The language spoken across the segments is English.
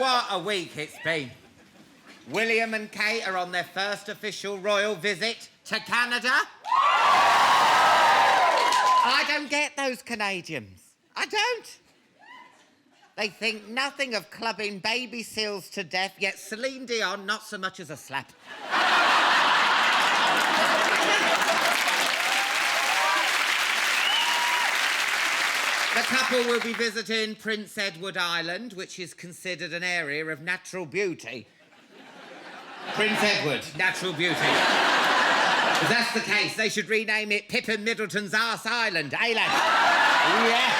What a week it's been. William and Kate are on their first official royal visit to Canada. I don't get those Canadians. I don't. They think nothing of clubbing baby seals to death, yet Celine Dion, not so much as a slap. The couple will be visiting Prince Edward Island, which is considered an area of natural beauty. Prince Edward, natural beauty. If that's the case, they should rename it Pippin Middleton's Arse Island, eh, lads? Yeah.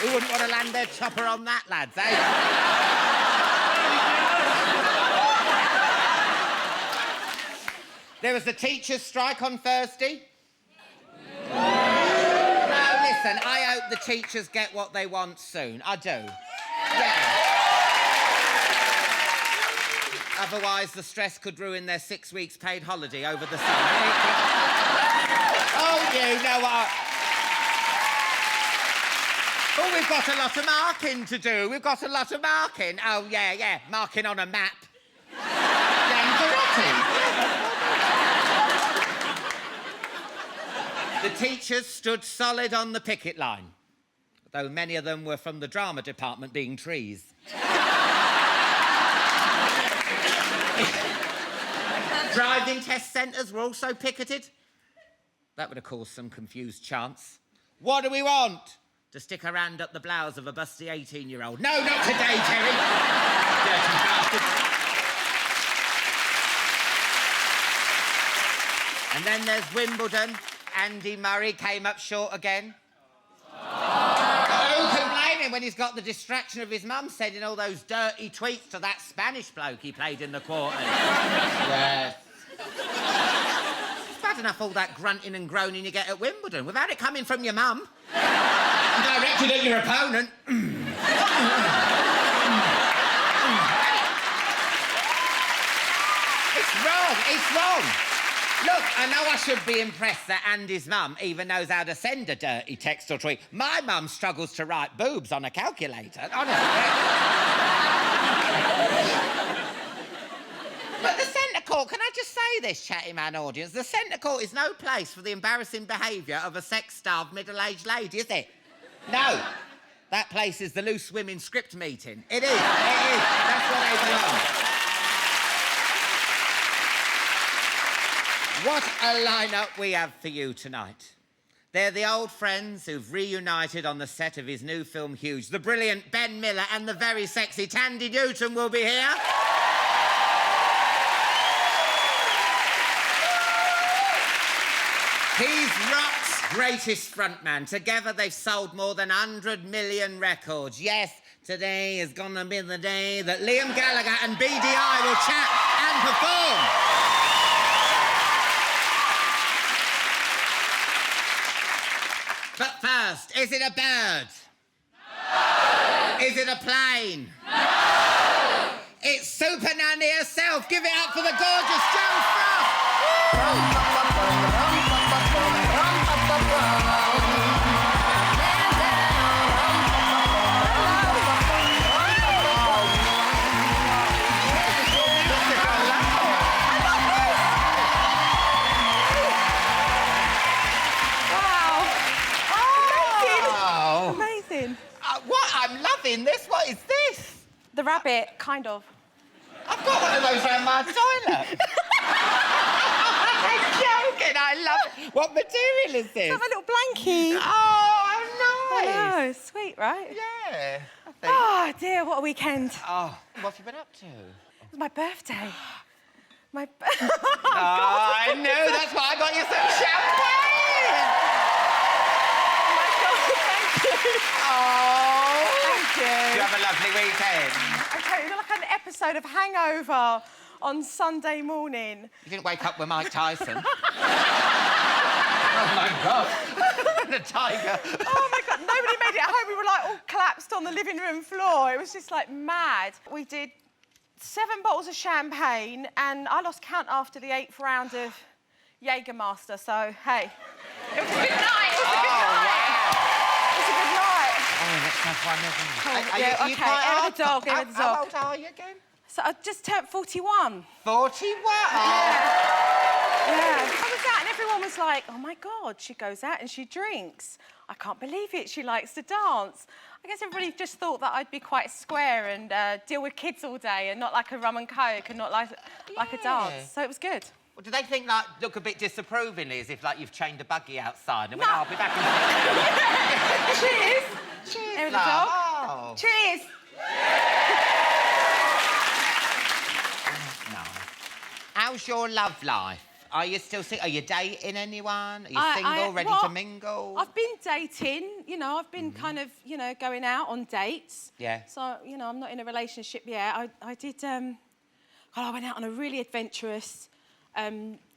Who wouldn't want to land their chopper on that, lads, eh? There was the teachers' strike on Thursday. No, listen, I hope the teachers get what they want soon. I do. Yeah. Otherwise, the stress could ruin their 6 weeks paid holiday over the summer. Oh, you know what? Oh, we've got a lot of marking to do. We've got a lot of marking. Oh, yeah. Marking on a map. The teachers stood solid on the picket line, though many of them were from the drama department being trees. Driving test centres were also picketed. That would have caused some confused chants. What do we want? To stick her hand up the blouse of a busty 18-year-old. No, not today, Terry. Dirty bastards. And then there's Wimbledon. Andy Murray came up short again. Who can blame him when he's got the distraction of his mum sending all those dirty tweets to that Spanish bloke he played in the quarters? Yes. It's bad enough all that grunting and groaning you get at Wimbledon without it coming from your mum. Directed at your opponent. It's wrong. Look, I know I should be impressed that Andy's mum even knows how to send a dirty text or tweet. My mum struggles to write boobs on a calculator, honestly. But the centre court, can I just say this, Chatty Man audience? The centre court is no place for the embarrassing behaviour of a sex-starved middle-aged lady, is it? No. That place is the loose women script meeting. It is. That's where they belong. What a lineup we have for you tonight. They're the old friends who've reunited on the set of his new film, Huge. The brilliant Ben Miller and the very sexy Tandy Newton will be here. He's rock's greatest frontman. Together they've sold more than 100 million records. Yes, today is gonna be the day that Liam Gallagher and Beady Eye will chat and perform. But first, is it a bird? No! Is it a plane? No! It's Supernanny herself. Give it up for the gorgeous Jo Frost. I'm loving this. What is this? The rabbit, kind of. I've got one of those around my toilet. I'm joking. I love it. What material is this? It's like a little blankie. Oh, nice. I know. Sweet, right? Yeah, I think. Oh, dear, what a weekend. Oh, what have you been up to? It was my birthday. Oh, I knew. That's why I got you some champagne. Oh, my God, thank you. Oh. Thank you. You have a lovely weekend. Okay, you look like an episode of Hangover on Sunday morning. You didn't wake up with Mike Tyson. Oh, my God. The tiger. Oh, my God. Nobody made it home. We were, like, all collapsed on the living room floor. It was just, like, mad. We did 7 bottles of champagne, and I lost count after the 8th round of Jägermeister, so, hey. It was a good night. It was a good night. Wow. It was a good night. Oh, let's have one of them. Cool, Are yeah, you okay, quite air old? the dog, air the dog. How old are you again? So I just turned 41. 41? Yeah, I was out and everyone was like, oh my God, she goes out and she drinks. I can't believe it, she likes to dance. I guess everybody just thought that I'd be quite square and deal with kids all day and not like a rum and coke and not like a dance. So it was good. Well, do they think, like, look a bit disapprovingly as if, like, you've chained a buggy outside and went, I'll be back in a minute. Cheers. Cheers, There was love. a dog. Oh. Cheers. No. How's your love life? Are you still single? Are you dating anyone? Are you single, ready to mingle? I've been dating, you know, I've been kind of, you know, going out on dates. Yeah. So, you know, I'm not in a relationship yet. I did, I went out on a really adventurous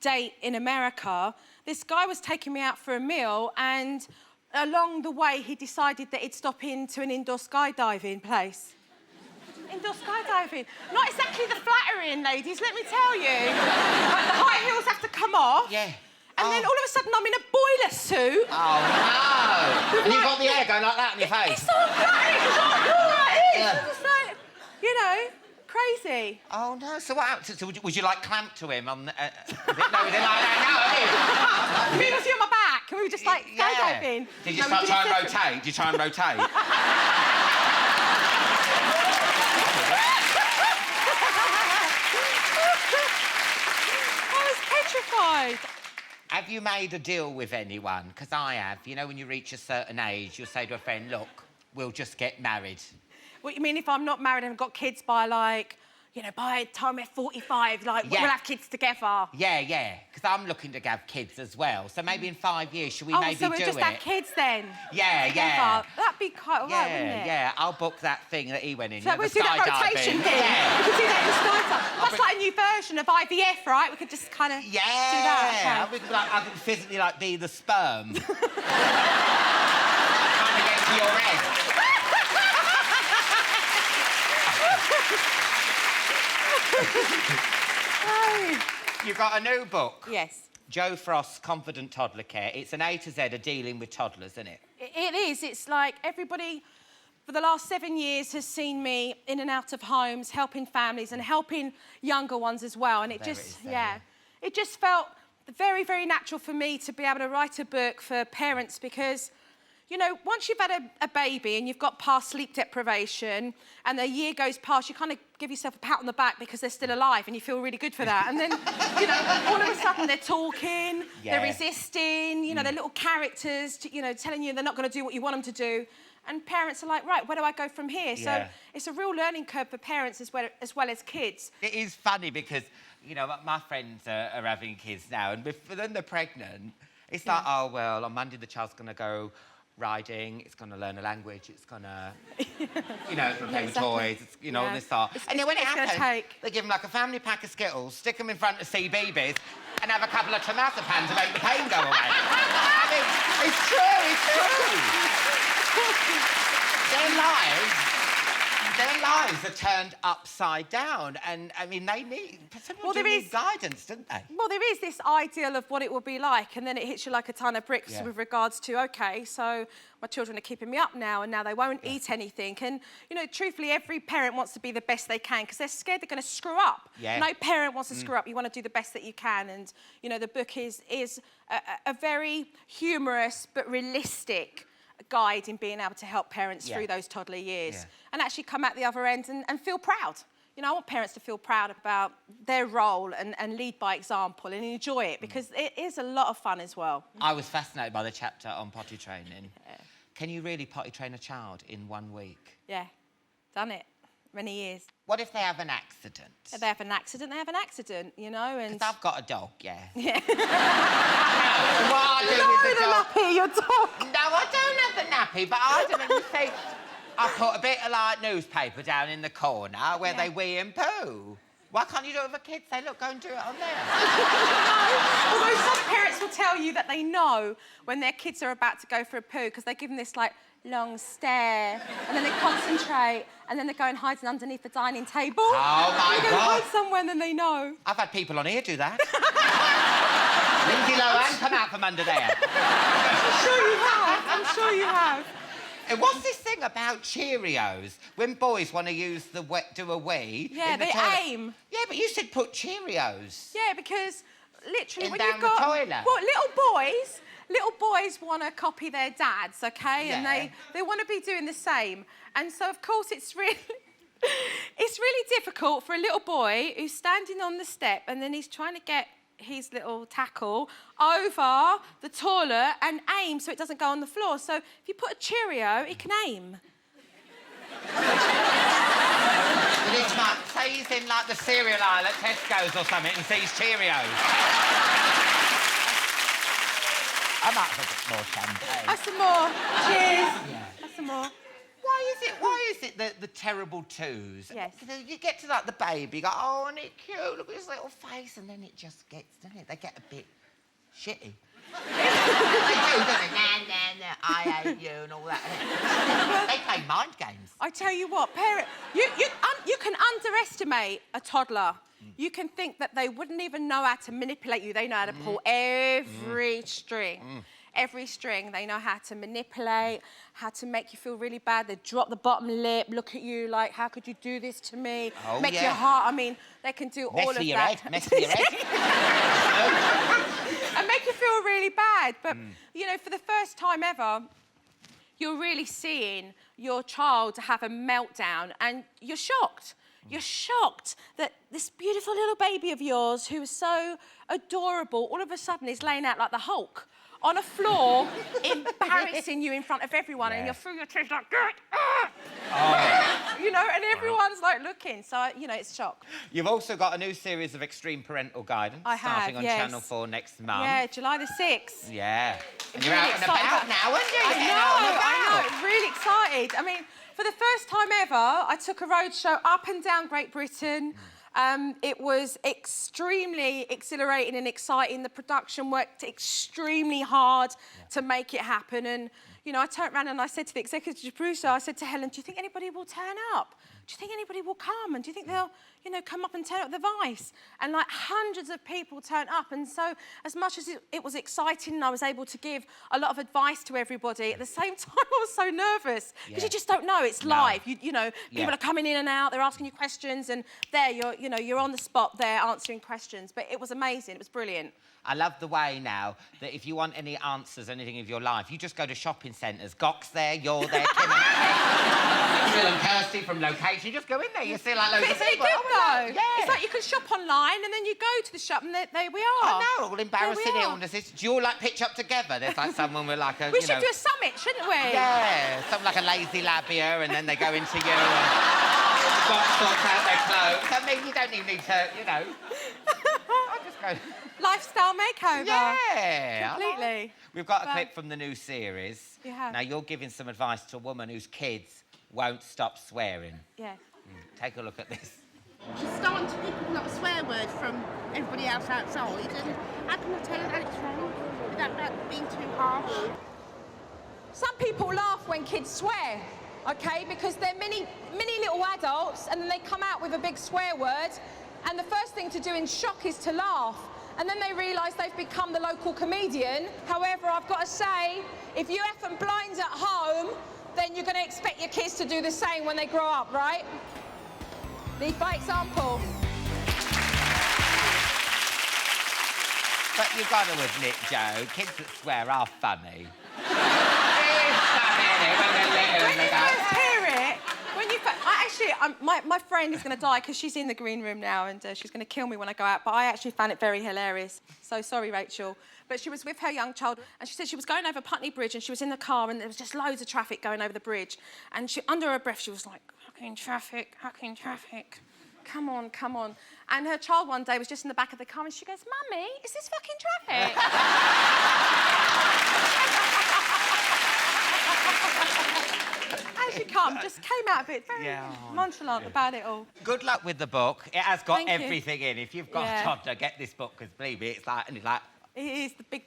date in America. This guy was taking me out for a meal and along the way he decided that he'd stop into an indoor skydiving place. Indoor skydiving. Not exactly the flattering, ladies, let me tell you. Like, the high heels have to come off. Yeah. And then all of a sudden I'm in a boiler suit. Oh, no. And you've got the hair going like that on your face. It's so flattering, it's not all like this. Yeah. It's just like, you know, crazy. Oh, no. So what happened? So would you like, clamp to him on the... no, we didn't like that. He was on my back and we were just like skydiving. Did you try and rotate? Did you try and rotate? Petrified. Have you made a deal with anyone? Because I have. You know, when you reach a certain age, you'll say to a friend, look, we'll just get married. What, you mean if I'm not married and I've got kids by, like, you know, by the time we're 45, like, we'll have kids together? Yeah, yeah. Because I'm looking to have kids as well. So maybe in 5 years, should we maybe do it? Oh, so we'll just have kids then? Yeah, together. yeah. That'd be quite all right, wouldn't it? Yeah, I'll book that thing that he went in. So we'll do that rotation thing. Yeah. We could do that in the skydive. That's like a new version of IVF, right? We could just kind of do that. Okay. I could physically, like, be the sperm. Trying to get to your egg. You've got a new book. Yes. Jo Frost's Confident Toddler Care. It's an A to Z of dealing with toddlers, isn't it? It is. It's like everybody for the last 7 years has seen me in and out of homes, helping families and helping younger ones as well. And it it just felt very, very natural for me to be able to write a book for parents because, you know, once you've had a baby and you've got past sleep deprivation and a year goes past, you kind of give yourself a pat on the back because they're still alive and you feel really good for that. And then, you know, all of a sudden they're talking, they're resisting, you know, they're little characters, you know, telling you they're not going to do what you want them to do. And parents are like, right, where do I go from here? So it's a real learning curve for parents as well as kids. It is funny because, you know, my friends are having kids now and then they're pregnant. It's like, oh, well, on Monday the child's going to go riding, it's going to learn a language, it's going to, you know, it's going to play with toys, it's, you know, all this sort. And then when it happens, they give them like a family pack of Skittles, stick them in front of CBeebies and have a couple of trimazepam to make the pain go away. I mean, it's true. Their lives are turned upside down and, I mean, they need, people need guidance, don't they? Well, there is this ideal of what it will be like and then it hits you like a ton of bricks with regards to, OK, so my children are keeping me up now and now they won't eat anything. And, you know, truthfully, every parent wants to be the best they can because they're scared they're going to screw up. No parent wants to screw up. You want to do the best that you can. And, you know, the book is a very humorous but realistic guide in being able to help parents through those toddler years and actually come out the other end and feel proud. You know, I want parents to feel proud about their role and lead by example and enjoy it because it is a lot of fun as well. I was fascinated by the chapter on potty training. Can you really potty train a child in 1 week? Yeah, done it. Many years. What if they have an accident? If they have an accident, they have an accident, you know, and... Because I've got a dog, Yeah. Yeah. No, what I do with the dog... nappy, your dog. No, I don't have the nappy, but I don't know, say... I put a bit of, like, newspaper down in the corner where they wee and poo. Why can't you do it with a kid? Say, look, go and do it on there. Although some parents will tell you that they know when their kids are about to go for a poo because they give them this, like, long stare, and then they concentrate, and then they go and hide underneath the dining table. Oh, my God. They God. hide somewhere, and then they know. I've had people on here do that. Lindsay Lohan, come out from under there. I'm sure you have. I'm sure you have. And what's this thing about Cheerios? When boys want to do a wee... Yeah, in the they toilet... aim. Yeah, but you said put Cheerios. Yeah, because literally when down you've got... the toilet. Well, little boys want to copy their dads, OK? Yeah. And they want to be doing the same. And so, of course, it's really difficult for a little boy who's standing on the step and then he's trying to get his little tackle over the toilet and aim so it doesn't go on the floor. So if you put a Cheerio, it can aim. This man, say he's in, like, the cereal aisle at Tesco's or something and sees Cheerios. I might have a bit more champagne. Have some more. Cheers. Yeah. Have some more. Why is it the terrible twos? Yes. You get to, like, the baby, you go, oh, isn't it cute? Look at his little face. And then it just gets, doesn't it? They get a bit shitty. They do, don't they? Nah, I hate you and all that. They play mind games. I tell you what, you can underestimate a toddler. You can think that they wouldn't even know how to manipulate you. They know how to pull every string. Every string, they know how to manipulate, how to make you feel really bad. They drop the bottom lip, look at you like, how could you do this to me? Oh, make your heart, I mean, they can do all of that. Mess with your head. And make you feel really bad. But, you know, for the first time ever, you're really seeing your child have a meltdown and you're shocked. You're shocked that this beautiful little baby of yours, who is so adorable, all of a sudden is laying out like the Hulk on a floor, embarrassing you in front of everyone, and you're through your teeth like, you know, and everyone's like looking. So, you know, it's shock. You've also got a new series of extreme parental guidance starting on Channel 4 next month. Yeah, July the 6th. Yeah. And you're Really out and about now, aren't you? I know, really excited. I mean, for the first time ever, I took a road show up and down Great Britain. It was extremely exhilarating and exciting. The production worked extremely hard to make it happen. And, you know, I turned around and I said to the executive producer, I said to Helen, do you think anybody will turn up? Do you think anybody will come? And do you think they'll, you know, come up and turn up the Vice? And, like, hundreds of people turned up. And so, as much as it was exciting and I was able to give a lot of advice to everybody, at the same time, I was so nervous. Because you just don't know. It's live. You know, people are coming in and out. They're asking you questions. And there, you're on the spot there answering questions. But it was amazing. It was brilliant. I love the way now that if you want any answers, anything of your life, you just go to shopping centres. Gok's there, you're there, Kim and Phil and Kirsty from Location. You just go in there, you see like loads of people. It's good, though. Yeah. It's like you can shop online and then you go to the shop and there we are. I know, all embarrassing illnesses. Do you all, like, pitch up together? There's, like, someone with, like, a, We should do a summit, shouldn't we? Yeah, something like a lazy labia, and then they go into you and sorts out their clothes. I mean, you don't even need to, you know. I'll just go... Lifestyle makeover. Yeah. Completely. We've got a clip from the new series. You have. Now, you're giving some advice to a woman whose kids won't stop swearing. Yeah. Take a look at this. She's starting to pick up a lot of swear words from everybody else outside, and how can I tell her that it's wrong without being too harsh? Some people laugh when kids swear, okay, because they're mini little adults and then they come out with a big swear word and the first thing to do in shock is to laugh. And then they realise they've become the local comedian. However, I've got to say, if you effing blinds at home, then you're going to expect your kids to do the same when they grow up, right? Lead by example. But you've got to admit, Jo, kids that swear are funny. It's funny, isn't it, when they're little and they go... My friend is going to die because she's in the green room now and she's going to kill me when I go out, but I actually found it very hilarious. So sorry, Rachel. But she was with her young child and she said she was going over Putney Bridge and she was in the car and there was just loads of traffic going over the bridge. And she, under her breath, she was like, fucking traffic, fucking traffic. Come on, come on. And her child one day was just in the back of the car and she goes, Mummy, is this fucking traffic? As you come, just came out a bit very nonchalant about it all. Good luck with the book. It has got Thank you. everything in. If you've got a toddler, get this book, because believe me, it's like... It is the big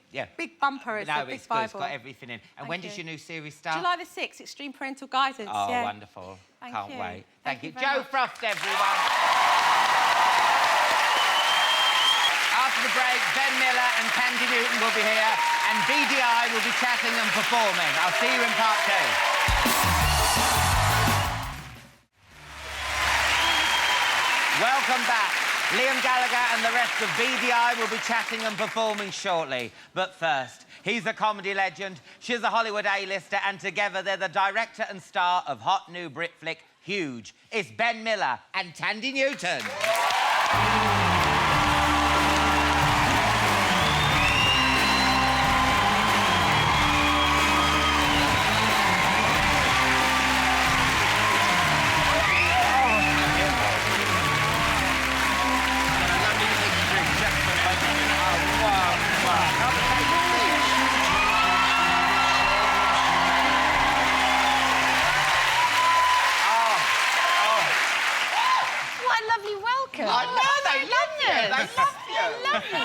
bumper. It's the big it's Bible. Good. It's got everything in. And when does your new series start? July the 6th, Extreme Parental Guidance. Oh, wonderful. Can't you. wait. Thank Thank you. you very Jo much. Frost, everyone. After the break, Ben Miller and Tandy Newton will be here, and Beady Eye will be chatting and performing. I'll see you in part 2. Welcome back. Liam Gallagher and the rest of Beady Eye will be chatting and performing shortly. But first, he's a comedy legend, she's a Hollywood A-lister, and together they're the director and star of hot new Brit flick Huge. It's Ben Miller and Tandy Newton. I know, they love you. They love you.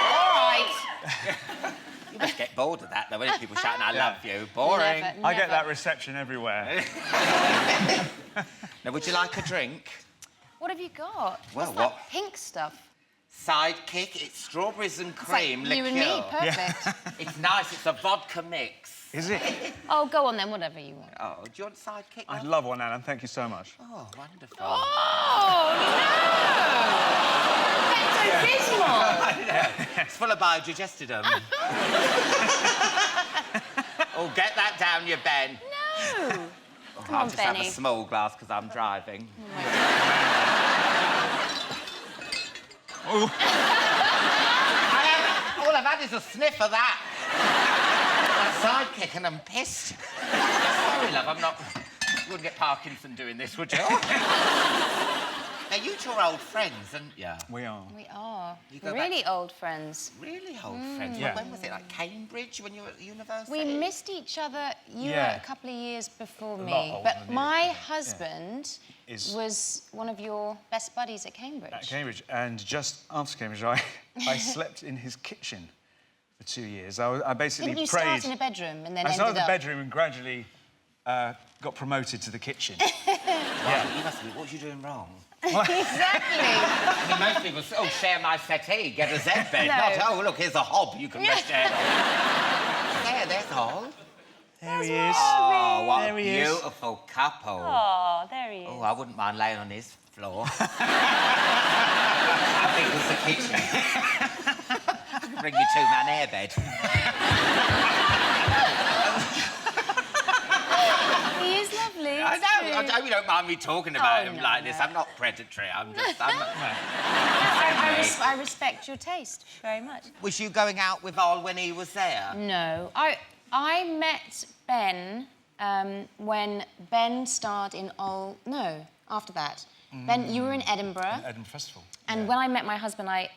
All right. You must get bored of that, though, when people shouting, I love you. Boring. Never. I get that reception everywhere. Now, would you like a drink? What have you got? Well, What's what? that pink stuff? Sidekick, it's strawberries and cream It's like you and me, perfect. It's nice, it's a vodka mix. Is it? Oh, go on then, whatever you want. Oh, do you want sidekick? I'd love one, Alan. Thank you so much. Oh, wonderful. Oh, no! Pepto-Bismol! It's full of biodigestitum. Oh, get that down your Ben. No! Oh, Come I'll on, just have Benny. a small glass because I'm driving. Oh. All I've had is a sniff of that. That sidekick, and I'm pissed. Sorry, love, I'm not... You wouldn't get Parkinson doing this, would you? Now, you two are old friends, aren't you? We are. We are. You go Really old friends. Really old friends? Yeah. When was it, like Cambridge, when you were at university? We missed each other. You were Yeah. a couple of years before lot me. older But than you. my husband Is- was one of your best buddies at Cambridge. At Cambridge, and just after Cambridge, I slept in his kitchen for 2 years. I basically Didn't you prayed... start in a bedroom and then I ended started in the up... bedroom and gradually got promoted to the kitchen. Yeah. You must be... What was you doing wrong? Exactly. I mean, most people say, oh, share my settee, get a Z bed. No. Not, oh, look, here's a hob you can rest there on. There's all. There he is. Oh, what There a he is. beautiful couple. Oh, there he is. Oh, I wouldn't mind laying on his floor. I think it was the kitchen. I could bring you two-man airbed. He is lovely. I it's know. true. I hope you don't mind me talking about Oh, him no, like this. no. I'm not predatory. I'm just... I'm not... I respect your taste very much. Was you going out with Ol when he was there? No, I met Ben when Ben starred in Ol. No, after that. Ben, you were in Edinburgh. Edinburgh Festival. And when I met my husband, I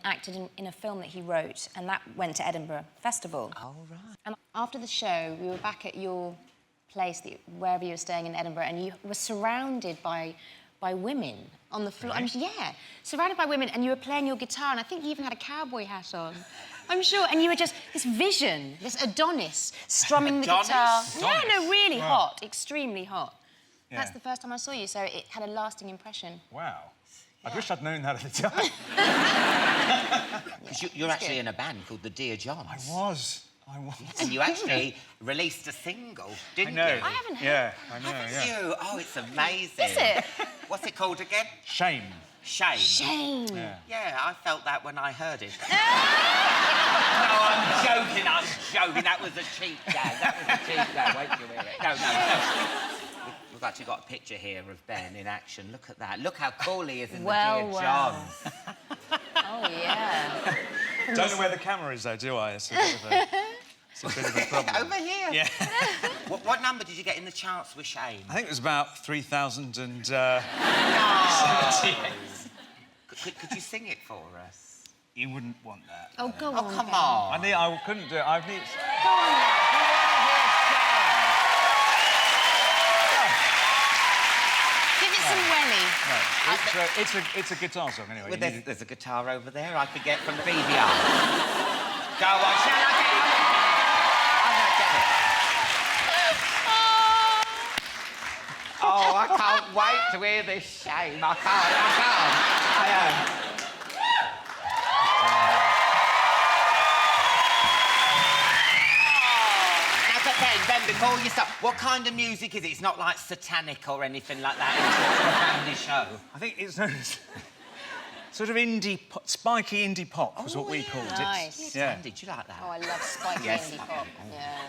acted in a film that he wrote, and that went to Edinburgh Festival. Oh, right. And after the show, we were back at your place, wherever you were staying in Edinburgh, and you were surrounded by women on the floor. Really? Yeah, surrounded by women, and you were playing your guitar, and I think you even had a cowboy hat on. I'm sure, and you were just this vision, this Adonis, strumming the guitar. Adonis? No, really Wow. hot, extremely hot. Yeah. That's the first time I saw you, so it had a lasting impression. Wow. I wish I'd known that at the time. Because you're actually in a band called the Dear Johns. I was. And you actually released a single, didn't I know. you? I haven't heard. Yeah, I know, Haven't yeah. you? Oh, it's amazing. Is it? What's it called again? Shame. Shame. Shame. Yeah. Yeah, I felt that when I heard it. No, I'm joking. That was a cheap gag. Wait till you hear it. No. We've actually got a picture here of Ben in action. Look at that. Look how cool he is in the Dear Johns. Oh, yeah. Don't know where the camera is, though, do I? It's a bit of a problem. Over here. Yeah. What number did you get in the charts with Shame? I think it was about 3,000 and... Could you sing it for us? You wouldn't want that. Oh, go Oh, on. come Ben. on. I couldn't do it. I need... Give it some welly. No, it's a guitar song, anyway. Well, You need it. there's a guitar over there I could get from the Beady Eye. Go on, shall I get it? I'm gonna get it. Oh, I can't wait to hear this Shame. I can't. Now, before you start, what kind of music is it? It's not like satanic or anything like that. It's a family show. I think it's known as sort of indie, spiky indie pop was what we called it. Nice. Yeah. Tandy, do you like that? Oh, I love spiky Yes. indie pop. Yeah.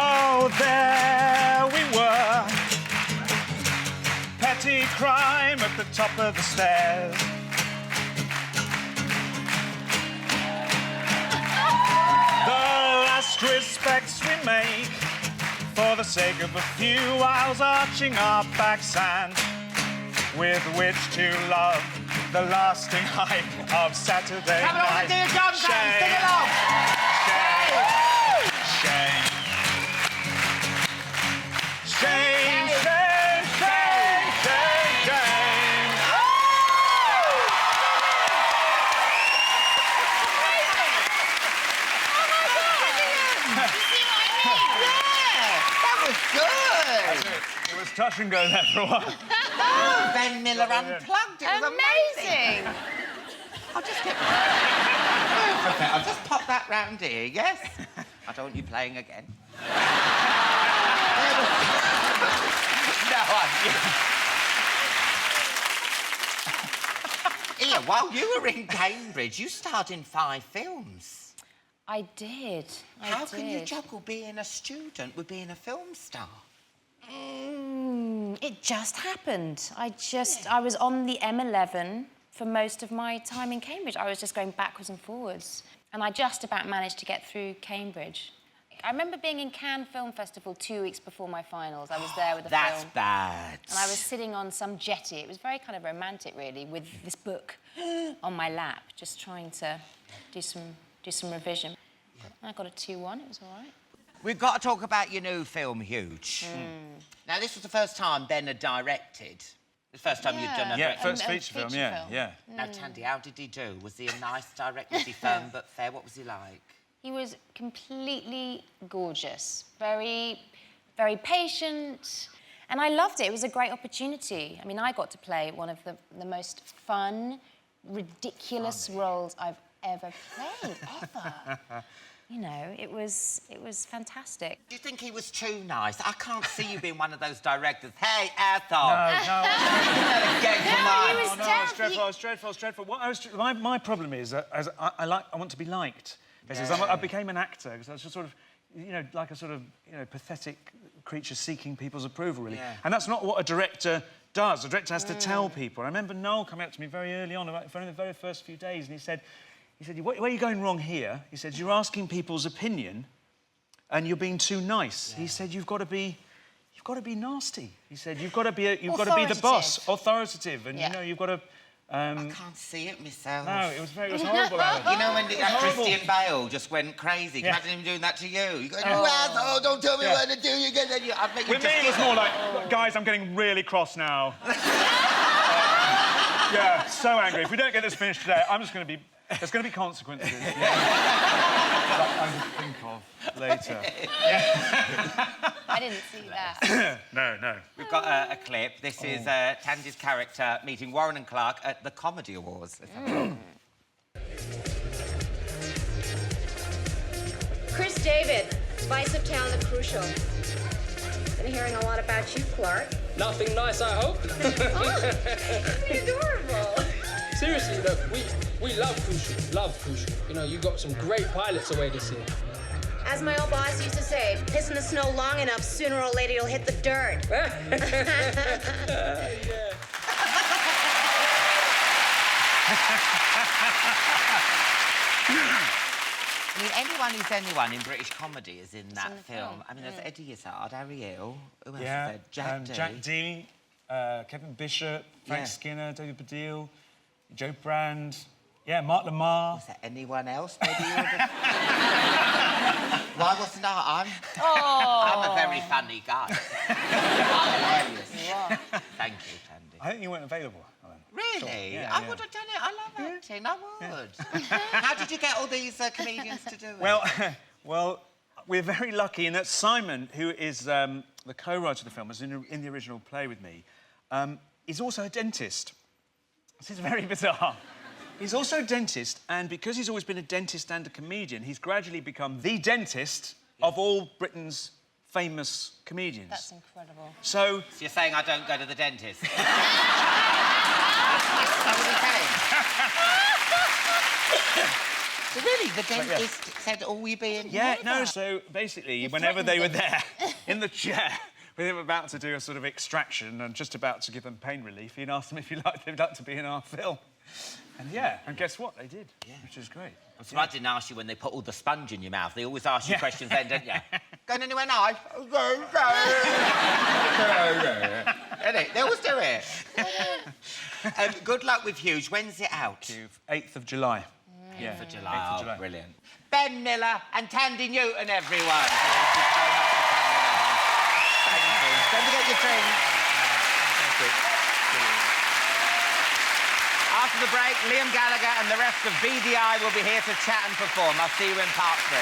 Oh, there we were. Petty crime at the top of the stairs. The last respects we make for the sake of a few whiles arching our backs and with which to love the lasting hype of Saturday Come on, night. dear John, sing along! Shame. Shame, shame, shame, shame, shame. That was good! It was touch and go there for a while. Oh, Ben Miller unplugged. It was amazing. I'll just get... Perfect. I'll just pop that round here, yes? I don't want you playing again. No, Here, while you were in Cambridge, you starred in 5 films. I did. How can you juggle being a student with being a film star? It just happened. I was on the M11 for most of my time in Cambridge. I was just going backwards and forwards. And I just about managed to get through Cambridge. I remember being in Cannes Film Festival 2 weeks before my finals. I was there with a film. That's bad. And I was sitting on some jetty. It was very kind of romantic, really, with this book on my lap, just trying to do some revision. And I got a 2-1. It was all right. We've got to talk about your new film, Huge. Now, this was the first time Ben had directed. The first time you'd done a... Yeah, first feature film, yeah. Now, Tandy, how did he do? Was he a nice director? Was he firm but fair? What was he like? He was completely gorgeous, very, very patient, and I loved it. It was a great opportunity. I mean, I got to play one of the most fun, ridiculous roles I've ever played, ever. You know, it was fantastic. Do you think he was too nice? I can't see you being one of those directors. Hey, Ethel! No. It's dreadful. What my problem is that I want to be liked. I became an actor because I was just sort of, like a sort of, pathetic creature seeking people's approval, really. Yeah. And that's not what a director does. A director has to tell people. I remember Noel coming up to me very early on, in the very first few days, and he said, where are you going wrong here? He said, you're asking people's opinion and you're being too nice. Yeah. He said, you've got to be nasty. He said, you've got to be the boss, authoritative, and you've got to. I can't see it myself. No, it was horrible, Alan. You know when Christian Bale just went crazy? Yeah. Imagine him doing that to you. You go, you asshole, don't tell me what to do. I'd make you With me, it was more like, guys, I'm getting really cross now. Yeah, so angry. If we don't get this finished today, I'm just going to be... There's going to be consequences. That I will think of later. I didn't see that. No. We've got a clip. This is Tandy's character meeting Warren and Clark at the Comedy Awards. Chris David, Spice of Town, The Crucial. Been hearing a lot about you, Clark. Nothing nice, I hope. Oh, adorable. Seriously, look, we love Crucial. You got some great pilots away this year. As my old boss used to say, piss in the snow long enough, sooner or later you'll hit the dirt. I mean, anyone in British comedy is in that film. I mean, there's Eddie Izzard, Harry Hill, who else is there? Jack D, Kevin Bishop, Frank Skinner, David Baddiel, Joe Brand, Mark Lamar. Was there anyone else? Maybe you would have... Why wasn't I? I'm a very funny guy. I'm hilarious. Thank you, Tandy. I think you weren't available, Alan. Really? I would have done it. I love acting. I would. How did you get all these comedians to do it? Well, we're very lucky in that Simon, who is the co-writer of the film, was in the original play with me, is also a dentist. This is very bizarre. He's also a dentist, and because he's always been a dentist and a comedian, he's gradually become the dentist of all Britain's famous comedians. That's incredible. So you're saying I don't go to the dentist? That's what So really, the dentist said, "Oh, we being?" Yeah, no. So basically, whenever they were there in the chair with him about to do a sort of extraction and just about to give them pain relief, he'd asked them if they'd like to be in our film. And yeah, and guess what? They did, which is great. I'm surprised I didn't ask you when they put all the sponge in your mouth. They always ask you questions then, don't you? Going anywhere nice? They always do it. Good luck with Huge. When's it out? 8th of July. 8th of July. 8th of July. Oh, brilliant. Ben Miller and Tandy Newton, everyone. Thank you. Don't forget your drink. Thank you. After the break, Liam Gallagher and the rest of Beady Eye will be here to chat and perform. I'll see you in part 3.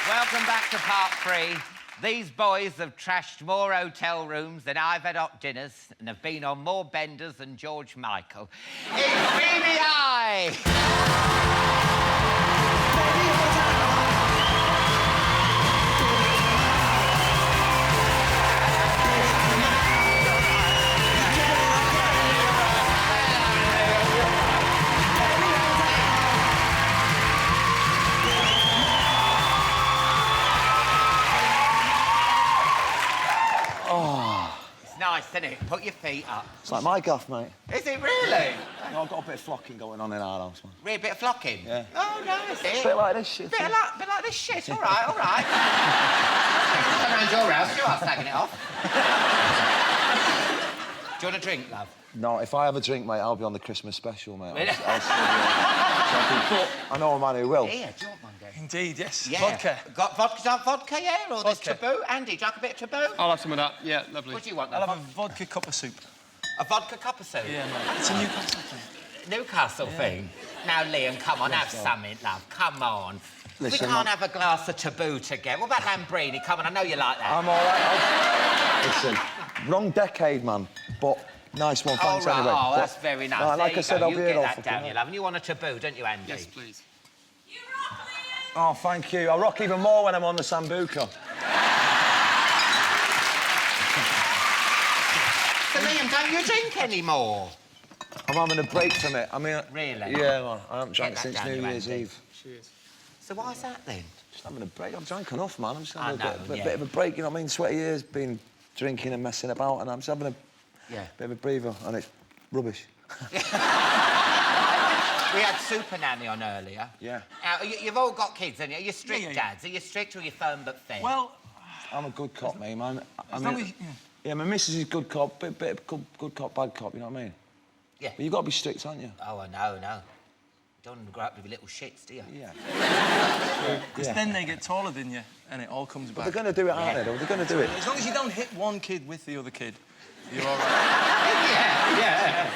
Welcome back to part 3. These boys have trashed more hotel rooms than I've had hot dinners and have been on more benders than George Michael. It's Beady Eye! Nice, isn't it? Put your feet up. It's like my gaff, mate. Is it really? No, I've got a bit of flocking going on in our house, man. Really, a bit of flocking? Yeah. Oh, nice. A bit like this shit. Bit like this shit. All right, all right. Come around your house. You are slagging it off. Do you want a drink, love? No, if I have a drink, mate, I'll be on the Christmas special, mate. Really? I know a man who will. Here, do you want one, Gary? Indeed, yes. Yeah. Vodka. Got vodka, yeah? Or there's taboo? Andy, do you like a bit of taboo? I'll have some of that. Yeah, lovely. What do you want, I'll love? have a vodka cup of soup. A vodka cup of soup? Yeah, mate. It's a Newcastle thing. Newcastle thing? Now, Liam, come on, have something, love. Come on. Listen, we can't have a glass of taboo together. What about Lambrini? Come on, I know you like that. I'm all right. Listen, wrong decade, man, but nice one, thanks right. anyway. Oh, that's very nice. Like There I said, I'll be you here get all that fucking down, night. you love. And you want a taboo, don't you, Andy? Yes, please. Oh, thank you. I rock even more when I'm on the Sambuca. So, Liam, don't you drink anymore? I'm having a break from it. I mean... Really? Yeah, man. I haven't drank Get that since down, New you Year's Andy. Eve. Cheers. So why's that, then? Just having a break. I've drank enough, man. I'm just having I a know, bit of a break, you know what I mean? Sweaty years, been drinking and messing about, and I'm just having a bit of a breather, and it's rubbish. We had Supernanny on earlier. Yeah. You've all got kids, haven't you? Are you strict, dads? Are you strict or are you firm but fair? Well... I'm a good cop, mate, man. As long as... Yeah, my missus is good cop, bit of good cop, bad cop, you know what I mean? Yeah. But you've got to be strict, haven't you? Oh, I know. Don't want to grow up with little shits, do you? Yeah. Because then they get taller than you, and it all comes back. They're going to do it, aren't they? They're going to do it. As long as you don't hit one kid with the other kid, you're all right. Yeah.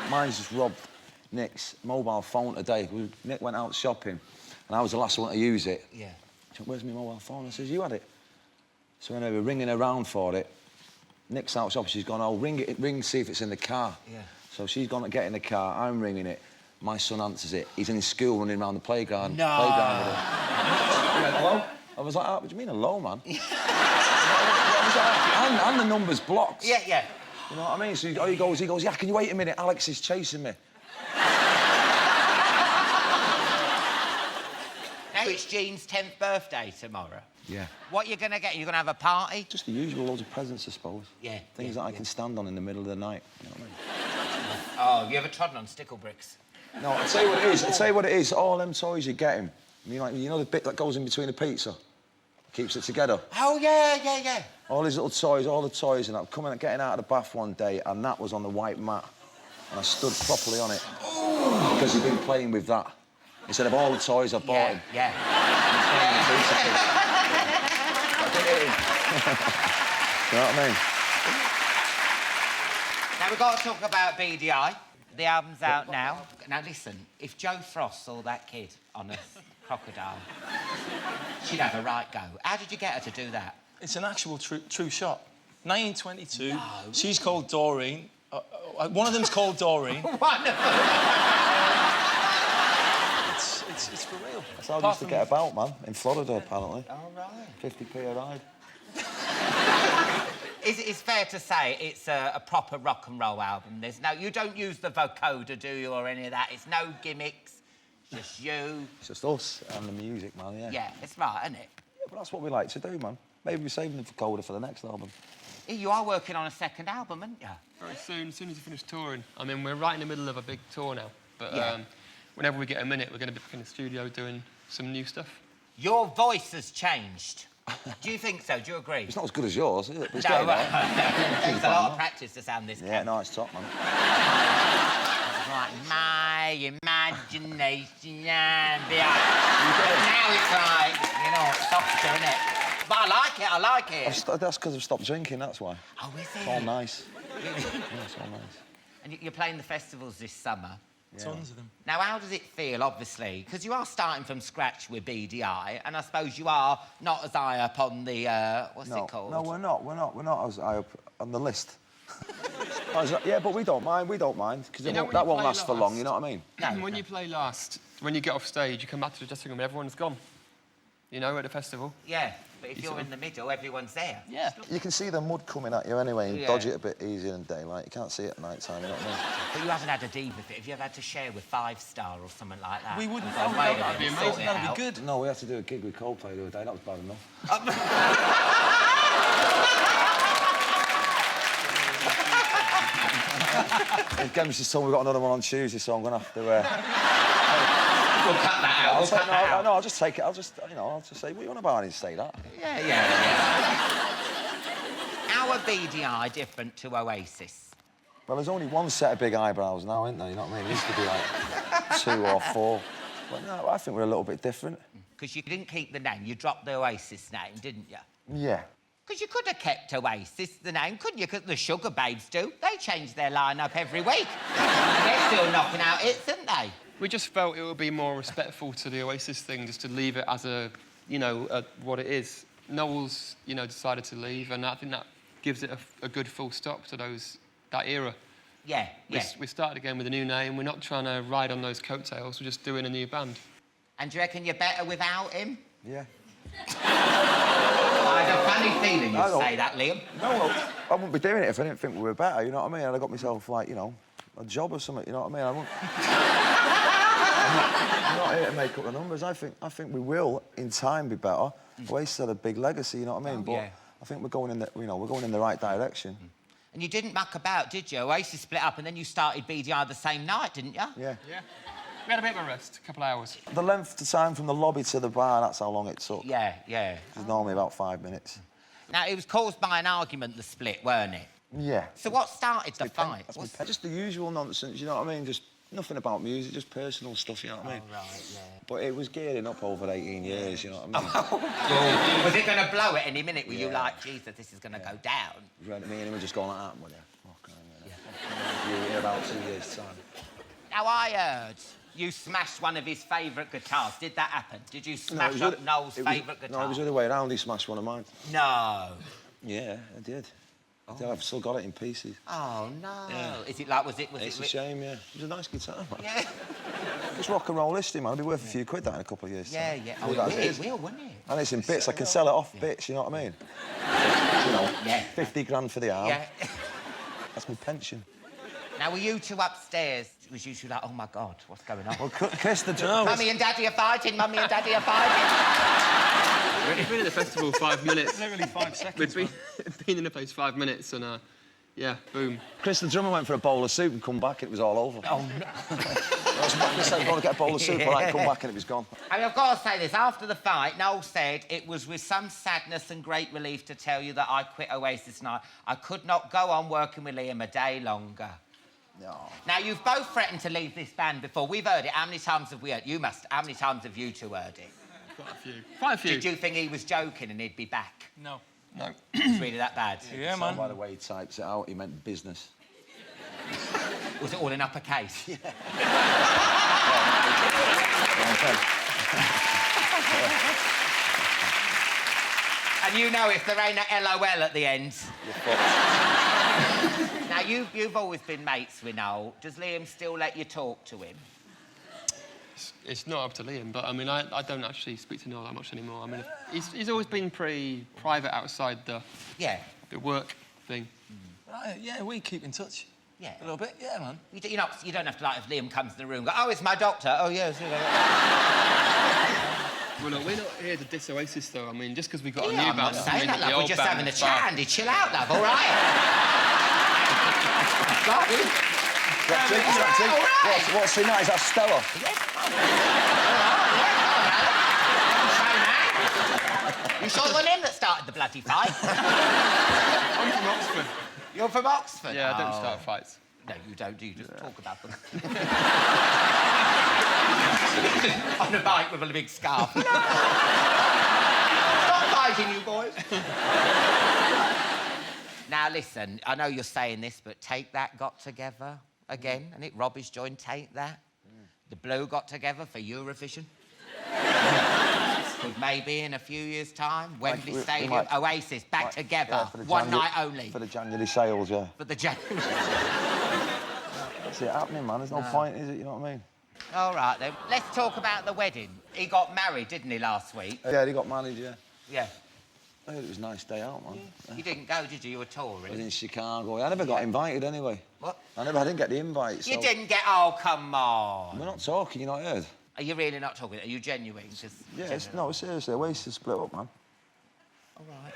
Mine's just robbed Nick's mobile phone today. Nick went out shopping, and I was the last one to use it. Yeah. She went, "Where's my mobile phone?" I says, "You had it." So when they were ringing around for it, Nick's out shopping. She's gone, "Oh, ring, see if it's in the car." Yeah. So she's gone to get in the car. I'm ringing it. My son answers it. He's in his school running around the playground. No. Playground with it. He went, "Hello?" I was like, "Oh, what do you mean, hello, man?" and the number's blocked. Yeah. You know what I mean? So he goes, "Yeah, can you wait a minute? Alex is chasing me." Now it's Jean's 10th birthday tomorrow. Yeah. What are you going to get? You're going to have a party? Just the usual, loads of presents, I suppose. Yeah. Things that I can stand on in the middle of the night. You know what I mean? Oh, have you ever trodden on stickle bricks? No, I'll tell you what it is. I'll tell you what it is. All them toys you get him. You know the bit that goes in between the pizza? Keeps it together. Oh, yeah. All these little toys, all the toys, and I'm getting out of the bath one day, and that was on the white mat. And I stood properly on it. Ooh. Because he'd been playing with that. Instead of all the toys I bought him. Yeah. You know what I mean? Now, we've got to talk about Beady Eye. The album's out now. Now, listen, if Jo Frost saw that kid on a crocodile, she'd have a right go. How did you get her to do that? It's an actual true shot. 1922. No. She's called Doreen. One of them's called Doreen. One of them. It's for real. That's how I used to get about, man. In Florida, apparently. All right. 50p a ride. It's fair to say it's a proper rock and roll album. You don't use the vocoder, do you, or any of that? It's no gimmicks, just you. It's just us and the music, man, yeah. Yeah, it's right, isn't it? Yeah, but that's what we like to do, man. Maybe we're saving the vocoder for the next album. You are working on a second album, aren't you? Very soon, as soon as you finish touring. I mean, we're right in the middle of a big tour now, but whenever we get a minute, we're going to be back in the studio doing some new stuff. Your voice has changed. Do you think so? Do you agree? It's not as good as yours, is it? But it's No, getting there. it's a lot of practice to sound this Yeah, no, it's top, man. Right, my imagination and the now it's like, you know, it's softer, isn't it? But I like it. That's because I've stopped drinking, that's why. Oh, is it? It's all nice. Yeah, it's all nice. And you're playing the festivals this summer. Yeah. Tons of them. Now, how does it feel, obviously? Because you are starting from scratch with Beady Eye, and I suppose you are not as high up on the, what's it called? No, we're not as high up on the list. Yeah, but we don't mind, because that won't last for long, you know what I mean? When you play last, when you get off stage, you come back to the dressing room and everyone's gone. You know, at the festival. Yeah, but if you're in the middle, everyone's there. Yeah. You can see the mud coming at you anyway and dodge it a bit easier in daylight. You can't see it at night time, you know what I mean? But you haven't had a diva fit. Have you ever had to share with 5 Star or something like that? We wouldn't. Oh, That'd be amazing. That'd be good. No, we had to do a gig with Coldplay the other day. That was bad enough. Gemma's just told me we've got another one on Tuesday, so I'm going to have to... We'll cut that out. I'll just take it. I'll just say, what you want about? I didn't say that. Yeah. How are Beady Eye different to Oasis? Well, there's only one set of big eyebrows now, isn't there? You know what I mean? It used to be like 2 or 4. But no, I think we're a little bit different. Because you didn't keep the name. You dropped the Oasis name, didn't you? Yeah. Because you could have kept Oasis, the name, couldn't you? Because the Sugar Babes do. They change their line-up every week. They're still knocking out hits, aren't they? We just felt it would be more respectful to the Oasis thing, just to leave it as what it is. Noel's, decided to leave, and I think that gives it a good full stop to that era. Yeah. We started again with a new name. We're not trying to ride on those coattails. We're just doing a new band. And do you reckon you're better without him? Yeah. I had a funny feeling you'd say that, Liam. No, I wouldn't be doing it if I didn't think we were better, you know what I mean? And I got myself, like, a job or something, you know what I mean? I'm not here to make up the numbers. I think we will, in time, be better. Oasis had a big legacy, you know what I mean? I think we're going in the right direction. And you didn't muck about, did you? Oasis split up and then you started Beady Eye the same night, didn't you? Yeah. We had a bit of a rest, a couple of hours. The length of time from the lobby to the bar, that's how long it took. Yeah. It's normally about 5 minutes. Now, it was caused by an argument, the split, weren't it? Yeah. So what started the fight? Just the usual nonsense, you know what I mean? Just nothing about music, just personal stuff, you know what I mean? Oh, right, yeah. But it was gearing up over 18 years, you know what I mean? Was it going to blow at any minute? Were you like, Jesus, this is going to go down? Me and him were just going like that, were you? You'll hear about 2 years' time. Now, I heard you smashed one of his favourite guitars. Did that happen? Did you smash up Noel's favourite guitar? No, it was the other way around. He smashed one of mine. No. Yeah, I did. I've still got it in pieces. Oh, no. Yeah. Is it like, It's a shame, yeah. It was a nice guitar, man. Yeah. It's rock and roll history, man. It'll be worth a few quid, that, in a couple of years' time. Yeah. Oh, it will, wouldn't it? And it's in bits. I can sell it off bits, you know what I mean? 50 grand for the arm. Yeah. That's my pension. Now, were you two upstairs? Was you two like, oh, my God, what's going on? Well, Chris the drummer... Mummy and Daddy are fighting, Mummy and Daddy are fighting. We've been in the festival 5 minutes. Literally 5 seconds. We've been in the place 5 minutes and, boom. Chris the drummer went for a bowl of soup and come back and it was all over. Oh, no. I said, I'm going to get a bowl of soup, all right, come back and it was gone. I mean, I've got to say this. After the fight, Noel said, it was with some sadness and great relief to tell you that I quit Oasis tonight. I could not go on working with Liam a day longer. No. Now, you've both threatened to leave this band before. We've heard it. How many times have we heard it? How many times have you two heard it? Quite a few. Did you think he was joking and he'd be back? No. It's really that bad? Yeah, man. By the way he types it out, he meant business. Was it all in uppercase? Yeah. And you know if there ain't a LOL at the end. Now, you've always been mates with Noel. Does Liam still let you talk to him? It's not up to Liam, but I mean, I don't actually speak to Noel that much anymore. I mean, he's always been pretty private outside the work thing. Yeah, we keep in touch. Yeah. A little bit, yeah, man. You don't have to, like, if Liam comes in the room, go, oh, it's my doctor. Oh, yes. Well, look, we're not here to diss Oasis, though. I mean, just because we've got a new I'm band... not saying that, love. We're just having a bad. chat, Andy. Chill out, love, all right? What's in that? Is that Stella? You sure it wasn't him that started the bloody fight? I'm from Oxford. You're from Oxford? Yeah, I don't start fights. No, you don't, do you? Just talk about them. On a bike with a big scarf. Stop fighting, you boys. Now, listen, I know you're saying this, but Take That got together again, and it Robbie's joined Take That. The Blue got together for Eurovision. Could maybe in a few years' time, Wembley Stadium, Oasis back together, one night only. For the January sales, yeah. For the January. That's it happening, man. There's no point, is it? You know what I mean? All right, then. Let's talk about the wedding. He got married, didn't he, last week? Yeah, he got married, yeah. Yeah. I heard it was a nice day out, man. You didn't go, did you? You were touring. I was in Chicago. I never got invited anyway. What? I didn't get the invite, so... You didn't get... Oh, come on. We're not talking, you not heard? Are you really not talking? Are you genuine? Yeah, no, seriously, Oasis split up, man. All right.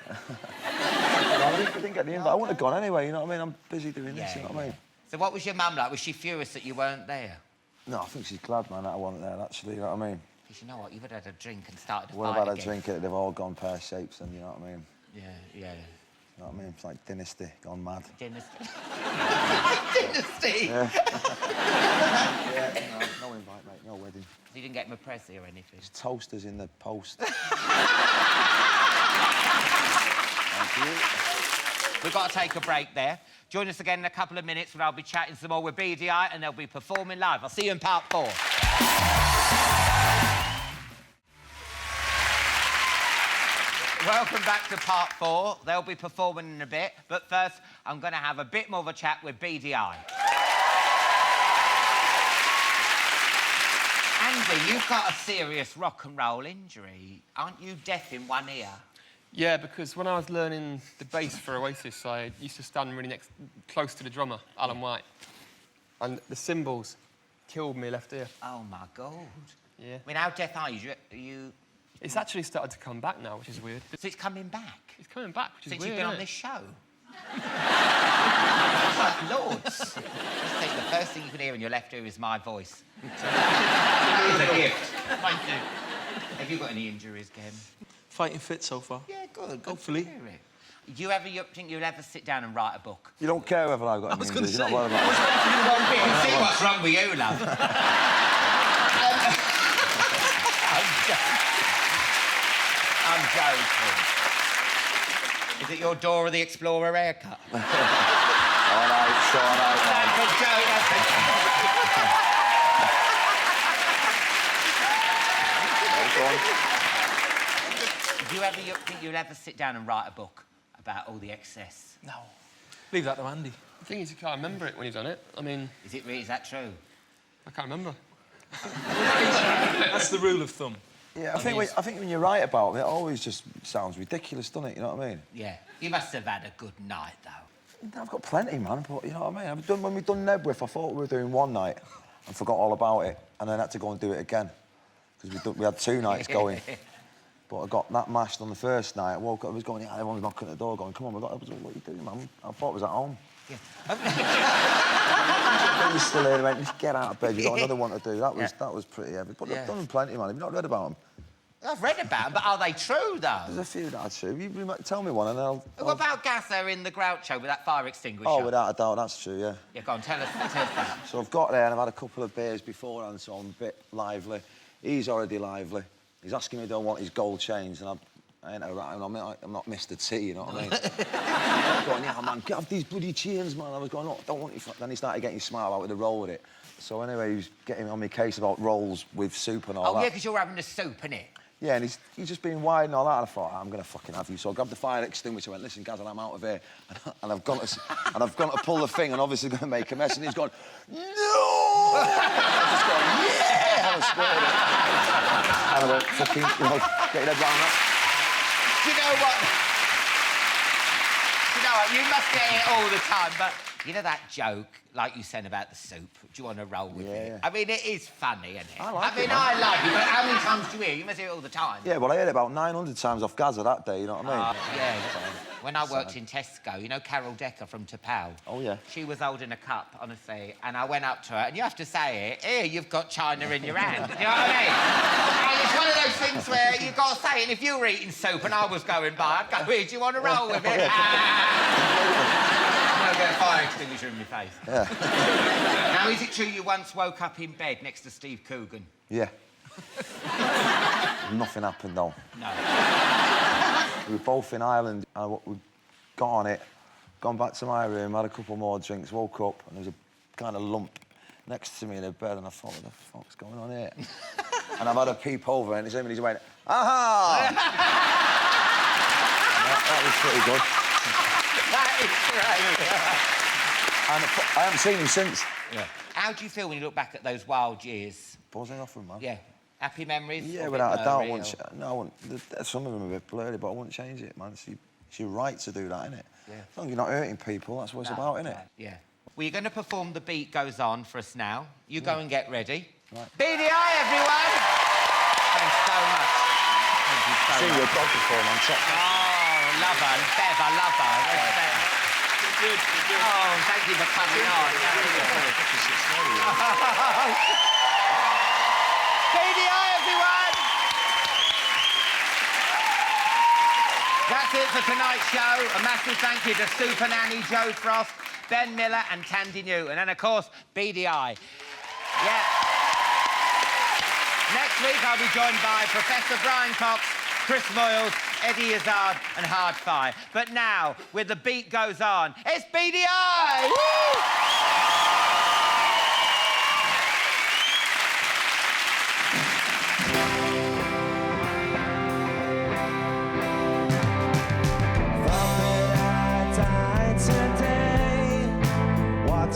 I didn't get the invite. I wouldn't have gone anyway, you know what I mean? I'm busy doing this, you know what I mean? So what was your mum like? Was she furious that you weren't there? No, I think she's glad, man, that I wasn't there, actually, you know what I mean? Because you know what? You would have had a drink and started a What fight about again. a drink? They've all gone pear-shapes and, you know what I mean? Yeah. You know what I mean? It's like Dynasty gone mad. Dynasty. Dynasty? Yeah. No invite, mate, no wedding. You didn't get him a Presley or anything? There's toasters in the post. Thank you. We've got to take a break there. Join us again in a couple of minutes when I'll be chatting some more with Beady Eye and they'll be performing live. I'll see you in part 4. Welcome back to part 4. They'll be performing in a bit, but first I'm going to have a bit more of a chat with Beady Eye. Andy, you've got a serious rock and roll injury. Aren't you deaf in one ear? Yeah, because when I was learning the bass for Oasis, I used to stand really close to the drummer, Alan White. And the cymbals killed me left ear. Oh, my God. Yeah. I mean, how deaf are you? It's actually started to come back now, which is weird. So it's coming back? It's coming back, which is Since weird, you've been on isn't this it? show? It's like Lords. I just think the first thing you can hear in your left ear is my voice. It's a gift. Thank you. Have you got any injuries, Ken? Fighting fit so far. Yeah, good. Hopefully. To hear it. Do you think you'll ever sit down and write a book? You don't care whether I've got any injuries, you're not worried about it. You can see what's wrong with you, love. I'm joking. Is it your Dora the Explorer haircut? All right, That's a joke, Do you ever think you'll ever sit down and write a book about all the excess? No. Leave that to Andy. The thing is, you can't remember it when you've done it. I mean... Is that true? I can't remember. That's the rule of thumb. Yeah, I think when you write about it, it always just sounds ridiculous, doesn't it? You know what I mean? Yeah. You must have had a good night, though. I've got plenty, man, but you know what I mean? When we've done Nebworth, I thought we were doing one night and forgot all about it, and then had to go and do it again, because we had 2 nights going. But I got that mashed on the first night. I woke up, I was going, everyone was knocking at the door going, come on, what are you doing, man? I thought I was at home. Yeah. He was still here and went, just get out of bed, you've got another one to do. That was pretty heavy. But I've done plenty, man. Have you not read about them? I've read about them, but are they true, though? There's a few that are true. You might tell me one and I'll... What about Gasser in the Groucho with that fire extinguisher? Oh, without a doubt, that's true, yeah. Yeah, go on, tell us that. So I've got there and I've had a couple of beers beforehand, so I'm a bit lively. He's already lively. He's asking me, do I want his gold chains, and I ain't around. I'm not Mr. T, you know what I mean? I was going, yeah, man, get off these bloody chains, man. I was going, no, don't want you. Then he started getting smart about with the roll with it. So anyway, he was getting on my case about rolls with soup and all that. Oh, yeah, because you're having the soup, innit? Yeah, and he's just being wide and all that. And I thought, I'm going to fucking have you. So I grabbed the fire extinguisher. I went, listen, Gaz, I'm out of here. And I've gone to pull the thing and obviously going to make a mess. And he's gone, no! I just gone, yeah! And I squared it. And I went, fucking, get your head round that. Do you know what? Do you know what? You must get it all the time, but you know that joke, like you said about the soup? Do you want to roll with it? I mean, it is funny, isn't it? I like it. I like it, but how many times do you hear? You must hear it all the time. Yeah, well, I heard it about 900 times off Gaza that day, you know what I mean? Yeah. When I worked in Tesco, you know Carol Decker from Topical? Oh, yeah. She was holding a cup, honestly, and I went up to her, and you have to say it, here, you've got China in your hand. You know what I mean? And it's one of those things where you've got to say it, and if you were eating soup and I was going by, I'd go, here, do you want to roll with it? I'm going to get a fire extinguisher in my face. Yeah. Now, is it true you once woke up in bed next to Steve Coogan? Yeah. Nothing happened, though. No. We were both in Ireland, and we got on it, gone back to my room, had a couple more drinks, woke up, and there was a kind of lump next to me in the bed, and I thought, what the fuck's going on here? And I've had a peep over, and he went, aha! that was pretty good. That is great. And I haven't seen him since. Yeah. How do you feel when you look back at those wild years? Buzzing off him, man. Yeah. Happy memories? Yeah, without a doubt. Some of them are a bit blurry, but I wouldn't change it, man. It's your right to do that, innit? Yeah. As long as you're not hurting people, that's what it's about, innit? Yeah. Well, you're going to perform The Beat Goes On for us now. You go and get ready. Right. Beady Eye, everyone! Thanks so much. Thank you so much. See your dog perform on top. Oh, love her. Bev, I love her. Where's Bev? Good. Oh, thank you for coming on. Beady Eye, everyone! That's it for tonight's show. A massive thank you to Supernanny Jo Frost, Ben Miller and Tandy Newton. And, of course, Beady Eye. Yeah. Next week, I'll be joined by Professor Brian Cox, Chris Moyles, Eddie Izzard and Hardfire. But now, with The Beat Goes On, it's Beady Eye! Woo!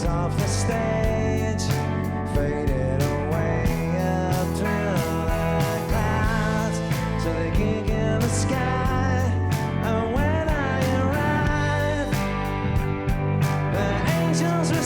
Off the stage, faded away up through the clouds to the gig in the sky. And when I arrived, the angels were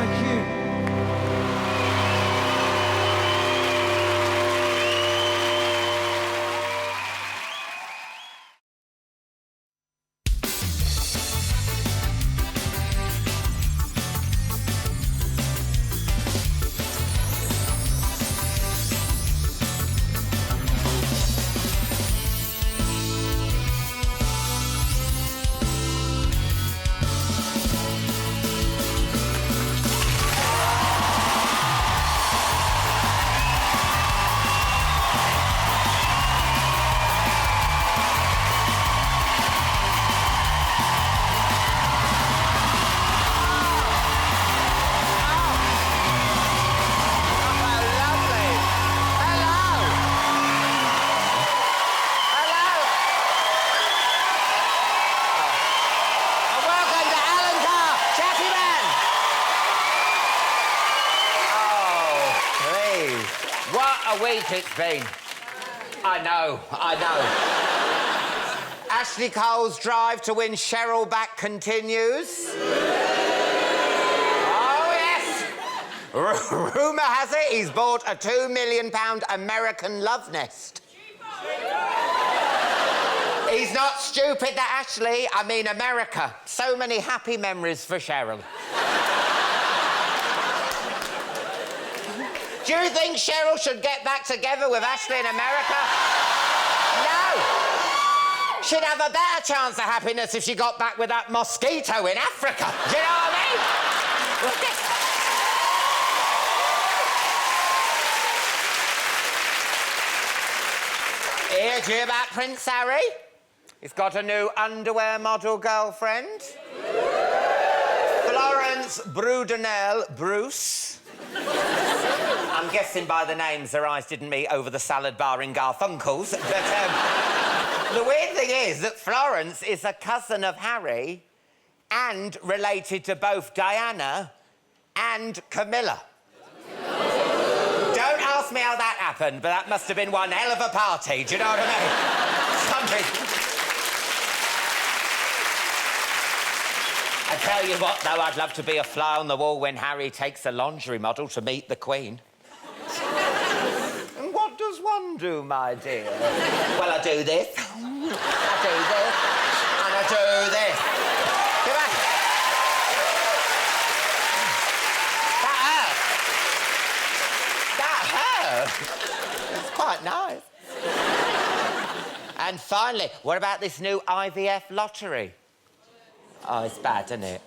like you. Week it's been. I know. Ashley Cole's drive to win Cheryl back continues. Oh, yes. Rumour has it he's bought a £2 million American love nest. He's not stupid, that Ashley. I mean America. So many happy memories for Cheryl. Do you think Cheryl should get back together with Ashley in America? No! She'd have a better chance of happiness if she got back with that mosquito in Africa. Do you know what I mean? Here, do you hear about Prince Harry? He's got a new underwear model girlfriend. Florence Brudenell Bruce. I'm guessing by the names their eyes didn't meet over the salad bar in Garfunkel's. But the weird thing is that Florence is a cousin of Harry and related to both Diana and Camilla. Don't ask me how that happened, but that must have been one hell of a party. Do you know what I mean? I tell you what, though, I'd love to be a fly on the wall when Harry takes a lingerie model to meet the Queen. And what does one do, my dear? Well, I do this. I do this. And I do this. Come on. That hurt. It's quite nice. And finally, what about this new IVF lottery? Oh, it's bad, isn't it?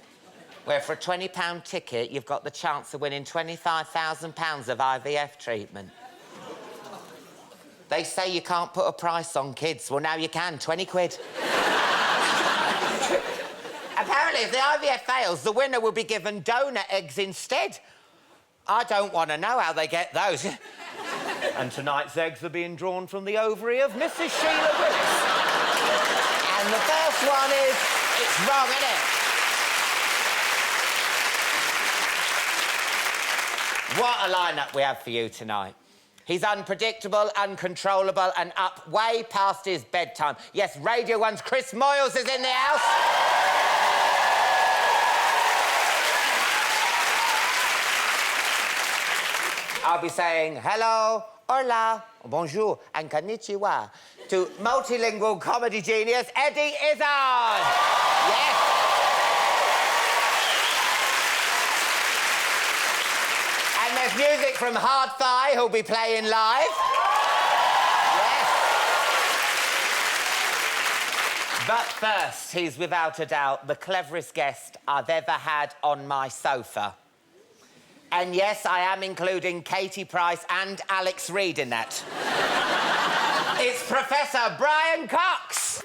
Where for a £20 ticket, you've got the chance of winning £25,000 of IVF treatment. They say you can't put a price on kids. Well, now you can, 20 quid. Apparently, if the IVF fails, the winner will be given donor eggs instead. I don't want to know how they get those. And tonight's eggs are being drawn from the ovary of Mrs. Sheila Willis. And the first one is... It's wrong, isn't it? What a lineup we have for you tonight. He's unpredictable, uncontrollable, and up way past his bedtime. Yes, Radio 1's Chris Moyles is in the house. I'll be saying hello, hola, bonjour, and konnichiwa to multilingual comedy genius Eddie Izzard. Yes. And there's music from Hard Thigh, who'll be playing live. Yes. But first, he's without a doubt the cleverest guest I've ever had on my sofa. And yes, I am including Katie Price and Alex Reid in that. It's Professor Brian Cox.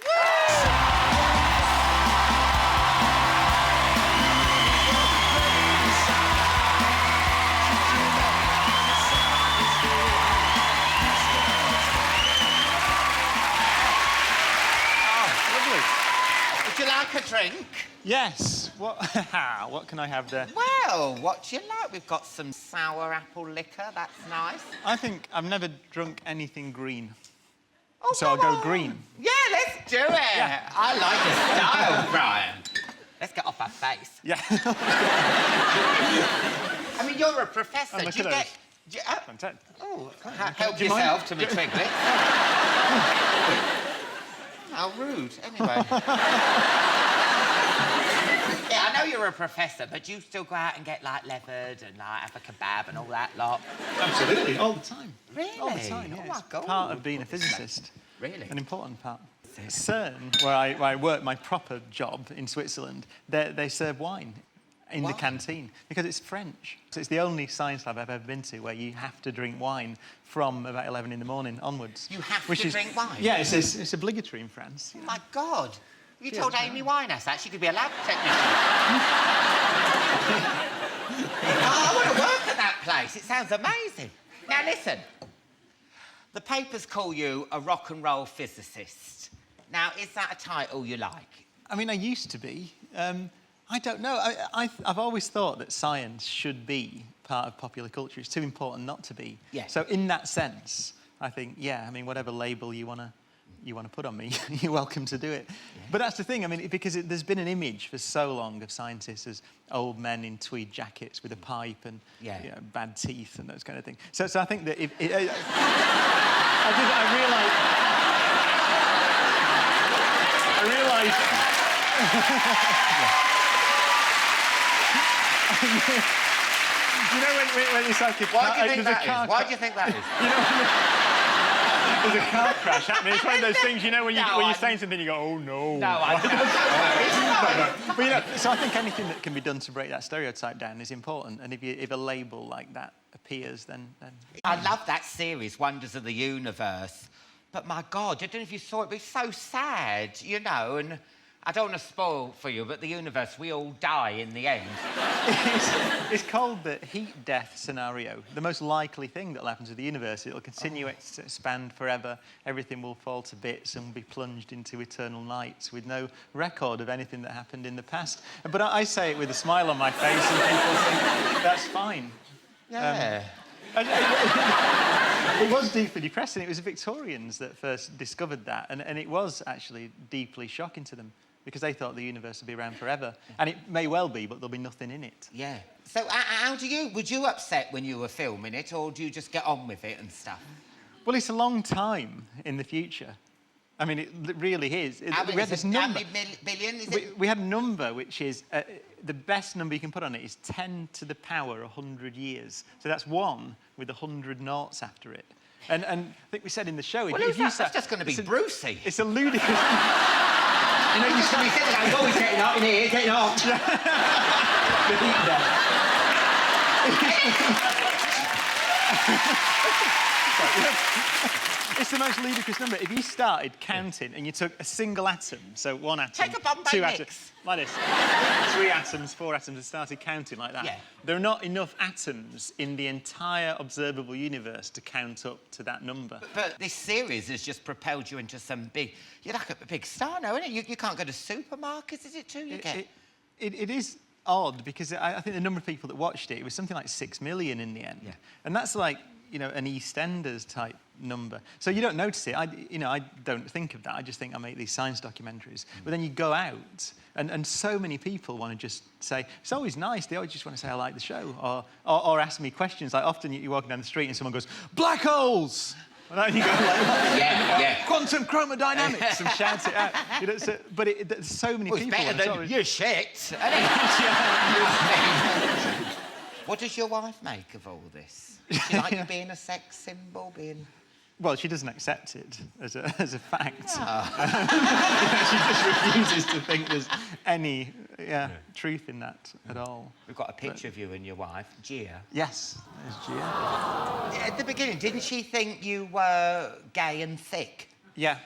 Would you like a drink? Yes. What can I have there? Well, what do you like? We've got some sour apple liquor. That's nice. I think I've never drunk anything green. Oh, so I'll go green. Yeah, let's do it. Yeah. I like your style, Brian. Let's get off our face. Yeah. you're a professor. And look Do you at get... those. do you- Fantastic. Oh, help Do you mind? yourself to me twiglets. How rude. Anyway. Yeah, I know you're a professor, but do you still go out and get, like, leathered and, like, have a kebab and all that lot? Absolutely, all the time. Really? All the time, yeah. Oh, my It's God. part of being a physicist. Really? An important part. CERN, where I work, my proper job in Switzerland, they serve wine in the canteen because it's French. So it's the only science lab I've ever been to where you have to drink wine from about 11 in the morning onwards. You have to drink wine? Yeah, it's obligatory in France. Oh, my God. You told Amy Winehouse that she could be a lab technician. Oh, I want to work at that place. It sounds amazing. Now, listen. The papers call you a rock and roll physicist. Now, is that a title you like? I mean, I used to be. I don't know. I've always thought that science should be part of popular culture. It's too important not to be. Yeah. So in that sense, I think, yeah, I mean, whatever label you want to put on me, you're welcome to do it. Yeah. But that's the thing, I mean, because there's been an image for so long of scientists as old men in tweed jackets with a pipe and you know, bad teeth and those kind of things. So I think that I realise... You know when it's like a car... Why do you think that is? Why do you think that is? You know, there's a car crash happening. It's one of those things, you know, when you're saying something, you go, oh, no. No, I don't. No. But, you know, so I think anything that can be done to break that stereotype down is important. And if a label like that appears, then... I love that series, Wonders of the Universe. But, my God, I don't know if you saw it, but it's so sad, you know, and... I don't want to spoil for you, but the universe, we all die in the end. It's called the heat death scenario. The most likely thing that will happen to the universe. It'll continue to expand forever. Everything will fall to bits and be plunged into eternal night with no record of anything that happened in the past. But I say it with a smile on my face and people think, that's fine. Yeah. It was deeply depressing. It was the Victorians that first discovered that. And it was actually deeply shocking to them. Because they thought the universe would be around forever. And it may well be, but there'll be nothing in it. Yeah. So would you upset when you were filming it, or do you just get on with it and stuff? Well, it's a long time in the future. I mean, it really is. We had this number. How many billion is it? We had a number which is, the best number you can put on it is 10 to the power 100 years. So that's 1 with 100 noughts after it. And I think we said in the show... Well, that's just going to be Brucey. It's a ludicrous... You know, you somebody said that, oh, he's getting up in here, getting up. The heat death. It's the most ludicrous number. If you started counting and you took a single atom, so 1 atom, Take a Bombay 2 mix. atoms, like this, 3 atoms, 4 atoms, and started counting like that, there are not enough atoms in the entire observable universe to count up to that number. But this series has just propelled you into some big... You're like a big star now, isn't it? You can't go to supermarkets, is it too? It is odd, because I think the number of people that watched it was something like 6 million in the end. Yeah. And that's like, you know, an EastEnders type number. So you don't notice it. I don't think of that. I just think I make these science documentaries. But then you go out, and so many people want to just say, it's always nice. They always just want to say, I like the show, or ask me questions. Like often you're walking down the street and someone goes, black holes! And then you go like, quantum chromodynamics, and shout it out. You know, but there's so many people. It's better than your shit, isn't it? What does your wife make of all this? Does she like you being a sex symbol, being... Well, she doesn't accept it as a fact. Oh. She just refuses to think there's any truth in that at all. We've got a picture of you and your wife, Gia. Yes, there's Gia. At the beginning, didn't she think you were gay and thick? Yeah.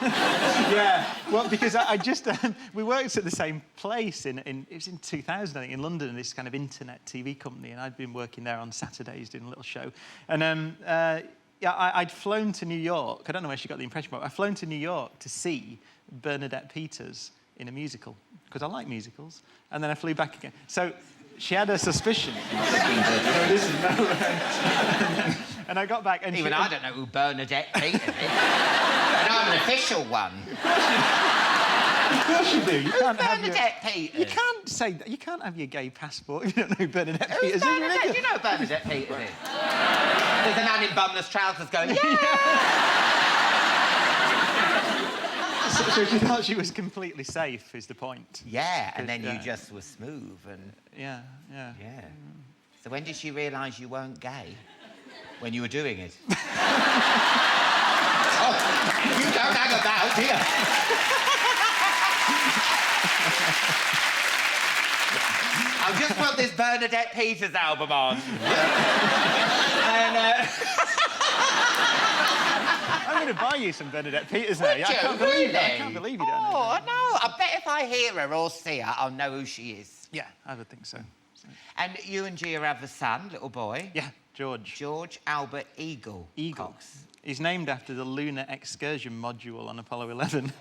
Yeah. Well, because I just... we worked at the same place it was in 2000, I think, in London, this kind of internet TV company, and I'd been working there on Saturdays doing a little show. And... I'd flown to New York. I don't know where she got the impression, but I'd flown to New York to see Bernadette Peters in a musical, because I like musicals. And then I flew back again. So she had a suspicion. And I got back and even I don't know who Bernadette Peters is. And I'm an official one. course you do. You can't have your... Bernadette Peters? You can't say that. You can't have your gay passport if you don't know who Bernadette Peters is. Bernadette? Do you know who Bernadette Peters is? There's a man in bumless trousers going, yeah! So she thought she was completely safe, is the point. Yeah, and then you just were smooth and... Yeah. So when did she realise you weren't gay? When you were doing it? Oh, you don't hang about, do you? I'll just put this Bernadette Peters album on. And, I'm going to buy you some Bernadette Peters now. Would you? I can't believe that. I can't believe you don't know. Oh, no. I bet if I hear her or see her, I'll know who she is. Yeah, I would think so. And you and Gia have a son, little boy. Yeah, George. George Albert Eagle. Cox. He's named after the Lunar Excursion Module on Apollo 11, which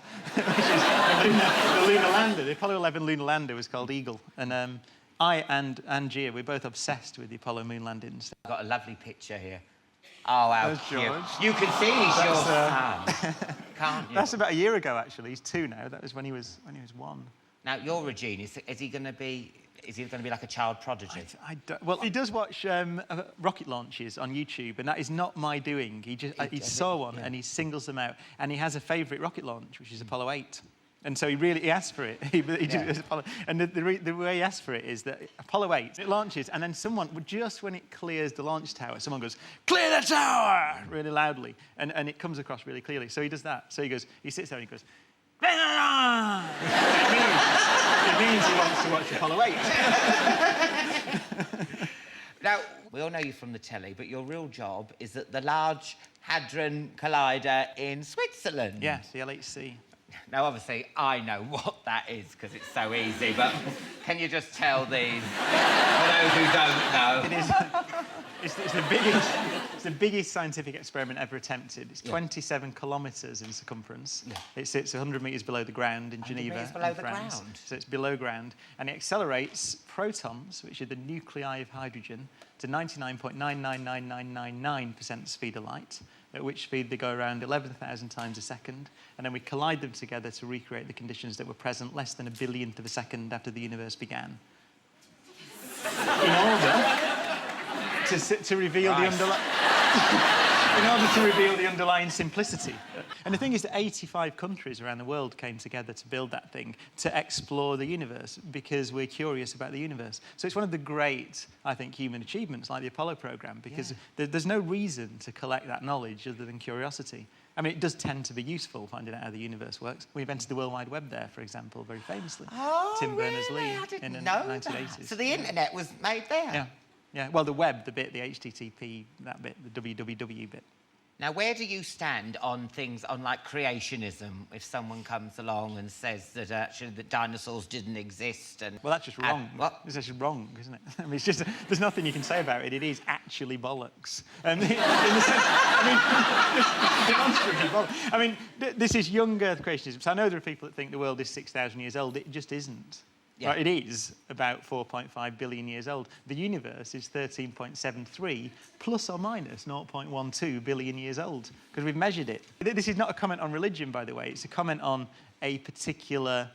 is the lunar lander. The Apollo 11 lunar lander was called Eagle. And I and Gia, we're both obsessed with the Apollo moon landings. I've got a lovely picture here. Oh, how cute. George. You can see he's your son, can't you? That's about a year ago, actually. He's 2 now. That was when he was 1. Now, you're Regine. Is he going to be... Is he going to be like a child prodigy? I don't, well, he does watch rocket launches on YouTube, and that is not my doing. He saw one, and he singles them out. And he has a favourite rocket launch, which is Apollo 8. And so he asked for it. And the way he asked for it is that Apollo 8, it launches, and then someone, just when it clears the launch tower, someone goes, "Clear the tower!" really loudly. And it comes across really clearly. So he does that. So he sits there and he goes, it means he wants to watch Apollo 8. Now, we all know you from the telly, but your real job is at the Large Hadron Collider in Switzerland. Yes, the LHC. Now, obviously, I know what that is, because it's so easy, but can you just tell these, for those who don't know? It is... It's the biggest scientific experiment ever attempted. It's 27 kilometres in circumference. Yeah. It sits 100 metres below the ground in Geneva, below the France. ground. So it's below ground, and it accelerates protons, which are the nuclei of hydrogen, to 99.999999% the speed of light, at which speed they go around 11,000 times a second, and then we collide them together to recreate the conditions that were present less than a billionth of a second after the universe began. In order to reveal the underlying... in order to reveal the underlying simplicity. And the thing is that 85 countries around the world came together to build that thing, to explore the universe, because we're curious about the universe. So it's one of the great, I think, human achievements, like the Apollo programme, because there's no reason to collect that knowledge other than curiosity. I mean, it does tend to be useful, finding out how the universe works. We invented the World Wide Web there, for example, very famously. Oh, Tim Berners-Lee in the 1980s. So the internet was made there? Yeah. Yeah, well, the web, the bit, the HTTP, that bit, the www bit. Now, where do you stand on things, on, like, creationism, if someone comes along and says that, actually, that dinosaurs didn't exist and... Well, that's just wrong. What? It's actually wrong, isn't it? I mean, it's just... There's nothing you can say about it. It is actually bollocks. In the sense... demonstrably bollocks. I mean, this is young Earth creationism. So I know there are people that think the world is 6,000 years old. It just isn't. Yeah. Right, it is about 4.5 billion years old. The universe is 13.73 plus or minus 0.12 billion years old, because we've measured it. This is not a comment on religion, by the way. It's a comment on a particular,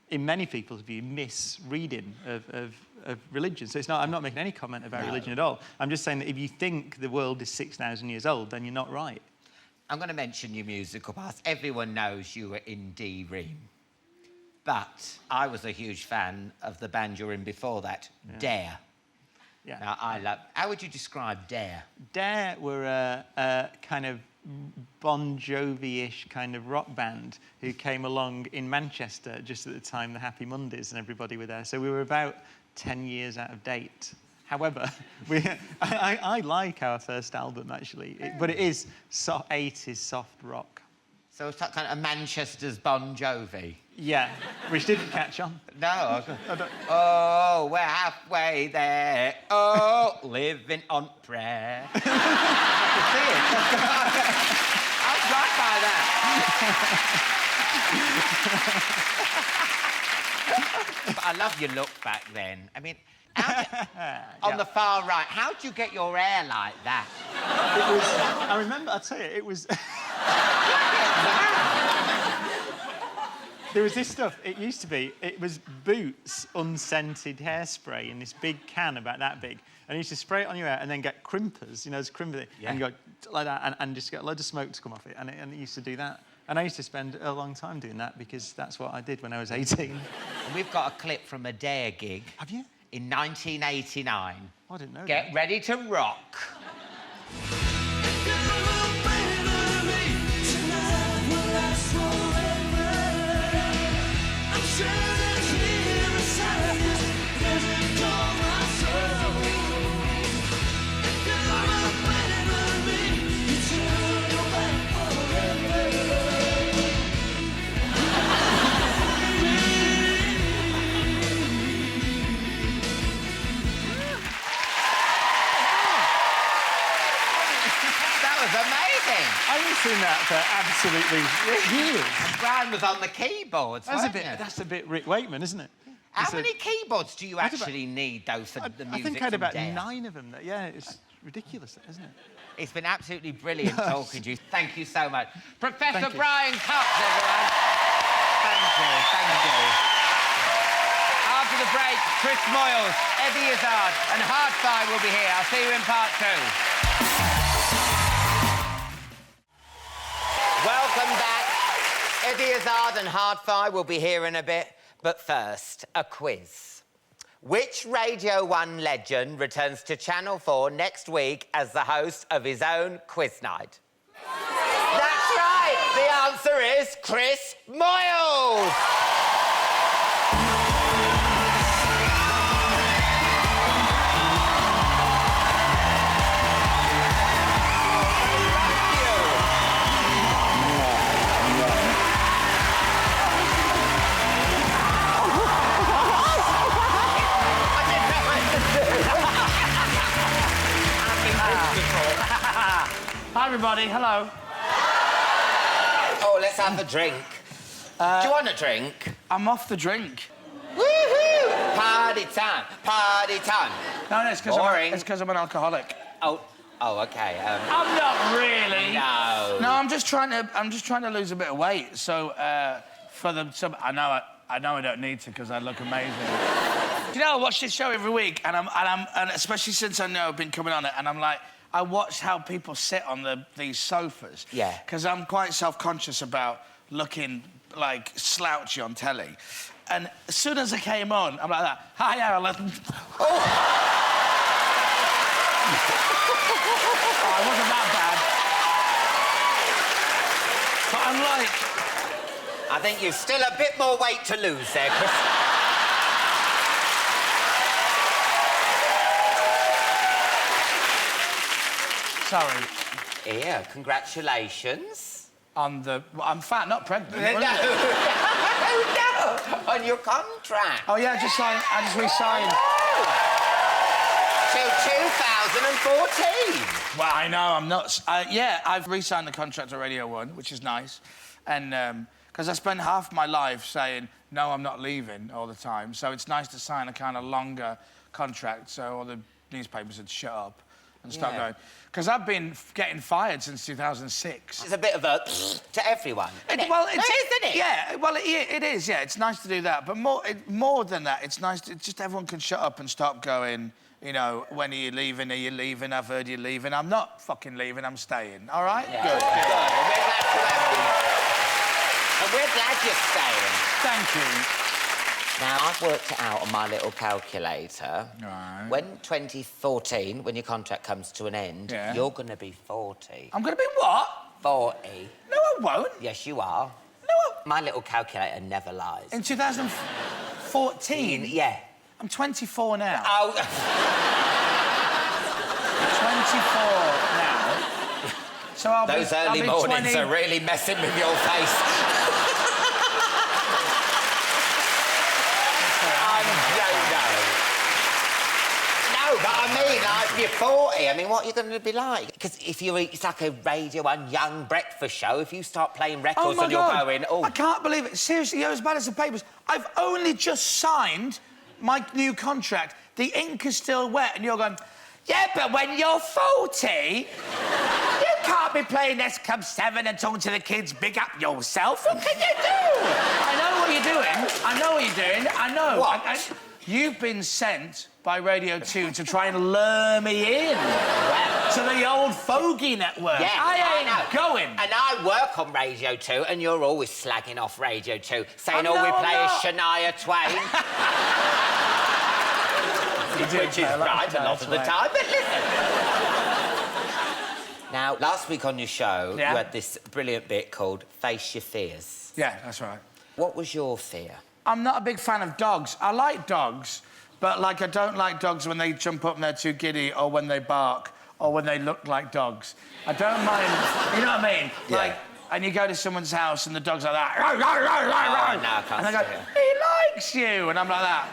in many people's view, misreading of religion. So it's not, I'm not making any comment about religion at all. I'm just saying that if you think the world is 6,000 years old, then you're not right. I'm going to mention your musical past. Everyone knows you were in D-Ream. But I was a huge fan of the band you were in before that, Dare. Yeah. Now, I love... How would you describe Dare? Dare were a kind of Bon Jovi-ish kind of rock band who came along in Manchester just at the time the Happy Mondays and everybody were there. So we were about 10 years out of date. However, I like our first album, actually. But it is 80s soft rock. So it's kind of Manchester's Bon Jovi. Yeah, which didn't catch on. No. I don't... Oh, we're halfway there. Oh, living on prayer. I can see it. I'm right by that. But I love your look back then. I mean, on the far right, how'd you get your hair like that? It was... I remember, I'll tell you, it was... There was this stuff, it used to be, it was Boots unscented hairspray in this big can about that big. And you used to spray it on your hair and then get crimpers, you know, those crimpers, and you go like that and just get a load of smoke to come off it. And it used to do that. And I used to spend a long time doing that because that's what I did when I was 18. And we've got a clip from a Dare gig. Have you? In 1989. I didn't know Get that. ready to rock. I haven't seen that for absolutely years. And Brian was on the keyboards. That's a bit Rick Wakeman, isn't it? How many keyboards do you actually need, though, for the music? I think I had about Dare? 9 of them. Yeah, it's ridiculous, isn't it? It's been absolutely brilliant talking to you. Thank you so much. Professor Thank you. Brian Cox, everyone. Thank you, thank you. After the break, Chris Moyles, Izzard and Hard5 will be here. I'll see you in part 2. Welcome back. Izzard and Hard5 will be here in a bit. But first, a quiz. Which Radio 1 legend returns to Channel 4 next week as the host of his own quiz night? That's right! The answer is Chris Moyles! Hi, everybody. Hello. Oh, let's have a drink. Do you want a drink? I'm off the drink. Woohoo! Party time, party time. No, it's because I'm an alcoholic. Oh, okay. I'm not really. No. No, I'm just trying to lose a bit of weight. So I know I don't need to because I look amazing. You know, I watch this show every week, and especially since I know I've been coming on it, and I'm like, I watch how people sit on these sofas. Yeah. Because I'm quite self-conscious about looking like slouchy on telly. And as soon as I came on, I'm like that. Hi, Alan. Oh, it wasn't that bad. But I'm like... I think you've still a bit more weight to lose there, Chris. Sorry. Here, congratulations. I'm fat, not pregnant. No. No, on your contract. Oh, yeah, I just re-signed. Till 2014. Well, I know, I'm not... yeah, I've re-signed the contract to Radio 1, which is nice. And, because I spent half my life saying, no, I'm not leaving all the time. So it's nice to sign a kind of longer contract so all the newspapers would shut up and stop going. Because I've been getting fired since 2006. It's a bit of a to everyone. Well, isn't it? Yeah, well, it is, yeah. It's nice to do that. But more than that, it's nice to... just everyone can shut up and stop going, you know, when are you leaving? Are you leaving? I've heard you're leaving. I'm not fucking leaving, I'm staying. All right? Yeah. Good. And we're glad you're staying. Thank you. Now, I've worked it out on my little calculator. Right. When 2014, when your contract comes to an end, you're going to be 40. I'm going to be what? 40. No, I won't. Yes, you are. No, My little calculator never lies. In 2014? Yeah. I'm 24 now. Oh. 24 now. So I'll Those early mornings are really messing with your face. No, but I mean, like, you're 40. I mean, what are you going to be like? Because it's like a Radio 1 young breakfast show. If you start playing records and you're going, oh... I can't believe it. Seriously, you're as bad as the papers. I've only just signed my new contract. The ink is still wet, and you're going, yeah, but when you're 40, you can't can't be playing S Club 7 and talking to the kids, big up yourself. What can you do? I know what you're doing. I know what you're doing. I know. What? You've been sent by Radio 2 to try and lure me in to the old fogey network. Yeah, I ain't know. going. And I work on Radio 2, and you're always slagging off Radio 2, saying Oh, all we no, play I'm is not. Shania Twain. Which is right a lot of the time, but listen. Now, last week on your show, you had this brilliant bit called Face Your Fears. Yeah, that's right. What was your fear? I'm not a big fan of dogs. I like dogs, but, like, I don't like dogs when they jump up and they're too giddy or when they bark or when they look like dogs. I don't mind... You know what I mean? Yeah. Like, and you go to someone's house and the dog's like that. Oh, no, I can't And they go, see it. he likes you. And I'm like that.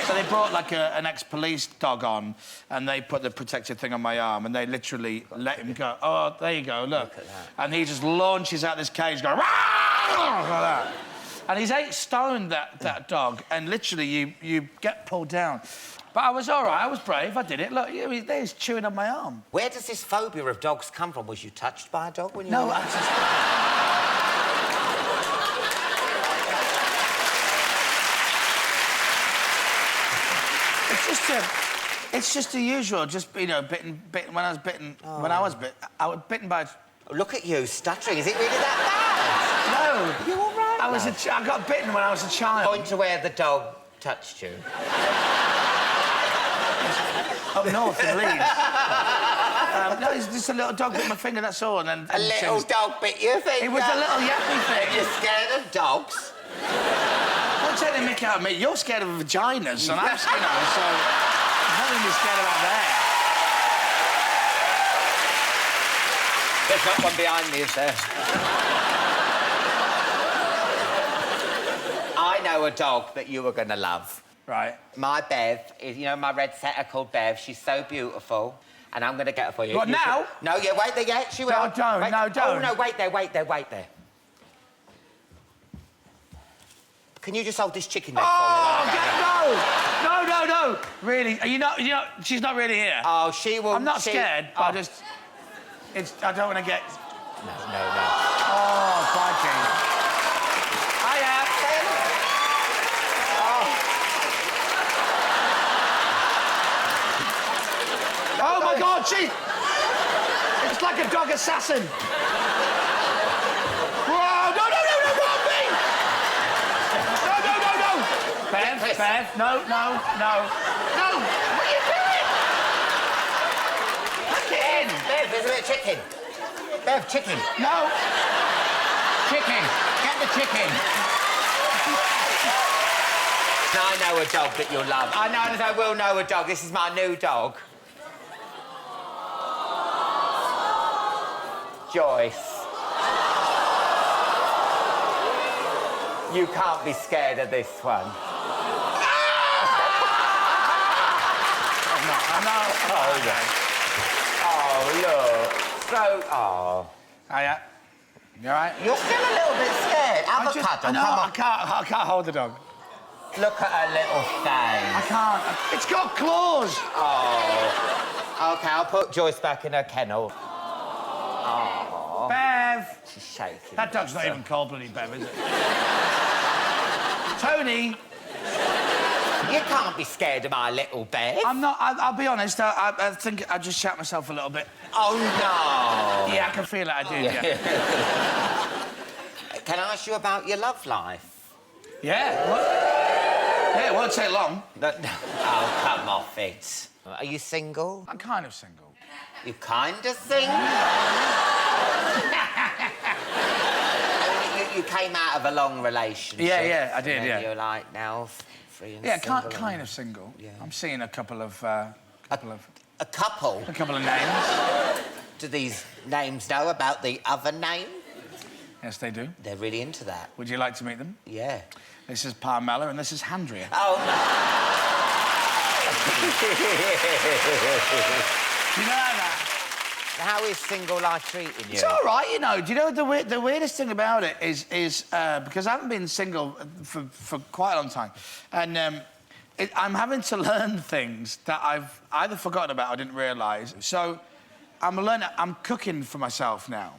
So they brought, like, an ex-police dog on and they put the protective thing on my arm and they literally let him go. Oh, there you go, look. at that. And he just launches out this cage going, "Rah!" like that. And he's 8 stone, that dog, and literally you get pulled down. But I was all right, I was brave, I did it. Look, he's chewing on my arm. Where does this phobia of dogs come from? Was you touched by a dog when you No, were... I just... It's just the usual, just, you know, bitten when I was bitten, when I was bitten by... Look at you, stuttering. Is it really that bad? No. You all right, I got bitten when I was a child. Point to where the dog touched you. Up north in Leeds. No, it's just a little dog bit my finger, that's all. And A little dog bit your finger? It was a little yappy thing. You're scared of dogs? Don't take the mick out of me. You're scared of vaginas, and I'm, you know, so... Nothing to be scared about there. There's not one behind me, is there? I know a dog that you were going to love. Right. My Bev is, you know, my red setter called Bev. She's so beautiful, and I'm going to get her for you. What, now? No, yeah, wait there yet. She will. No, don't, Wait. no, don't. Oh, no, wait there. Can you just hold this chicken leg for me? No! Really? Are you not... She's not really here. Oh, she will... I'm not scared, but I just... I don't want to get... No. Oh, crikey. Hiya. Oh, my God, it's like a dog assassin. Whoa, no, not me! No. Bev, no. What are you doing? Look in. Bev, there's a bit of chicken. Bev, chicken. No. Chicken. Get the chicken. I know a dog that you'll love. I will know a dog. This is my new dog. Joyce. You can't be scared of this one. I'm not. Oh, look. Oh. Hiya. You all right? You're still a little bit scared. Avocado, come on. I can't hold the dog. Look at her little thing. I can't. It's got claws. Oh. OK, I'll put Joyce back in her kennel. Oh. Bev. She's shaking. That dog's not even cold-blooded, Bev, is it? Tony. You can't be scared of my little Bev. I'm not. I'll be honest. I think I just shat myself a little bit. Oh, no. Yeah, I can feel it. I did, yeah. Can I ask you about your love life? Yeah. Yeah, it won't take long. No. Oh, come off it. Are you single? I'm kind of single. You kind of single? You came out of a long relationship. Yeah, I did, and yeah. You're like now free and Yeah, single. kind of single. Yeah. I'm seeing a couple of... A couple? A couple of names. Do these names know about the other name? Yes, they do. They're really into that. Would you like to meet them? Yeah. This is Parmella and this is Handria. Oh, no. Do you know that? How is single life treating you? It's all right, you know. Do you know the weirdest thing about it is because I haven't been single for quite a long time, and I'm having to learn things that I've either forgotten about or didn't realise. So, I'm cooking for myself now.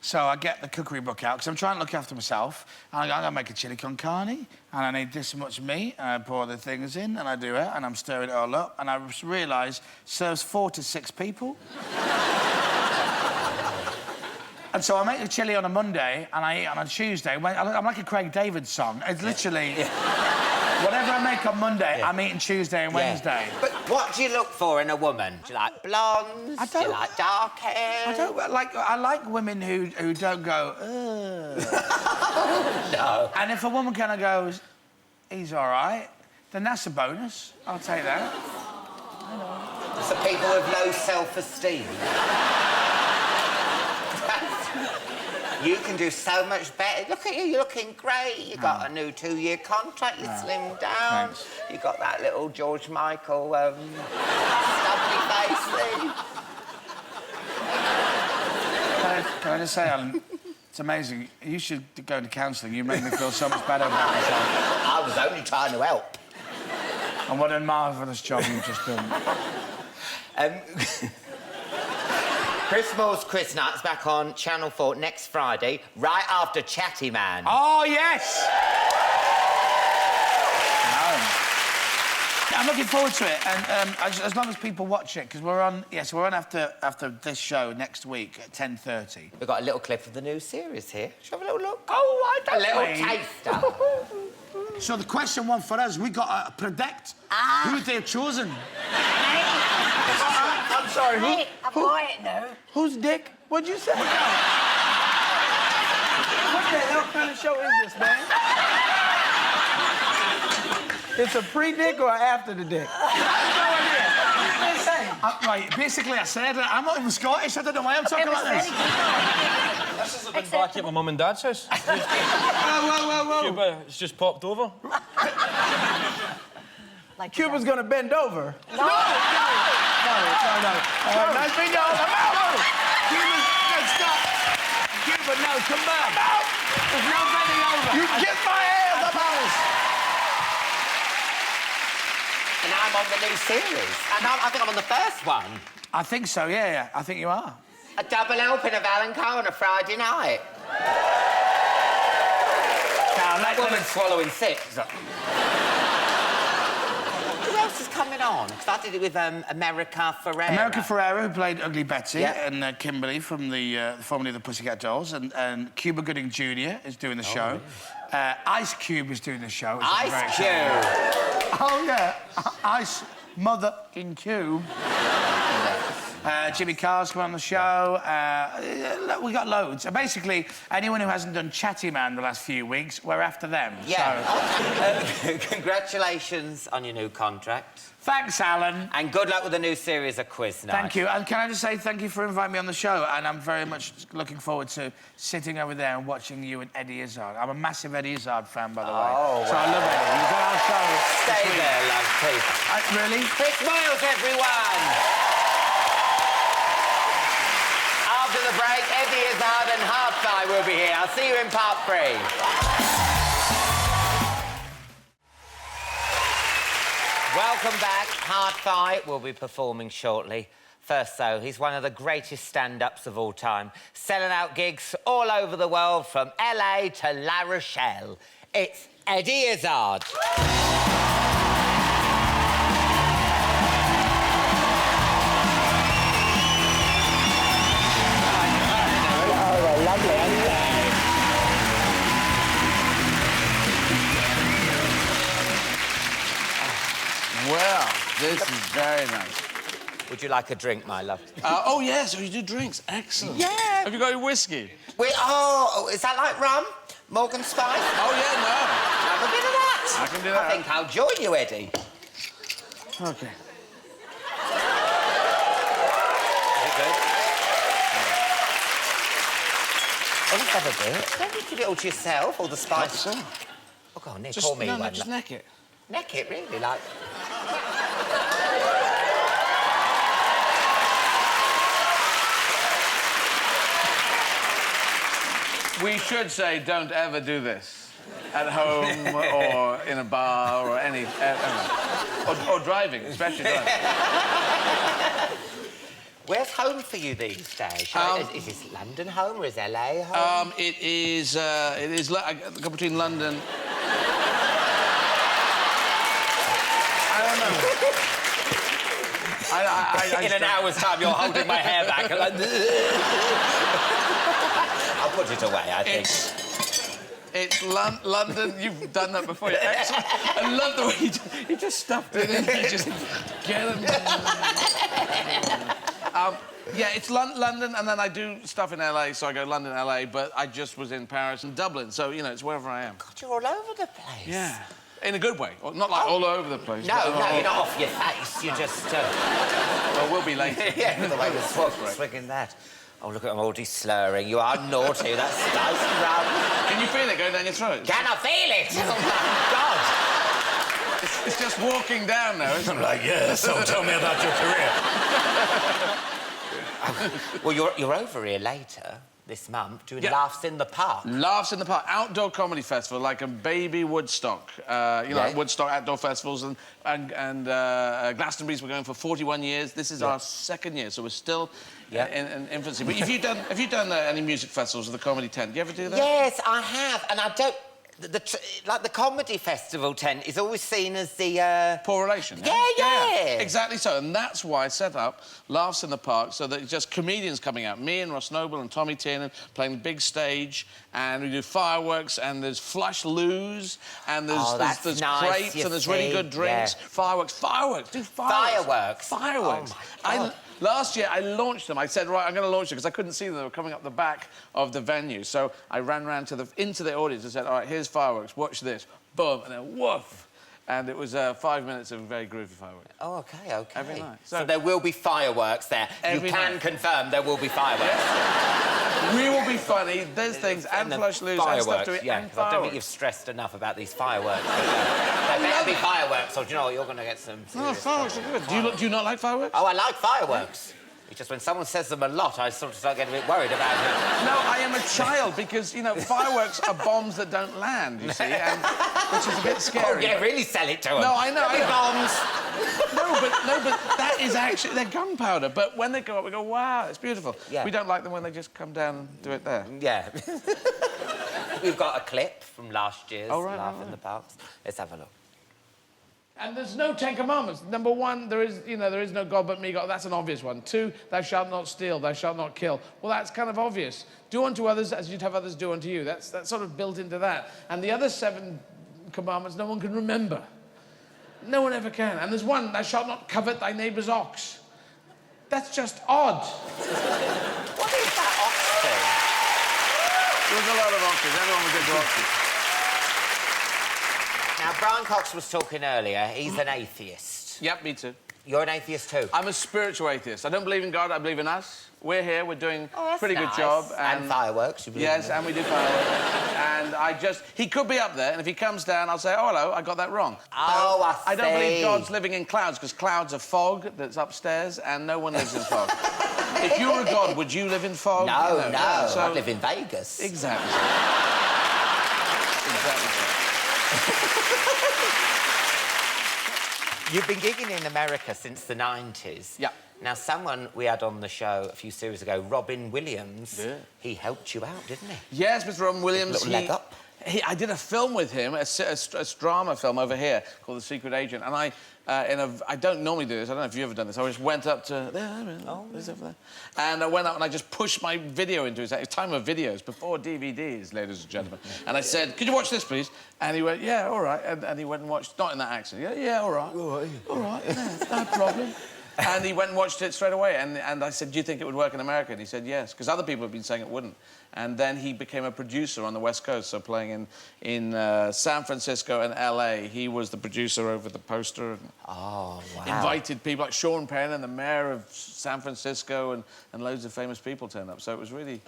So I get the cookery book out, because I'm trying to look after myself. And I'm going to make a chili con carne, and I need this much meat, and I pour the things in, and I do it, and I'm stirring it all up, and I realise serves 4 to 6 people. And so I make the chili on a Monday, and I eat on a Tuesday. I'm like a Craig David song. It's literally... Whatever I make on Monday, I'm eating Tuesday and Wednesday. But what do you look for in a woman? Do you like blondes? Do you like dark hair? I like women who don't go, ugh. No. And if a woman kind of goes, he's all right, then that's a bonus. I'll take that. For people with low self-esteem. You can do so much better. Look at you, you're looking great. You got a new 2-year contract, you slimmed down. Thanks. You got that little George Michael stubbly face thing. Can I just say, Alan, it's amazing. You should go into counselling. You make me feel so much better about myself. I was only trying to help. And what a marvellous job you've just done. Chris Moore's Quiz Night's back on Channel 4 next Friday, right after Chatty Man. Oh, yes! I'm looking forward to it, and as long as people watch it, because we're on after this show next week at 10:30. We've got a little clip of the new series here. Shall we have a little look? Oh, I don't A little know. taster. So the question one for us, we got to predict who they've chosen. I'm sorry, Hey, I'm quiet now. who's Dick? What'd you say? What the hell kind of show is this, man? It's a pre-dick or after the dick? Right, basically I said I'm not even Scottish, I don't know why I'm talking like this. This has been back at my mum and dad's house. Whoa. Cuba, it's just popped over. Like Cuba's gonna bend over. No! Nice being over. Cuba's, no, stop. Cuba, no, come back. There's no bending over. You kiss my ass, I'm out. And I'm on the new series. And I think I'm on the first one. I think so, yeah. I think you are. A double helping of Alan Carr on a Friday night. Now, That woman's swallowing 6. Who else is coming on? Because I did it with America Ferrera. America Ferrera, who played Ugly Betty, Yeah. and Kimberly from the formerly of the Pussycat Dolls, and Cuba Gooding Jr. is doing the show. Ice Cube is doing the show. which is very Ice exciting. Cube. Oh, yeah. Ice Mother in Cube. Jimmy Carr's come on the show. We got loads. Basically, anyone who hasn't done Chatty Man the last few weeks, we're after them. Yeah. So. Congratulations on your new contract. Thanks, Alan. And good luck with the new series of Quiz Night. Thank you. And can I just say thank you for inviting me on the show, and I'm very much looking forward to sitting over there and watching you and Eddie Izzard. I'm a massive Eddie Izzard fan, by the way. Oh, so I love Eddie. You've got our show. Stay there, love, please. Really? Chris Moyles, everyone! After the break, Eddie Izzard and Hardthigh will be here. I'll see you in part 3. Welcome back. Hardthigh will be performing shortly. First, though, he's one of the greatest stand-ups of all time, selling out gigs all over the world from LA to La Rochelle. It's Eddie Izzard. Well, this is very nice. Would you like a drink, my love? Oh, yes, you do drinks. Excellent. Yeah. Have you got your whiskey? Oh, is that like rum? Morgan Spice? Oh, yeah, no. Have a bit of that. I can do that. I think I'll join you, Eddie. OK. Oh, let's have a bit. Don't you keep it all to yourself, all the spice. So. Oh, go on, Nick, Just, call me no, one. just neck it. Neck it, really, like... We should say don't ever do this at home or in a bar or any... or driving, especially driving. Where's home for you these days? Is this London home or is LA home? It is I go between London... I don't know. In an hour's time, you're holding my hair back. And like... I'll put it away, I think. It's London. You've done that before. You're excellent. I love the way you just stuffed it in. You just get them. Yeah, it's London, and then I do stuff in LA, so I go London, LA, but I just was in Paris and Dublin, so, you know, it's wherever I am. God, you're all over the place. Yeah. In a good way. Not like all over the place. No, you're not off your face. You just... Well, we'll be later. Yeah, the way you're swigging that. Oh, look at him already slurring. You are naughty. That's nice and round. Can you feel it going down your throat? Can I feel it? Oh, my God. It's just walking down now, isn't it? I'm like, yeah, so tell me about your career. Well, you're over here later this month doing Laughs in the Park. Laughs in the Park, outdoor comedy festival, like a baby Woodstock. You know, like Woodstock outdoor festivals and Glastonbury's, we're going for 41 years. This is our second year, so we're still in infancy. But have you done any music festivals with the comedy tent? Do you ever do that? Yes, I have, and I don't... like the comedy festival tent is always seen as the poor relation. Yeah. Exactly so, and that's why I set up Laughs in the Park, so that it's just comedians coming out. Me and Ross Noble and Tommy Tiernan playing the big stage, and we do fireworks, and there's flush loos, and there's nice, crepes, and there's really good drinks. Yeah. Fireworks. Do fireworks. Oh my God. Last year, I launched them. I said, right, I'm going to launch them, because I couldn't see them. They were coming up the back of the venue. So I ran round into the audience and said, all right, here's fireworks, watch this. Boom, and then woof. And it was 5 minutes of very groovy fireworks. Oh, OK. Every night. So there will be fireworks there. You can confirm there will be fireworks. Yes. We will be funny. There's things, and flush loos, and stuff to it, and I don't think you've stressed enough about these fireworks. There better be fireworks, or do you know what, you're going to get some serious fireworks are good. Do you not like fireworks? Oh, I like fireworks. It's just when someone says them a lot, I sort of start getting a bit worried about it. No, I am a child, because, you know, fireworks are bombs that don't land, you see, which is a bit scary. Oh, yeah, really sell it to them. No, I know. Bombs. No, but that is actually... They're gunpowder, but when they go up, we go, wow, it's beautiful. Yeah. We don't like them when they just come down and do it there. Yeah. We've got a clip from last year's Laugh in the Parks. Let's have a look. And there's no 10 commandments. Number 1, there is no God but me. God. That's an obvious one. 2, thou shalt not steal, thou shalt not kill. Well, that's kind of obvious. Do unto others as you'd have others do unto you. That's sort of built into that. And the other 7 commandments, no one can remember. No one ever can. And there's 1, thou shalt not covet thy neighbour's ox. That's just odd. What is that ox thing? There's a lot of oxes. Everyone was into oxes. Now, Brian Cox was talking earlier. He's an atheist. Yep, me too. You're an atheist too? I'm a spiritual atheist. I don't believe in God, I believe in us. We're here, we're doing a pretty nice. good job. And fireworks, you believe in them? And we do fireworks. And he could be up there, and if he comes down, I'll say, oh, hello, I got that wrong. Oh, I see. I don't believe God's living in clouds, because clouds are fog that's upstairs, and no one lives in fog. If you were a god, would you live in fog? No, no. So... I'd live in Vegas. Exactly. Exactly. You've been gigging in America since the 90s. Yeah. Now, someone we had on the show a few series ago, Robin Williams, he helped you out, didn't he? Yes, Mr. Robin Williams. Little leg up. I did a film with him, a drama film over here called The Secret Agent, and I don't normally do this, I don't know if you've ever done this, I just went up to there's over there, and I went up and I just pushed my video into his hand. It's time of videos, before DVDs, ladies and gentlemen. And I said, could you watch this, please? And he went, yeah, all right. And he went and watched, not in that accent, yeah, all right. All right, yeah, no problem. And he went and watched it straight away, and I said, do you think it would work in America? And he said, yes, because other people have been saying it wouldn't. And then he became a producer on the West Coast, so playing in San Francisco and LA. He was the producer over the poster. And wow. Invited people like Sean Penn and the mayor of San Francisco, and loads of famous people turned up. So it was really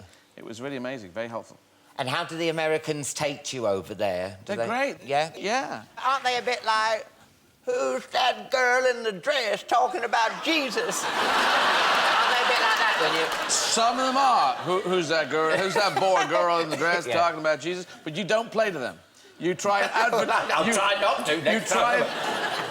amazing, very helpful. And how do the Americans take to you over there? They're great. Yeah? Yeah. Aren't they a bit like, who's that girl in the dress talking about Jesus? Aren't they a bit like that when you... Some of them are. Who's that girl? Who's that boy girl in the dress talking about Jesus? But you don't play to them. You try and advertise... I'll try not to next time.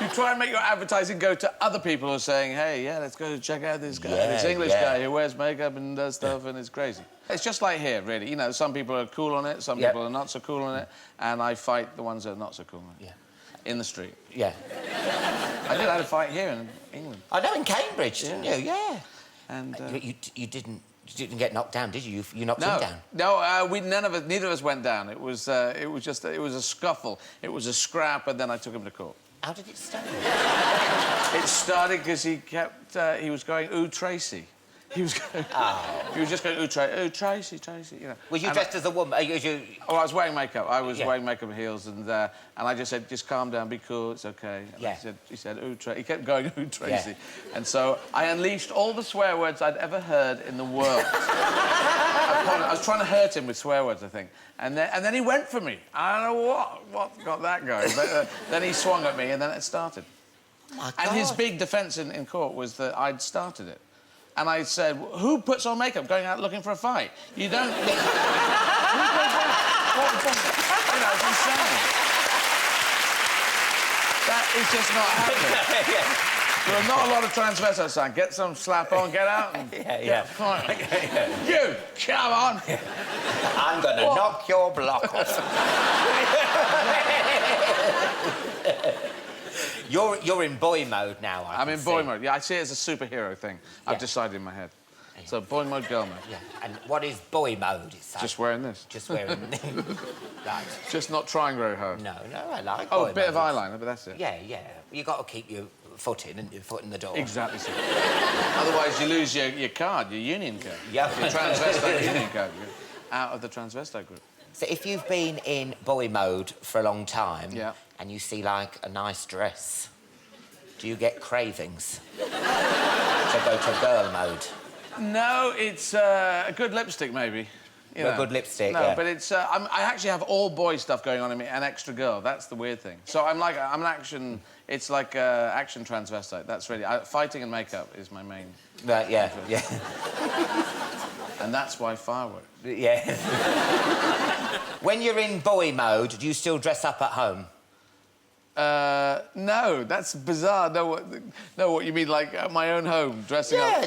You try and make your advertising go to other people who are saying, hey, yeah, let's go check out this guy, this English guy who wears makeup and does stuff and it's crazy. It's just like here, really. You know, some people are cool on it, some people are not so cool on it, and I fight the ones that are not so cool on it. Yeah. In the street. Yeah. I did have a fight here in England. I know, in Cambridge, didn't you? Yeah. And you didn't get knocked down, did you? You knocked him down. No, neither of us went down. It was a scuffle. It was a scrap, and then I took him to court. How did it start? It started because he was going, ooh, Tracy. He was going... He was just going, ooh, Tracy, you know. Were you dressed as a woman? Oh, I was wearing makeup. I was wearing makeup and heels, and I just said, just calm down, be cool, it's OK. And he said, ooh, Tracy. He kept going, ooh, Tracy. Yeah. And so I unleashed all the swear words I'd ever heard in the world. I was trying to hurt him with swear words, I think. And then he went for me. I don't know what got that going. But then he swung at me, and then it started. Oh, my God. And his big defence in court was that I'd started it. And I said, who puts on makeup going out looking for a fight? You don't... Who does that? You know, it's insane. That is just not happening. There are not a lot of transvestites saying, get some slap on, get out and... Come on. You, come on. I'm going to knock your block off. You're in boy mode now, I'm in boy mode. Yeah, I see it as a superhero thing. I've decided in my head. So boy mode, girl mode. Yeah. And what is boy mode? It's just wearing this. Just wearing... Right. Just not trying very hard. No, I like boy mode. A bit of eyeliner, but that's it. Yeah. You got to keep your foot in and your foot in the door. Exactly so. Otherwise, you lose your card, your union card. Yeah. Your transvestite union card. You're out of the transvestite group. So if you've been in boy mode for a long time and you see, like, a nice dress, do you get cravings to go to girl mode? No, it's a good lipstick, maybe. A good lipstick, No, but it's... I actually have all boy stuff going on in me and extra girl. That's the weird thing. So I'm an action... It's like action transvestite. That's really... fighting and makeup is my main... Right, yeah. And that's why fireworks. Yeah. When you're in boy mode, do you still dress up at home? No, that's bizarre. No, what you mean, like at my own home, dressing up?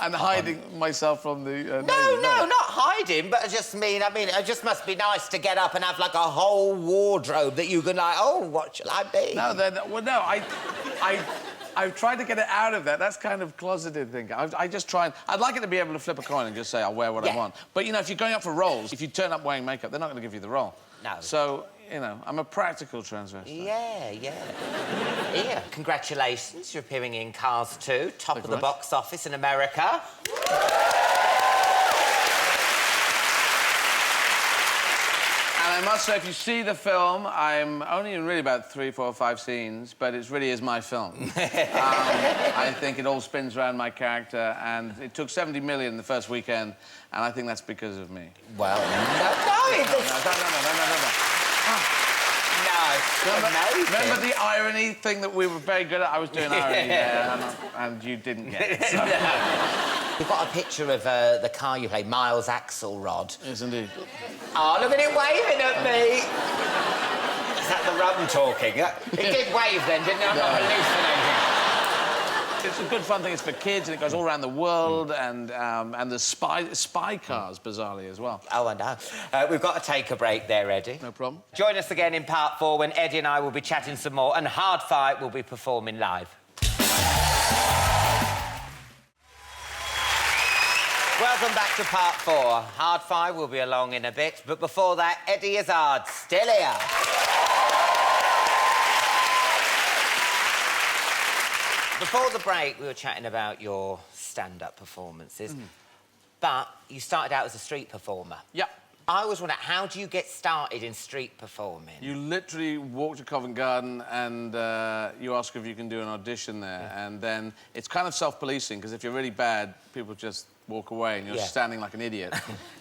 And hiding myself from the... No, not hiding, but I just mean, it just must be nice to get up and have, like, a whole wardrobe that you can, like, oh, what shall I be? I've tried to get it out of that. That's kind of closeted thinking. I just try and... I'd like it to be able to flip a coin and just say, I'll wear what I want. But, you know, if you're going up for roles, if you turn up wearing makeup, they're not going to give you the role. No. So, you know, I'm a practical transvestite. Yeah. Congratulations, you're appearing in Cars 2, top of the box office in America. And I must say, if you see the film, I'm only in really about 3, 4, 5 scenes, but it really is my film. I think it all spins around my character, and it took 70 million the first weekend, and I think that's because of me. Well, Remember the irony thing that we were very good at? I was doing irony there, and you didn't get it. So. We've got a picture of the car you play, Moyles Axelrod. Yes, indeed. Oh, look at it waving at me! Is that the rum talking? It did wave then, didn't it? I'm not hallucinating. It's a good fun thing. It's for kids, and it goes all around the world, and there's spy cars, bizarrely, as well. Oh, I know. We've got to take a break there, Eddie. No problem. Join us again in part 4 when Eddie and I will be chatting some more, and Hard Fight will be performing live. Welcome back to part 4. Hard Fight will be along in a bit, but before that, Eddie Izzard, still here. Before the break, we were chatting about your stand-up performances, but you started out as a street performer. Yeah. I always wonder, how do you get started in street performing? You literally walk to Covent Garden and you ask if you can do an audition there, and then it's kind of self-policing, because if you're really bad, people just walk away and you're standing like an idiot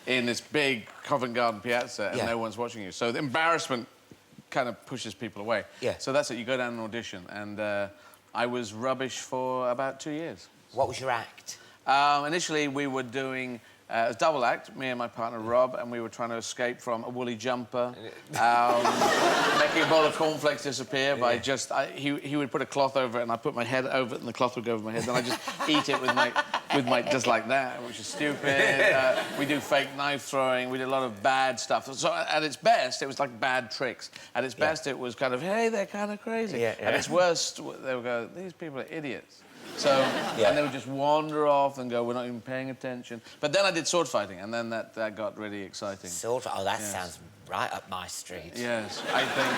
in this big Covent Garden piazza and no one's watching you. So the embarrassment kind of pushes people away. So that's it, you go down and audition, and I was rubbish for about 2 years. What was your act? Initially, we were doing It was double act, me and my partner Rob, and we were trying to escape from a woolly jumper, making a bowl of cornflakes disappear by just... he would put a cloth over it, and I'd put my head over it, and the cloth would go over my head, and I'd just eat it with my... just like that, which is stupid. We do fake knife throwing. We did a lot of bad stuff. So at its best, it was like bad tricks. At its best, it was kind of, hey, they're kind of crazy. At its worst, they would go, these people are idiots. So, and they would just wander off and go, we're not even paying attention. But then I did sword fighting, and then that got really exciting. Sword fighting? Oh, that sounds right up my street. Yes, I think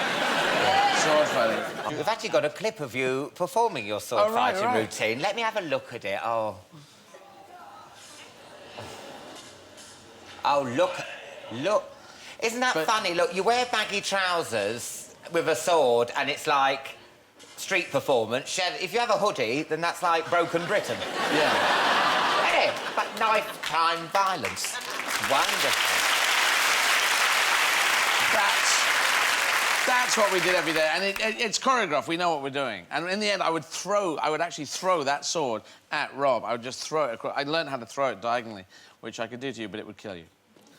sword fighting. We've actually got a clip of you performing your sword fighting routine. Let me have a look at it. Oh, look. Isn't that funny? Look, you wear baggy trousers with a sword, and it's like street performance. If you have a hoodie, then that's like Broken Britain. Yeah. But nighttime violence. It's wonderful. That's what we did every day, and it's choreographed. We know what we're doing. And in the end, I would actually throw that sword at Rob. I would just throw it across. I learned how to throw it diagonally, which I could do to you, but it would kill you.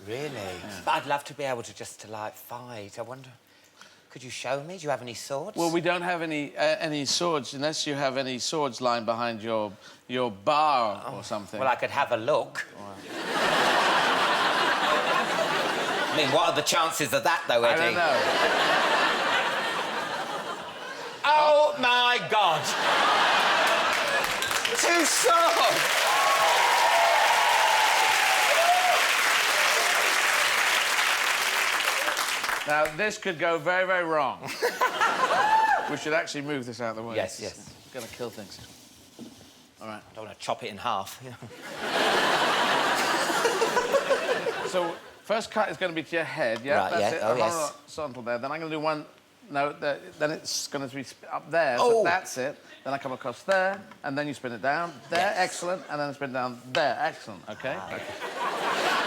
Really? Yeah. But I'd love to be able to like fight. I wonder. Could you show me? Do you have any swords? Well, we don't have any swords unless you have any swords lying behind your bar or something. Well, I could have a look. I mean, what are the chances of that, though, Eddie? I don't know. Oh, my God! 2 swords! Now, this could go very, very wrong. We should actually move this out of the way. Yes. It's gonna kill things. All right. I don't want to chop it in half. So, first cut is going to be to your head, yeah? Right, That's yeah. it. Oh, yes. Horizontal there. Then I'm going to do one... No, then it's going to be up there, Oh. so that's it. Then I come across there, and then you spin it down. There, excellent. And then spin it down there, excellent. OK?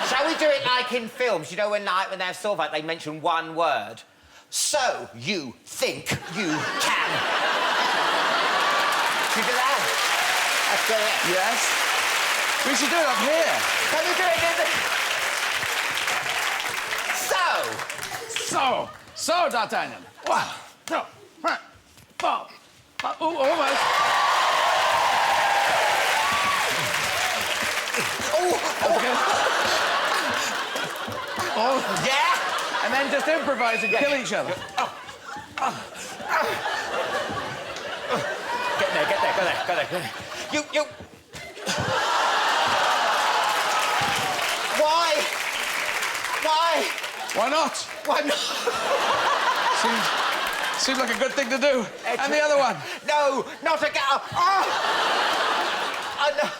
Shall we do it like in films? You know, when they have sword fight, they mention one word. So you think you can. Should we do that? Let's do it. Yes. We should do it up here. Can we do it? So, D'Artagnan. 1, 2, 3, 4. Ooh, almost. Oh, yeah! And then just improvise and kill each other. Get there, go there. You... Why? Why not? Why not? Seems like a good thing to do. And the other one. No, not again. Oh, no.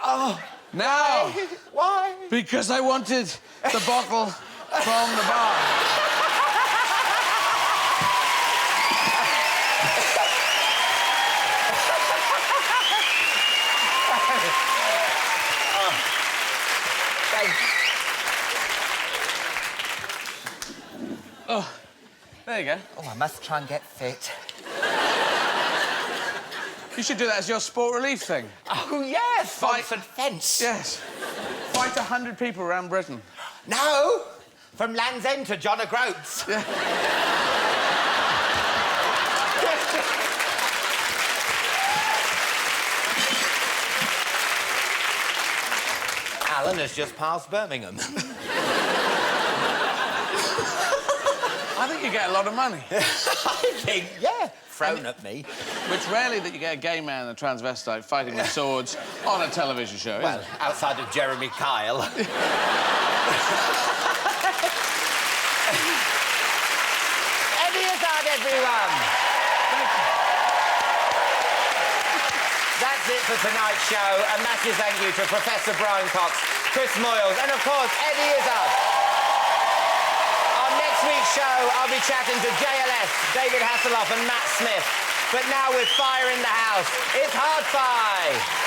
Oh. Now. Why? Because I wanted the bottle from the bar. Oh, there you go. Oh, I must try and get fit. You should do that as your sport relief thing. Oh, yes, sponsored fence. Yes. Fight 100 people around Britain. No, from Land's End to John O'Groats. Yeah. Alan has just passed Birmingham. I think you get a lot of money. I think, yeah. Thrown at me. It's rarely that you get a gay man and a transvestite fighting with swords on a television show, Well, outside of Jeremy Kyle. Eddie Izzard, everyone! Thank you. That's it for tonight's show. A massive thank you to Professor Brian Cox, Chris Moyles, and, of course, Eddie Izzard. Next show, I'll be chatting to JLS, David Hasselhoff and Matt Smith. But now with fire in the house, it's Hard-Fi!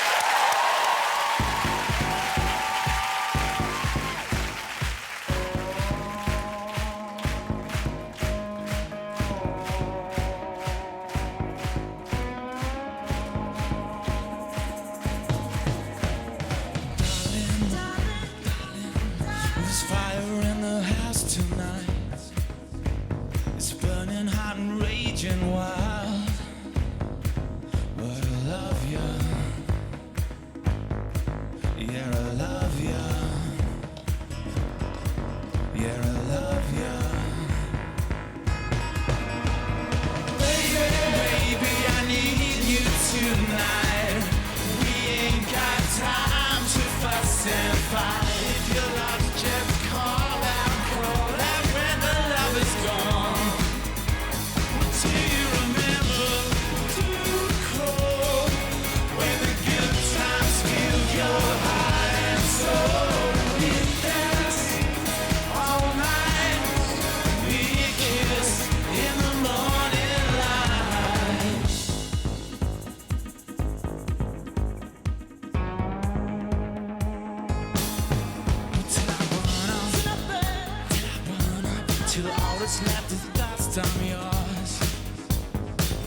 that's left is dust on yours.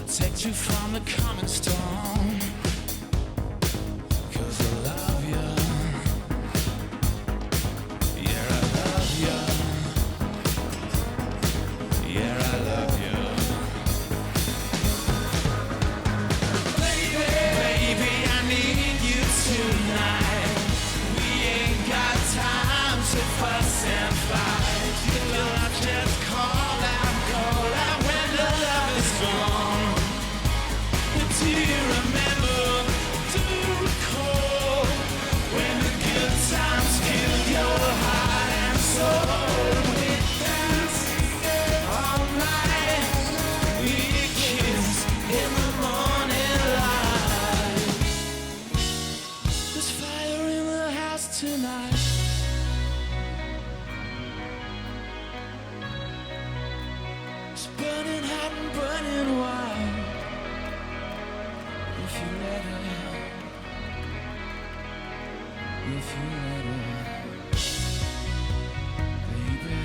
Protect you from the coming storm. 'Cause I love you. Yeah, I love you. Yeah, I love you. Baby, baby, I need you tonight. We ain't got time to fuss and fight. Your love just call out when the love is gone. But do you remember, do you recall when the good times filled your heart and soul? We danced all night, we kissed in the morning light. There's fire in the house tonight. It's burning hot and burning wild. If you let her, if you let her, baby,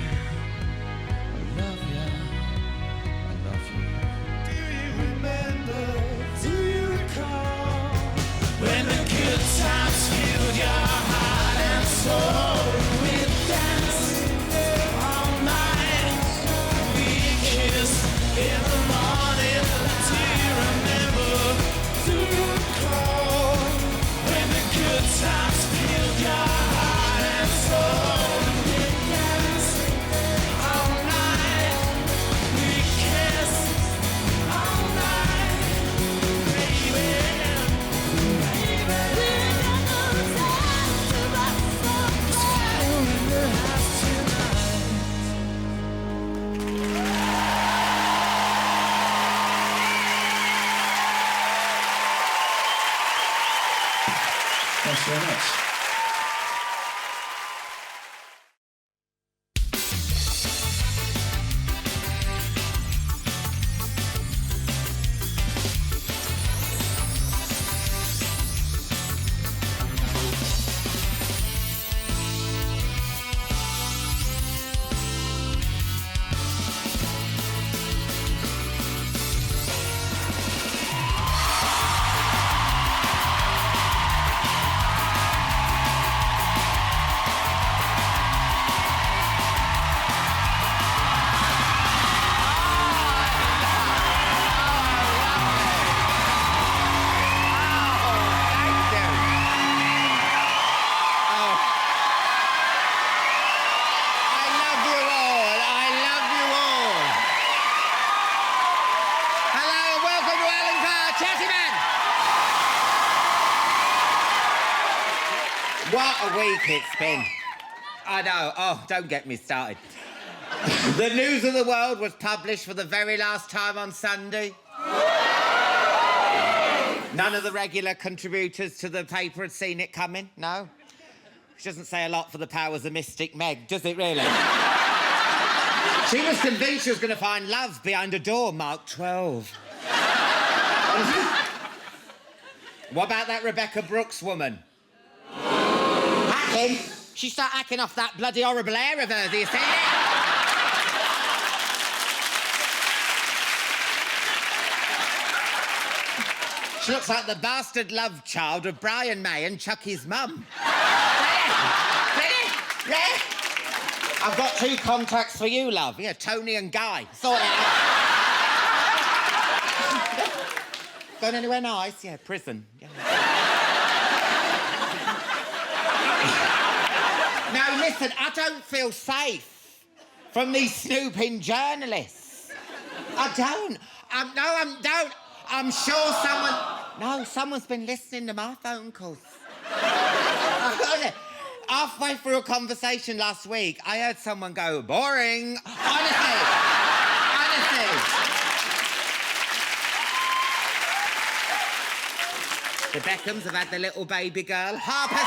I love you, I love you. Do you remember, do you recall when the good times filled your heart and soul? We danced all night, we kissed in the morning. Do you remember, do you recall when the good times filled your heart and soul? We danced all night, we kissed all night, baby, baby. There's fire in the house tonight. Thanks very much. What a week it's been. I know. Oh, don't get me started. The News of the World was published for the very last time on Sunday. None of the regular contributors to the paper had seen it coming, no? Which doesn't say a lot for the powers of Mystic Meg, does it really? She was convinced she was going to find love behind a door marked 12. What about that Rebecca Brooks woman? Hacking? She started hacking off that bloody horrible hair of hers, have you seen it? She looks like the bastard love child of Brian May and Chucky's mum. Ready? I've got 2 contacts for you, love. Yeah, Tony and Guy. Sort it out. Going anywhere nice? Yeah, prison. Yeah. Now, listen, I don't feel safe from these snooping journalists. I don't. I'm sure someone... No, someone's been listening to my phone calls. Halfway through a conversation last week, I heard someone go, boring. Honestly. The Beckhams have had their little baby girl, Harper 7.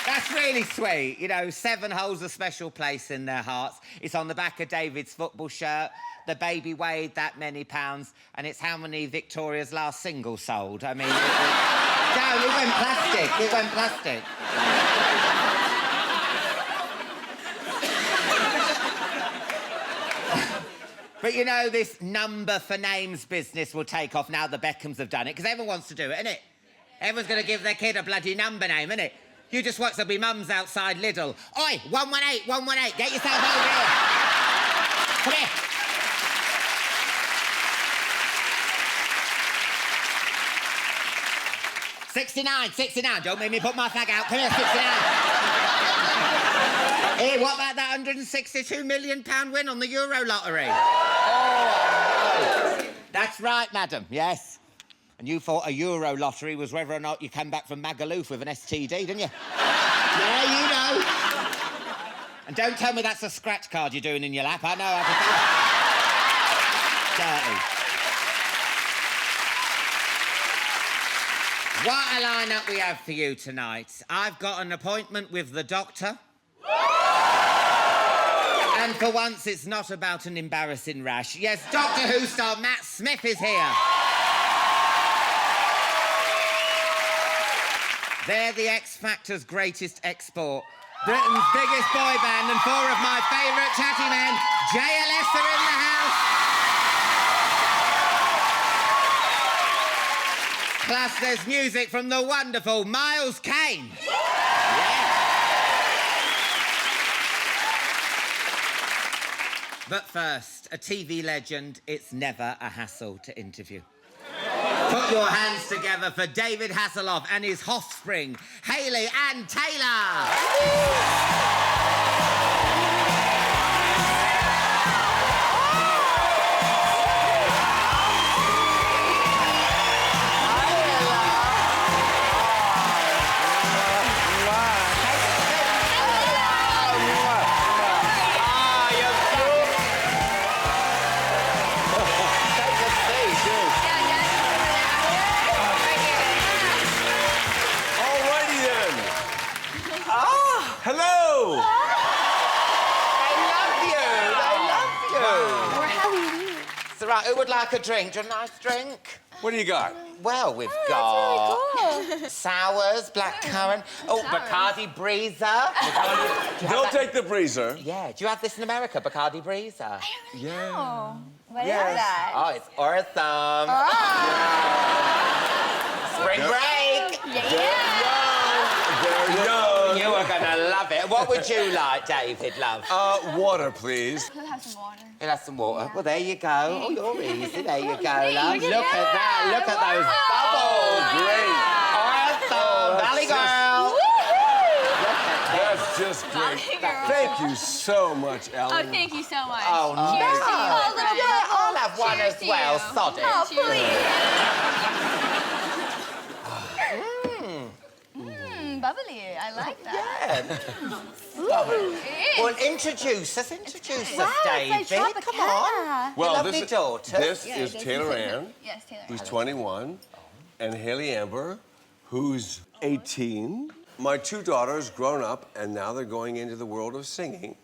That's really sweet. You know, 7 holds a special place in their hearts. It's on the back of David's football shirt. The baby weighed that many pounds, and it's how many Victoria's last single sold. I mean, it went plastic. But you know, this number for names business will take off now the Beckhams have done it, because everyone wants to do it, innit? Everyone's going to give their kid a bloody number name, innit? You just watch, there'll be mums outside Lidl. Oi, 118, 118, get yourself over here. Come here. $69. Don't make me put my flag out. Come here, 69. Hey, what about that £162 million win on the Euro lottery? Oh, that's right, madam. Yes. And you thought a Euro lottery was whether or not you came back from Magaluf with an STD, didn't you? Yeah, you know. And don't tell me that's a scratch card you're doing in your lap. I know how to do it. Dirty. What a lineup we have for you tonight. I've got an appointment with the doctor. And for once, it's not about an embarrassing rash. Yes, Doctor Who star Matt Smith is here. They're the X Factor's greatest export. Britain's biggest boy band and four of my favourite chatty men. JLS are in the house. Plus, there's music from the wonderful Moyles Kane. Yeah. But first, a TV legend, it's never a hassle to interview. Put your hands together for David Hasselhoff and his offspring, Hayley and Taylor. Hello! It's all right, who would like a drink? Do you want a nice drink? What do you got? Well, we've got sours, blackcurrant. Oh, Bacardi Breezer. Don't take the breezer. Yeah, do you have this in America, Bacardi Breezer? Yeah. What is that? Oh, it's awesome. Spring break. Very young. You are gonna love it. What would you like, David, love? Water, please. He'll have some water. He'll have some water. Well, there you go. Oh, you're easy. There you go, love. Look at that. Look at those bubbles. Great. Awesome. Valley girl. That's just great. Thank you so much, Ellen. Oh, thank you so much. Oh, no. Cheers to you. Yeah, I'll have one Cheers as to well. you. Sod it. Oh, please. Bubbly. I like that. Yeah. Well, introduce us, David. Come on. Well, Your lovely daughter. This is Taylor Ann, Yes, Taylor. who's 21, and Haley Amber, who's 18. My two daughters grown up, and now they're going into the world of singing.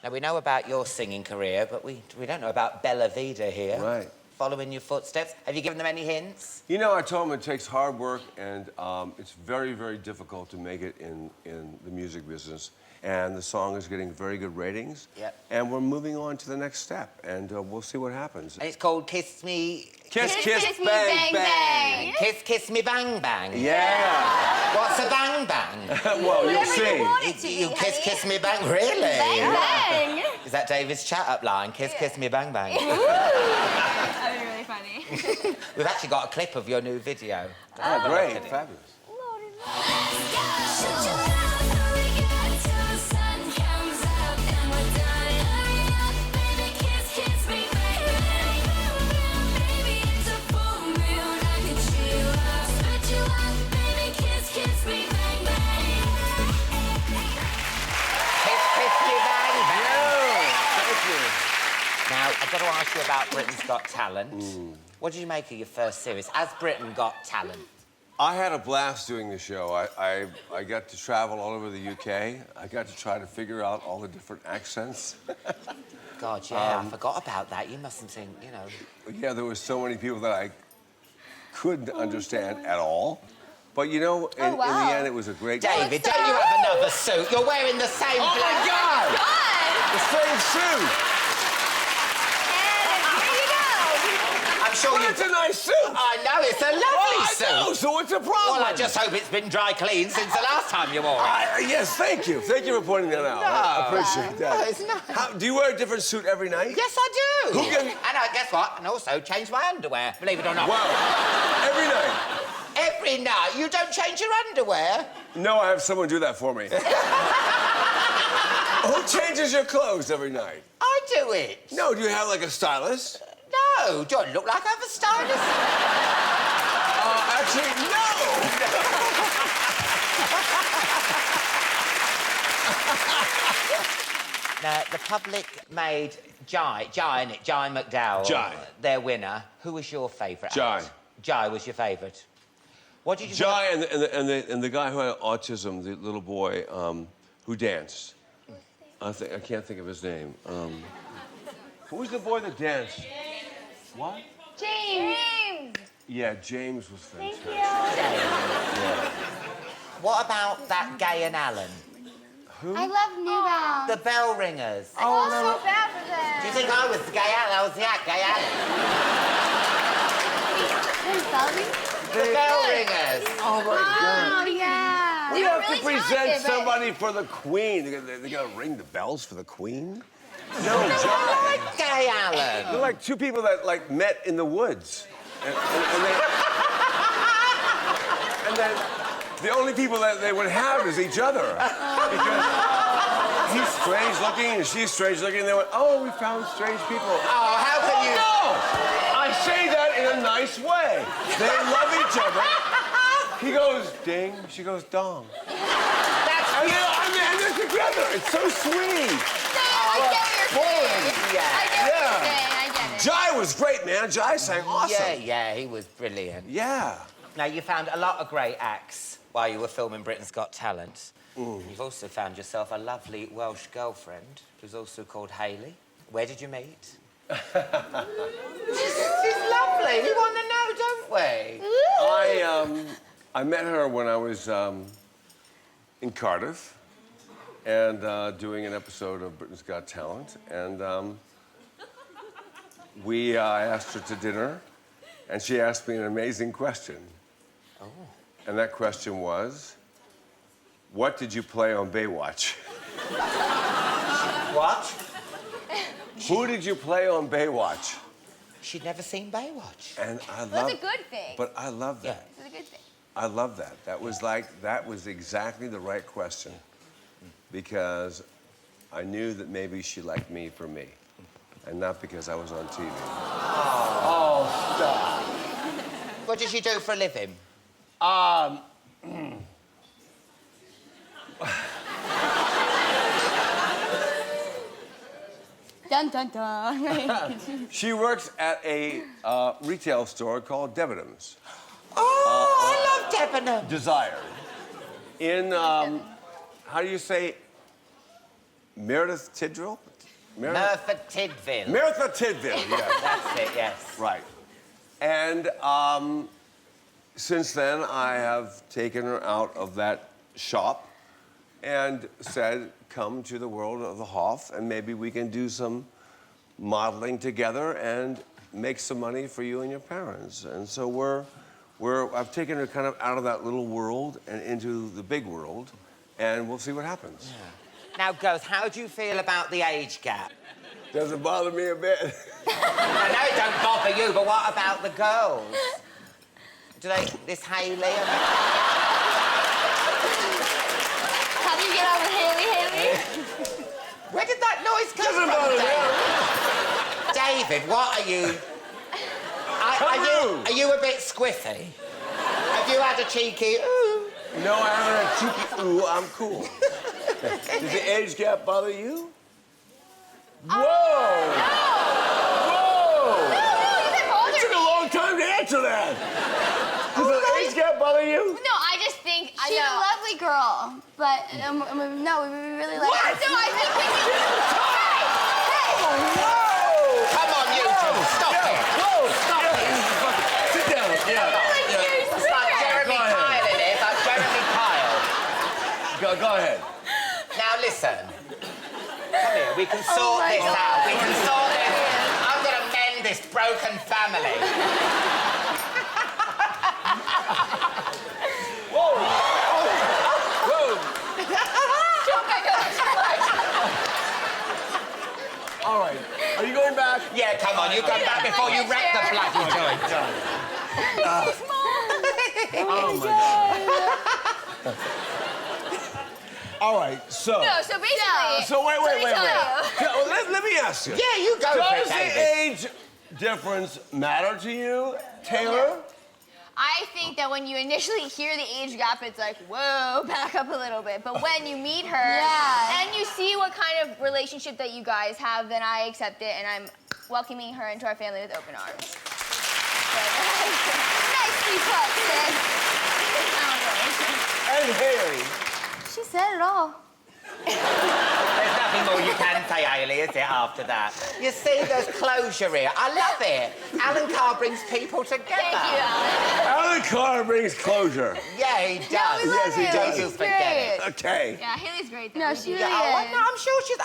Now, we know about your singing career, but we don't know about Bella Vida here. Right. Following your footsteps. Have you given them any hints? You know, I told them it takes hard work, and it's very, very difficult to make it in the music business. And the song is getting very good ratings. Yep. And we're moving on to the next step, and we'll see what happens. And it's called Kiss Me... Kiss, kiss, Me, bang, bang. Kiss, Kiss Me, Bang, Bang. Yeah. What's a bang, bang? Well, you'll Whatever see. you want it to You be, kiss, honey. kiss me, bang, really? Bang, bang. Is that David's chat-up line? Kiss, kiss me, bang, bang. That'd be really funny. We've actually got a clip of your new video. Oh, great. Fabulous. Now, I've got to ask you about Britain's Got Talent. What did you make of your first series? Has Britain got talent? I had a blast doing the show. I got to travel all over the UK. I got to try to figure out all the different accents. God, yeah, I forgot about that. You mustn't think, you know... Yeah, there were so many people that I couldn't understand at all. But, you know, in the end, it was a great... David, don't you have another suit? You're wearing the same... Oh, my God! The same suit! sure Well, you... it's a nice suit. I know, it's a lovely suit. I know, so what's the problem? Well, I just hope it's been dry clean since the last time you wore it. Yes, thank you. Thank you for pointing that out. I appreciate that. No, it's not. Do you wear a different suit every night? Yes, I do. Who gave you... And guess what? And also change my underwear, believe it or not. Wow. Every night? Every night? You don't change your underwear? No, I have someone do that for me. Who changes your clothes every night? I do it. No, do you have like a stylist? No, do I look like I have a stylist? Actually, no! Now, the public made Jai McDowell, Jai. their winner. Who was your favourite? Jai. Jai was your favourite. What did you Jai and the guy who had autism, the little boy who danced. I can't think of his name. Who was the boy that danced? What? James. Yeah, James was fantastic. Thank you. Yeah. What about that Gay and Alan? Who? I love New Balance. The bell ringers. I feel so bad for them. Do you think I was Gay Alan? I was the Gay Alan. The bell ringers. Oh, my God. Oh, yeah. We They were have really to present talented, but- somebody for the Queen. They gotta ring the bells for the Queen? No, I Jai. like Gay Alan. They're like two people that like met in the woods. And then the only people that they would have is each other. Because he's strange looking and she's strange looking. And they went, oh, we found strange people. Oh, how can you... No! I say that in a nice way. They love each other. He goes ding, she goes dong. And they're together. It's so sweet. I get what you're saying. Yeah. I get what you're saying. I get it. Jai was great, man. Jai sang awesome. Yeah, he was brilliant. Yeah. Now, you found a lot of great acts while you were filming Britain's Got Talent. You've also found yourself a lovely Welsh girlfriend who's also called Hayley. Where did you meet? She's lovely. We want to know, don't we? I met her when I was in Cardiff and doing an episode of Britain's Got Talent. And I asked her to dinner, and she asked me an amazing question. Oh. And that question was, what did you play on Baywatch? What? Who did you play on Baywatch? She'd never seen Baywatch. And I Well, love... it's a good thing. But I love that. It's a good thing. I love that. That was exactly the right question. Because I knew that maybe she liked me for me. And not because I was on TV. Oh, stop. What does she do for a living? Dun, dun, dun. She works at a retail store called Debenhams. Oh, I love Debenhams. Desire. In, how do you say, Meredith Tidwell? Merthyr Tydfil. Merthyr Tydfil, yes. That's it, yes. Right. And since then, I have taken her out of that shop and said, come to the world of the Hoff, and maybe we can do some modeling together and make some money for you and your parents. And so I've taken her kind of out of that little world and into the big world, and we'll see what happens. Yeah. Now, girls, how do you feel about the age gap? Doesn't bother me a bit. I know it don't bother you, but what about the girls? This Hayley? How do you get over Haley? Where did that noise come from, David? What are you... Are you a bit squiffy? Have you had a cheeky ooh? No, I haven't had a cheeky ooh. I'm cool. Does the age gap bother you? Whoa! Whoa! It took a long time to answer that. Does the age gap bother you? No, I just think she's a lovely girl, but no, we really like her. No, I think we need to... Whoa! Come on, you two. Stop it. Whoa, stop it. Sit down. It's like Jeremy Kyle in it. It's like Jeremy Kyle. Go ahead. Now, listen. Come here. We can sort this out. We can sort this. I'm going to mend eldest broken family. Whoa! Whoa! Oh my gosh. All right. Are you going back? Yeah, come on, you go back before you wreck the bloody joint. Oh my God. All right, so. No, so basically. So wait. Let Let me ask you. Yeah, you go. Does the age difference matter to you, Taylor? I think that when you initially hear the age gap, it's like, whoa, back up a little bit. But when you meet her and you see what kind of relationship that you guys have, then I accept it and I'm welcoming her into our family with open arms. Nicely put, sis. And Haley. She said it all. There's nothing more you can say, Hayley, is it, after that? You see, there's closure here. I love it. Alan Carr brings people together. Thank you, Alan. Alan Carr brings closure. Yeah, he does. No, we love Yes, he does. You forget it. Okay. Yeah, Haley's great, though. No, she Yeah, no, I'm sure she's...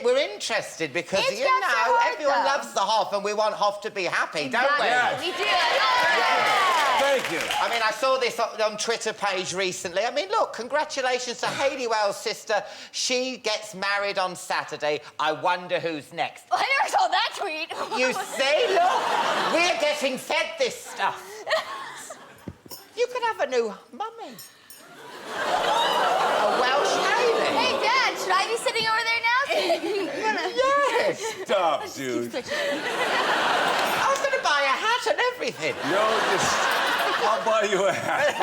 We're interested because, It's you not so know, hard, everyone though. loves the Hoff and we want Hoff to be happy, don't we? Yes. We do. Thank you. I mean, I saw this on Twitter page recently. I mean, look, congratulations to Hayley Wells' sister. She gets married on Saturday. I wonder who's next. I never saw that tweet. You see, look, we're getting fed this stuff. You could have a new mummy. A Welsh Hayley. Hey, Dad, should I be sitting over there now? Yes. Stop, dude. I was going to buy a hat and everything. No, I'll buy you a hat.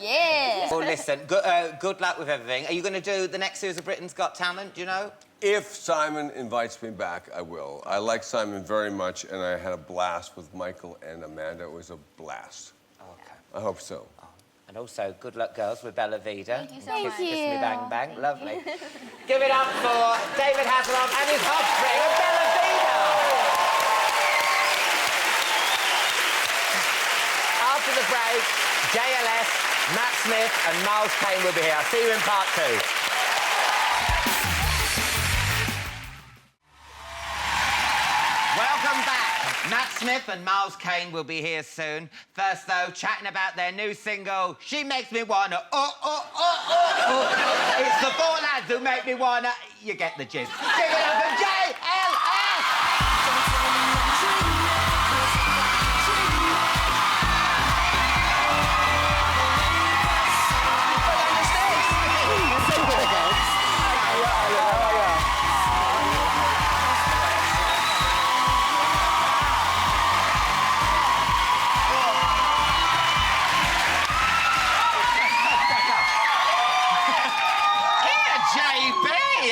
Yeah. Well, listen, good luck with everything. Are you going to do the next series of Britain's Got Talent, do you know? If Simon invites me back, I will. I like Simon very much, and I had a blast with Michael and Amanda. It was a blast. Okay. I hope so. Oh. And also, good luck, girls, with Bella Vida. Thank you so much. Kiss Me Bang Bang. Lovely. Give it up for David Hasselhoff and his offspring of Bella Vida. After the break, JLS, Matt Smith and Miles Kane will be here. I'll see you in part 2. Welcome back. Matt Smith and Miles Kane will be here soon. First, though, chatting about their new single, She Makes Me Wanna... It's the 4 lads who make me wanna... You get the gist. Give it up for JLS!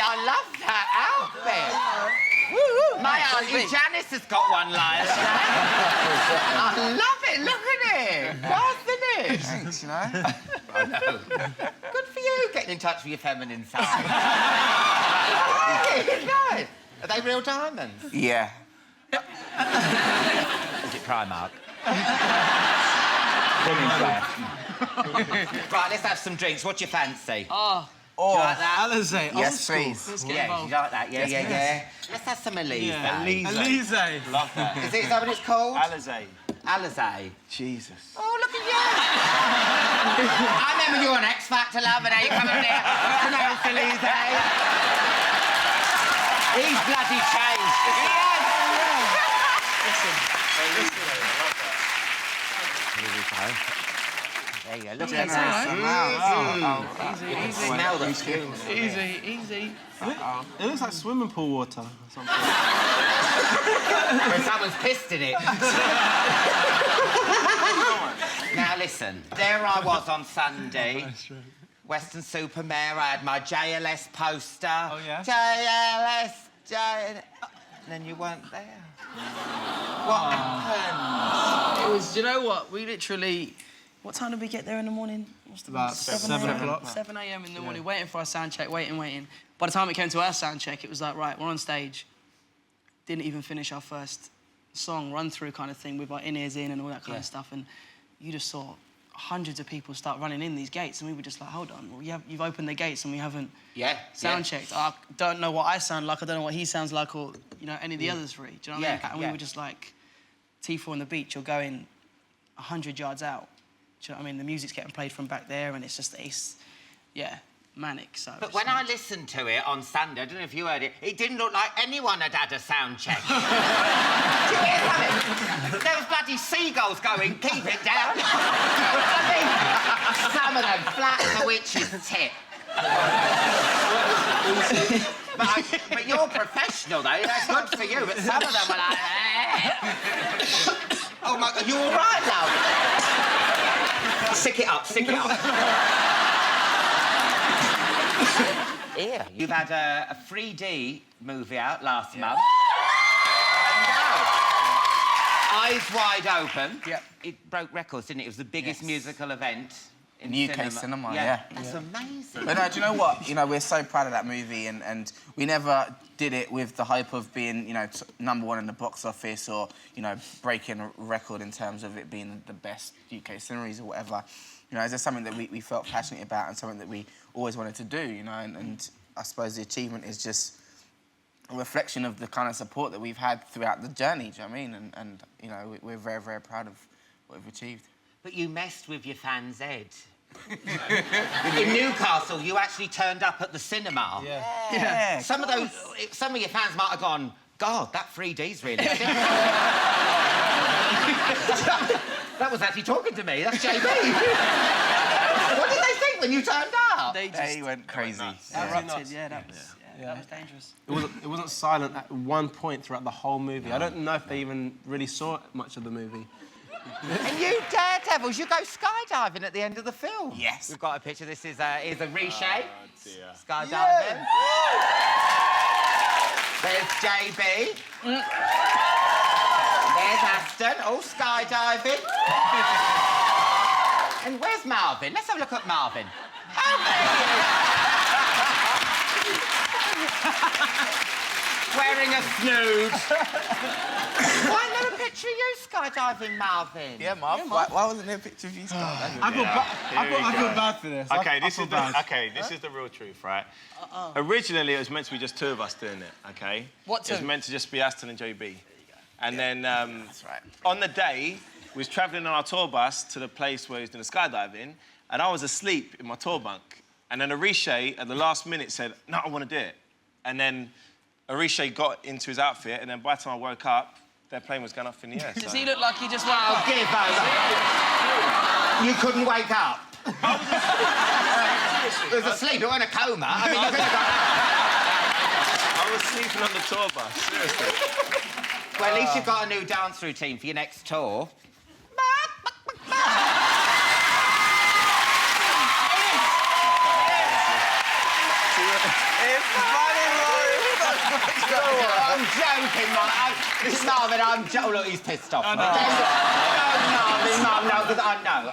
I love that outfit. My Auntie Janice has got one like that. I love it. Look at it. Class, isn't it? Thanks, you know. I know. Good for you, getting in touch with your feminine side. Nice. Are they real diamonds? Yeah. Is it Primark? Right, let's have some drinks. What do you fancy? Do you like that? Alizé, Yes, old school. please. Let's get Yeah, involved. you like that? Yeah, yeah. Let's have some Elise. Yeah, Elise. Alizé. Love that. Is that what it's called? Alizé. Alizé. Jesus. Oh, look at you. I remember you on X Factor, love, and now you come over here. Pronounce Elise. He's bloody changed. Listen. Here we go. There you go. Look Yeah, at that. Easy, You can easy. smell the fumes. Easy. It looks like swimming pool water or something. When someone's pissed in it. Now listen, there I was on Sunday. Western Supermare, I had my JLS poster. Oh, yeah? JLS. And then you weren't there. What happened? It was, you know what? We literally... What time did we get there in the morning? About 7 o'clock. 7 a.m. in the morning, waiting for our sound check, waiting. By the time it came to our sound check, it was like, right, we're on stage. Didn't even finish our first song run-through kind of thing with our in-ears in and all that kind of stuff. And you just thought, hundreds of people start running in these gates, and we were just like, hold on, well, you've opened the gates and we haven't sound checked. I don't know what I sound like, I don't know what he sounds like, or, you know, any of the others three. Do you know what I mean? And we were just like, T4 on the beach, you're going 100 yards out. Do you know what I mean? The music's getting played from back there, and it's just, manic, so... But when I listened to it on Sunday, I don't know if you heard it, it didn't look like anyone had had a sound check. Did you hear something? There was bloody seagulls going, keep it down. I mean, some of them flat as a witch's tip. but you're professional, though. That's good for you, but some of them were like... Oh, my God, you all right now? Sick it up, sick it up. Here, you've had a 3D movie out last month. Eyes Wide Open. Yep. It broke records, didn't it? It was the biggest musical event in the UK cinema, That's amazing. But no, do you know what? You know, we're so proud of that movie, and we never did it with the hope of being, you know, #1 in the box office or, you know, breaking a record in terms of it being the best UK series or whatever. You know, it's just something that we felt passionate about and something that we always wanted to do, you know, and I suppose the achievement is just a reflection of the kind of support that we've had throughout the journey, do you know what I mean? And you know, we're very, very proud of what we've achieved. But you messed with your fans' head. In Newcastle, you actually turned up at the cinema. Yeah. Some of your fans might have gone, God, that 3D's really sick. That was actually talking to me. That's JB. What did they think when you turned up? They went crazy. Erupted, that was dangerous. It wasn't silent at one point throughout the whole movie. I don't know if they even really saw much of the movie. And you daredevils, you go skydiving at the end of the film. Yes. We've got a picture. This is a reshape. Skydiving. Yeah. There's JB. There's Aston, all skydiving. And where's Marvin? Let's have a look at Marvin. Oh, wearing a snood. Why not a picture of you skydiving, Marvin? Yeah, Marvin. Why wasn't there a picture of you skydiving? I feel bad for this. Okay, this is the real truth, right? Originally, it was meant to be just two of us doing it, okay? What two? It was meant to just be Aston and JB. And then, That's right. on the day, we was travelling on our tour bus to the place where he was doing the skydiving, and I was asleep in my tour bunk. And then Arishay, at the last minute, said, no, I want to do it. And then Arishay got into his outfit, and then by the time I woke up, their plane was going up in the air. Does he look like he just woke up? Give over. You couldn't wake up. He was asleep, it wasn't a coma. I mean, you could have got... I was sleeping on the tour bus, seriously. Well, at least you've got a new dance routine for your next tour. It's funny, I'm joking, Marvin. Marvin, I'm joking. Oh, look, he's pissed off. Marvin, no, because I know.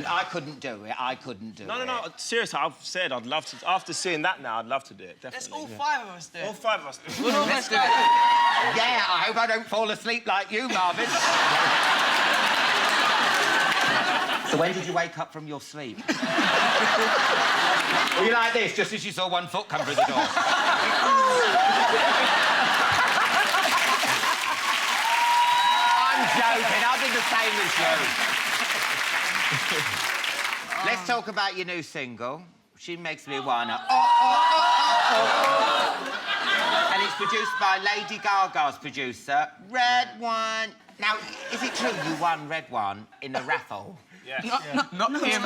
I couldn't do it. I couldn't do it. No, seriously, I've said I'd love to... After seeing that now, I'd love to do it, definitely. Let's all five of us do it. All five of us do it. We'll all let's do it. Yeah, I hope I don't fall asleep like you, Marvin. So when did you wake up from your sleep? Were you like this, just as you saw one foot come through the door? I'm joking, I'll be the same as you. Let's talk about your new single. She Makes Me Wanna. And it's produced by Lady Gaga's producer, Red One. Now, is it true you won Red One in a raffle? Yes. Not him.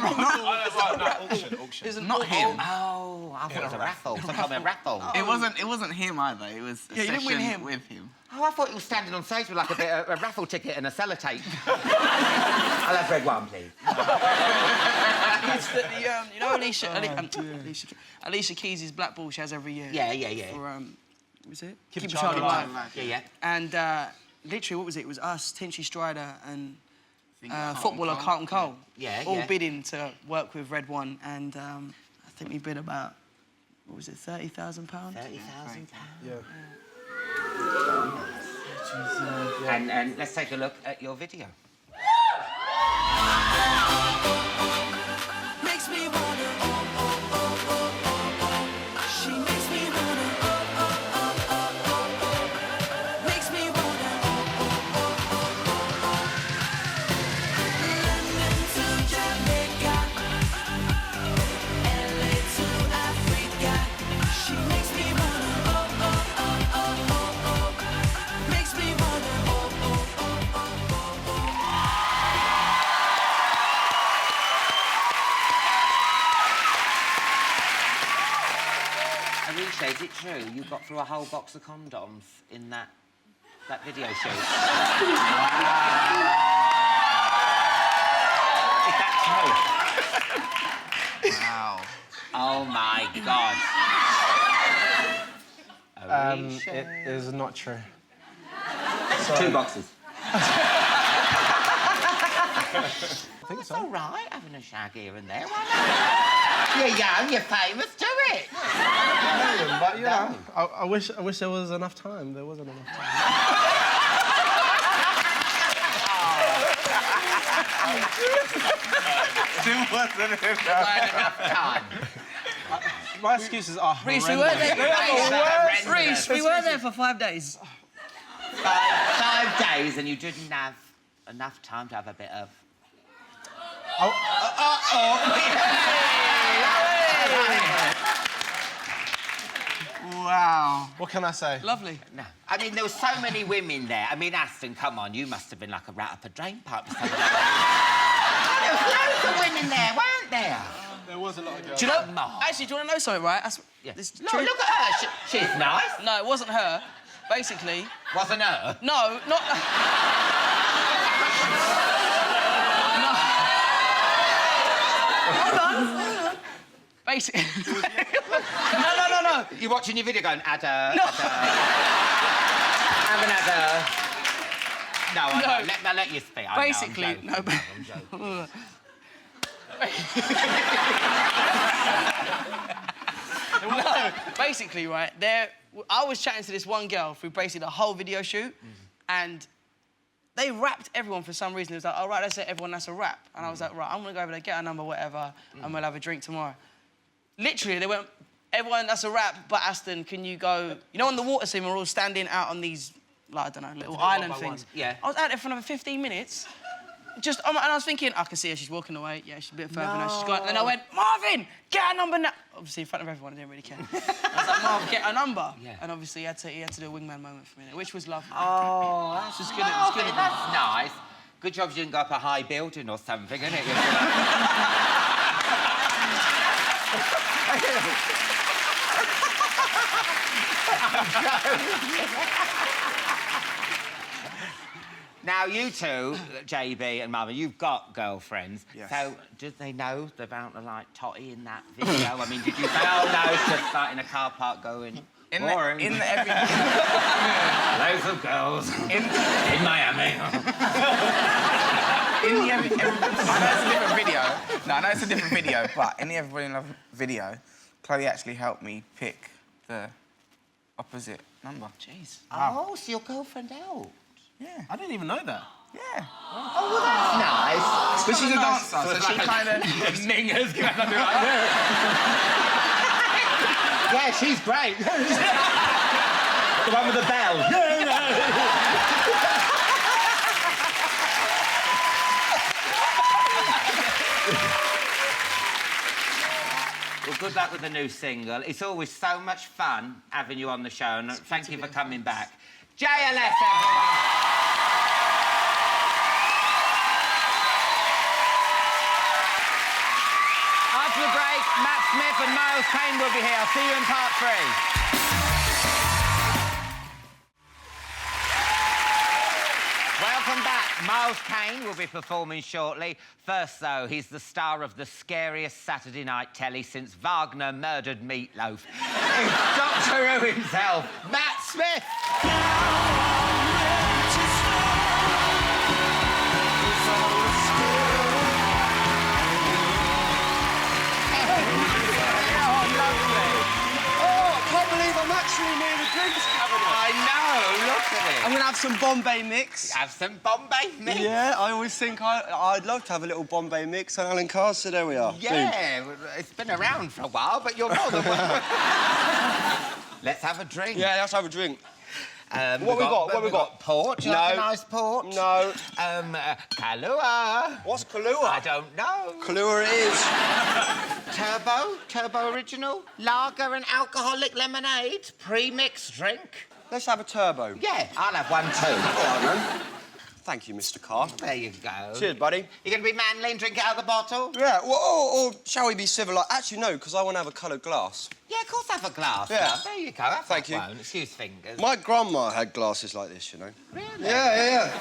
Auction. Not him. Oh, I thought it was a raffle. Some kind of raffle. It wasn't him either. It was a session with him. Oh, I thought you were standing on stage with like a raffle ticket and a sellotape. I'll have Red One, please. It's you know Alicia Keys' Black Ball she has every year. Yeah. For, what was it? Keep a Child Alive. Yeah. And literally, what was it? It was us, Tinchy Strider, and footballer Carlton Cole. All bidding to work with Red One, and I think we bid about, what was it, £30,000? £30,000. Yeah. And let's take a look at your video. Makes me wanna, she makes me wanna, makes me wanna, London to Jamaica, LA to Africa, she makes me wanna, makes me wanna, Arisha, is it true you got through a whole box of condoms in that video shoot? Is that true? Wow. Oh my God. It is not true. 2 boxes. I think It's so. all right having a shag here and there. Why not? You're young, you're famous, do it. But you know, I wish there was enough time. There wasn't enough time. There wasn't enough time. My excuses are Reece, we weren't there. horrendous. Reece, we weren't there for 5 days. 5 days and you didn't have enough time to have a bit of... Wow. What can I say? Lovely. No. I mean, there were so many women there. I mean, Aston, come on, you must have been like a rat up a drain pipe. There was loads of women there, weren't there? There was a lot of girls. Do you know? Actually, do you want to know something, right? Look at her. She's nice. No, it wasn't her. Basically. Wasn't her? No, not. Hold on. Basically. No. You're watching your video going, Adder, No. Adder. Have an Adder. No, I know. I'll let you speak. Basically, I'm joking. No, basically, right, I was chatting to this one girl through basically the whole video shoot, and they rapped everyone for some reason. It was like, all right, let's say everyone that's a rap. And I was like, right, I'm gonna go over there, get a number, whatever, and we'll have a drink tomorrow. Literally, they went, everyone that's a rap, but Aston, can you go... You know, on the water scene, we're all standing out on these, like, I don't know, little island things. Yeah. I was out there for another 15 minutes. And I was thinking, I can see her, she's walking away. Yeah, she's a bit further now. She's gone. And then I went, Marvin, get a number now. Obviously, in front of everyone, I didn't really care. I was like, Marvin, get a number. Yeah. And obviously, he had to do a wingman moment for me, which was lovely. Oh, that's just good. That's nice. Good job you didn't go up a high building or something, isn't it? Now, you two, JB and Mama, you've got girlfriends. Yes. So, did they know about the, like, totty in that video? I mean, did you say, oh, no, it's just, like, in a car park going... Boring. In every... Loads of girls in Miami. In the I know it's a different video. No, I know it's a different video, but in the Everybody in Love video, Chloe actually helped me pick the opposite number. Jeez. Wow. Oh, so your girlfriend helped? Yeah. I didn't even know that. Yeah. Oh, well, that's nice. But she's a dancer, so she kind of... Ningers going on Yeah, she's great. The one with the bell. Well, good luck with the new single. It's always so much fun having you on the show, and thank you for coming back. JLS, everyone. After the break, Matt Smith and Moyles Kane will be here. I'll see you in part 3. Welcome back. Moyles Kane will be performing shortly. First, though, he's the star of the scariest Saturday night telly since Wagner murdered Meatloaf. It's Doctor Who himself, Matt Smith. I'm actually near the drinks cabinet. I know, look at it. I'm going to have some Bombay mix. Have some Bombay mix. Yeah, I always think I'd love to have a little Bombay mix on Alan Carr, so there we are. Yeah, it's been around for a while, but you're more than welcome. Let's have a drink. Yeah, let's have a drink. What we got? Port? Do you like a nice port? No. Kahlua. What's Kahlua? I don't know. Kahlua it is. Turbo original, lager and alcoholic lemonade, pre-mixed drink. Let's have a turbo. Yeah, I'll have one too. All right, man. Thank you, Mr. Carr. There you go. Cheers, buddy. You going to be manly and drink it out of the bottle? Yeah, or shall we be civilised? Actually, no, because I want to have a coloured glass. Yeah, of course, have a glass. Yeah. Love. There you go. Have Thank you. one. Excuse fingers. My grandma had glasses like this, you know. Really? Yeah.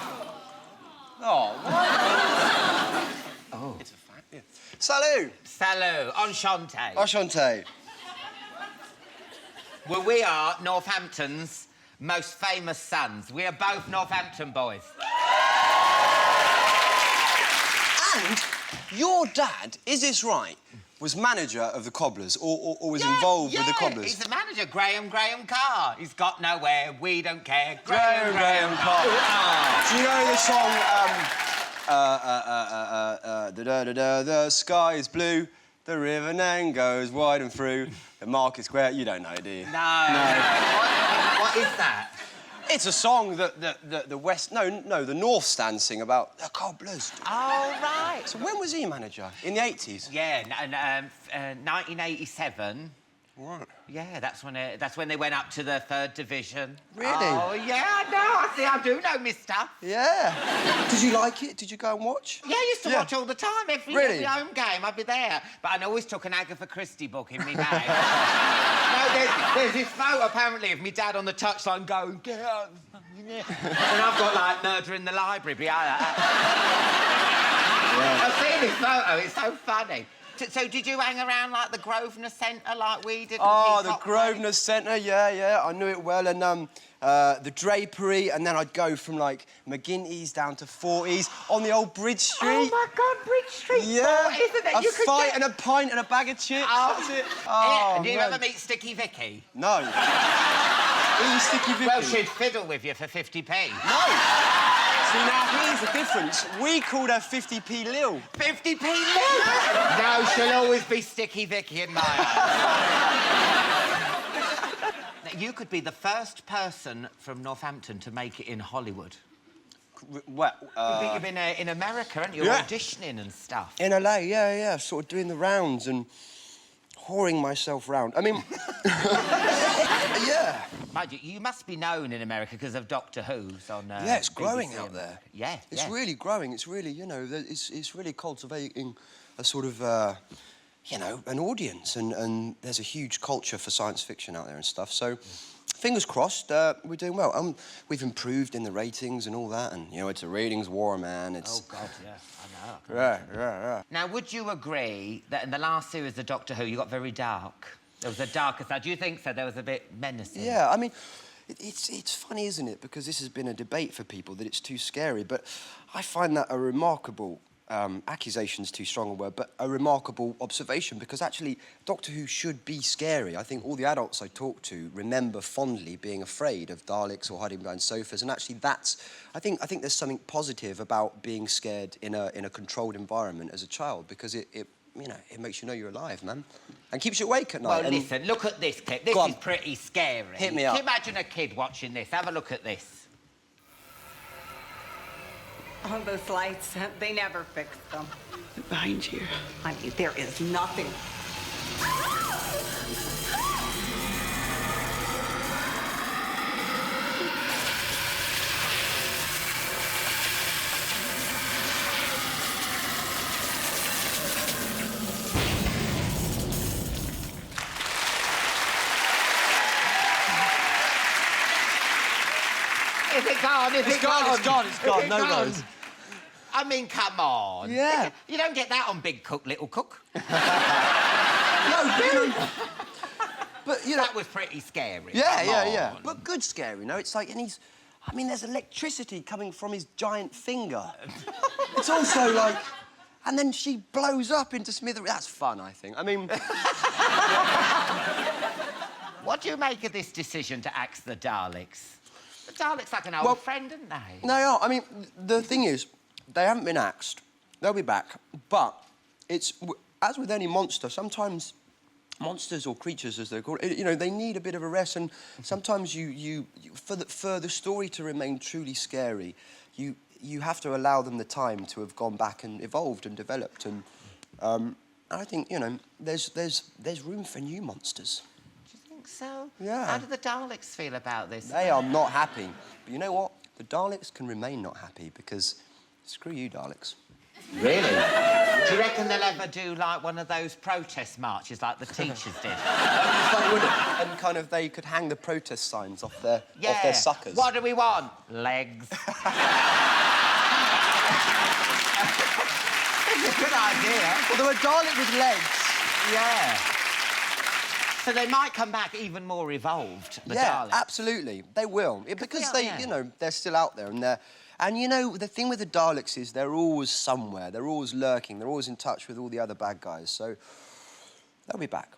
Oh, Oh. it's a fact, yeah. Salut! Salut. Enchanté. Enchanté. Well, we are Northampton's most famous sons. We are both Northampton boys. And your dad, is this right, was manager of the Cobblers or was involved with the Cobblers? He's the manager, Graham Carr. He's got nowhere, we don't care. Graham Carr. Do you know the song, the sky is blue, the river Nene goes wide and through, the market square... You don't know, do you? No. What is that? It's a song that the West... No, the North Stand sing about the Cobblers. Oh, right. So when was he manager? In the 80s? Yeah, 1987. Right. Yeah, that's when they went up to the 3rd Division. Really? Oh, yeah, I know. I do know my stuff. Yeah. Did you like it? Did you go and watch? Yeah, I used to watch all the time. Every home game, I'd be there. But I always took an Agatha Christie book in my bag. No, there's this photo, apparently, of me dad on the touchline going, get out. And I've got, like, Murder in the Library behind that. I've seen this photo. It's so funny. So did you hang around, like, the Grosvenor Centre like we did? Oh, the Grosvenor Centre, yeah, I knew it well. And the Drapery, and then I'd go from, like, McGinty's down to 40s on the old Bridge Street. Oh, my God, Bridge Street. Yeah. Isn't it? A fight and a pint and a bag of chips. Oh. That's it. Oh, did you man. ever meet Sticky Vicky? No. Who's Sticky Vicky? Well, she'd fiddle with you for 50p. No. See, now, here's the difference. We called her 50p Lil. 50p Lil? No, she'll always be Sticky Vicky in my eyes. Now, you could be the first person from Northampton to make it in Hollywood. What? You've been in America, haven't you? Yeah. Auditioning and stuff. In LA, yeah, sort of doing the rounds and whoring myself round. I mean... yeah. Mind you must be known in America because of Doctor Who's on... yeah, it's growing BBC out there. Yeah, It's really growing. It's really, you know, it's really cultivating a sort of, you know, an audience. And there's a huge culture for science fiction out there and stuff. So, fingers crossed, we're doing well. We've improved in the ratings and all that. And, you know, it's a ratings war, man. It's... Oh, God, yeah, I know. Yeah. Now, would you agree that in the last series of Doctor Who, you got very dark? There was a darker side. Do you think so? There was a bit menacing. Yeah, I mean, it's funny, isn't it? Because this has been a debate for people that it's too scary. But I find that a remarkable... accusation's too strong a word, but a remarkable observation, because actually Doctor Who should be scary. I think all the adults I talk to remember fondly being afraid of Daleks or hiding behind sofas, and actually that's... I think there's something positive about being scared in a controlled environment as a child, because it you know, it makes you know you're alive, man, and keeps you awake at night. Well, listen, look at this clip. This is pretty scary. Hit me up. Can you imagine a kid watching this? Have a look at this. Oh, those lights, they never fix them. Behind you. Honey, there is nothing. Is it gone? It's gone. No goes. I mean, come on. Yeah. You don't get that on Big Cook, Little Cook. No, but, you know... That was pretty scary. Yeah. But good scary, you know? It's like, and he's... I mean, there's electricity coming from his giant finger. It's also like... And then she blows up into smithereens. That's fun, I think. I mean... What do you make of this decision to axe the Daleks? The Daleks like an old friend, aren't they? They are. I mean, the thing is, they haven't been axed. They'll be back. But it's, as with any monster, sometimes monsters or creatures, as they're called, you know, they need a bit of a rest. And sometimes for the story to remain truly scary, you have to allow them the time to have gone back and evolved and developed. And I think, you know, there's room for new monsters. So, yeah. How do the Daleks feel about this? They are not happy. But you know what? The Daleks can remain not happy because screw you, Daleks. Really? Do you reckon they'll ever do, like, one of those protest marches like the teachers did? Funny, wouldn't it? And kind of they could hang the protest signs off their suckers. What do we want? Legs. It's a good idea. Although a Dalek with legs. Yeah. So they might come back even more evolved, the Daleks. Absolutely. They will. Because you know, they're still out there and they're... And, you know, the thing with the Daleks is they're always somewhere. They're always lurking. They're always in touch with all the other bad guys. So they'll be back.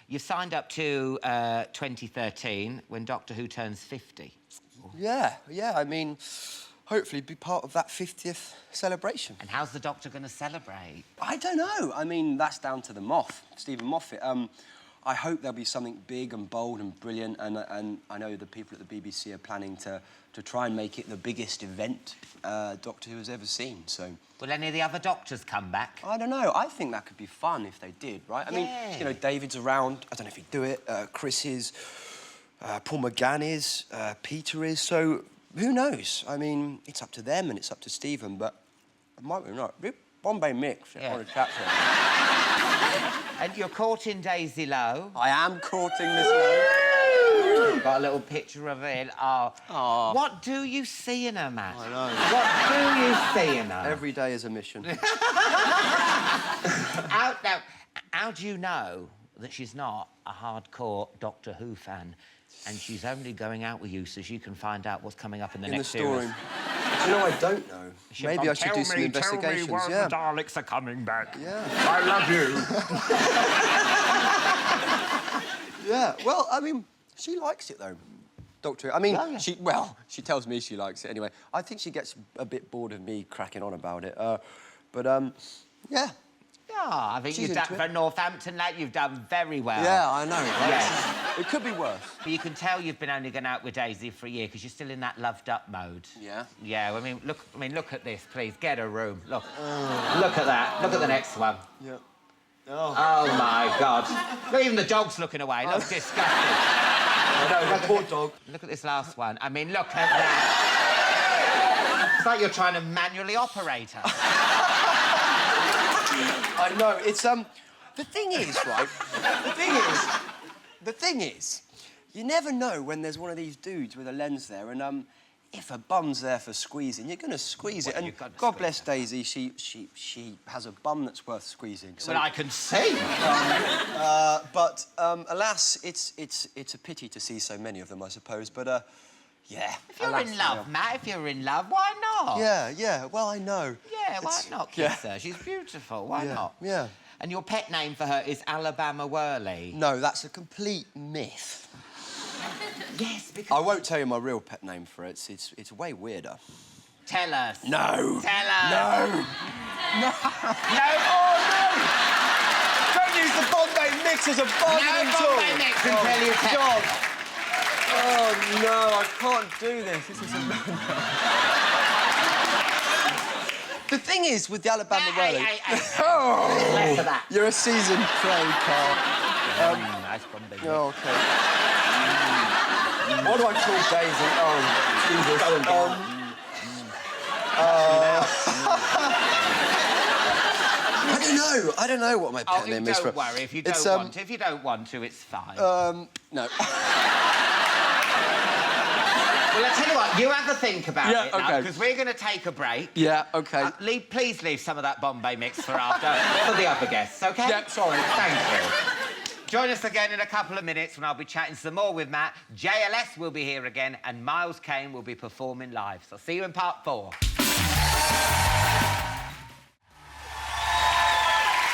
You signed up to 2013 when Doctor Who turns 50. Yeah. I mean, hopefully be part of that 50th celebration. And how's the Doctor going to celebrate? I don't know. I mean, that's down to the Moff, Stephen Moffat. I hope there'll be something big and bold and brilliant, and I know the people at the BBC are planning to try and make it the biggest event Doctor Who has ever seen, so... Will any of the other Doctors come back? I don't know. I think that could be fun if they did, right? I mean, you know, David's around. I don't know if he'd do it. Chris is. Paul McGann is. Peter is. So, who knows? I mean, it's up to them and it's up to Stephen, but it might be not. Bombay Mix, I want to chat to him. And you're courting Daisy Lowe. I am courting Miss Lowe. Got a little picture of it. Oh. What do you see in her, Matt? I know. What do you see in her? Every day is a mission. How do you know that she's not a hardcore Doctor Who fan and she's only going out with you so she can find out what's coming up in the next series? You know, I don't know. Maybe I should do some investigations. Tell me when the Daleks are coming back. Yeah. I love you. Yeah, well, I mean, she likes it, though, Doctor Who. I mean, she tells me she likes it anyway. I think she gets a bit bored of me cracking on about it. Yeah. Yeah, I think you've done, for Northampton, lad, you've done very well. Yeah, I know. Right? Yes. It could be worse. But you can tell you've been only going out with Daisy for a year because you're still in that loved-up mode. Yeah. Yeah. I mean, look at this, please. Get a room. Look. Look at that. Look at the next one. Yeah. Oh my God. Look, even the dog's looking away. Look, disgusting. I know, that poor dog. Look at this last one. I mean, look at that. It's like you're trying to manually operate her. I know. It's the thing is, right? The thing is, you never know when there's one of these dudes with a lens there, and if a bum's there for squeezing, you're going to squeeze it. And God bless Daisy, she has a bum that's worth squeezing. So, well, I can see. But alas, it's a pity to see so many of them, I suppose. But yeah. If you're in love, Matt, if you're in love, why not? Yeah. Well, I know. Yeah, why not kiss her? She's beautiful. Why not? Yeah. And your pet name for her is Alabama Whirly. No, that's a complete myth. Yes, because... I won't tell you my real pet name for it. It's way weirder. Tell us. No. Tell us. No. No. Oh, no! Don't use the Bombay Mix as a bargaining tool. No Bombay Mix until you tell God. Oh, no, I can't do this. This is a... The thing is, with the Alabama Whirly... Oh! Less of that. You're a seasoned pro, Carl. Nice Bombay Mix. Oh, OK. What do I call Daisy? Oh, Jesus. I don't know what my pet name is. Don't worry. If you don't want to, if you don't want to, it's fine. No. Well, I'll tell you what, you have a think about it now, okay. because we're going to take a break. Yeah, OK. Please leave some of that Bombay Mix for after, for the other guests, OK? Yeah, sorry. Thank you. Join us again in a couple of minutes when I'll be chatting some more with Matt. JLS will be here again, and Miles Kane will be performing live. So see you in part 4.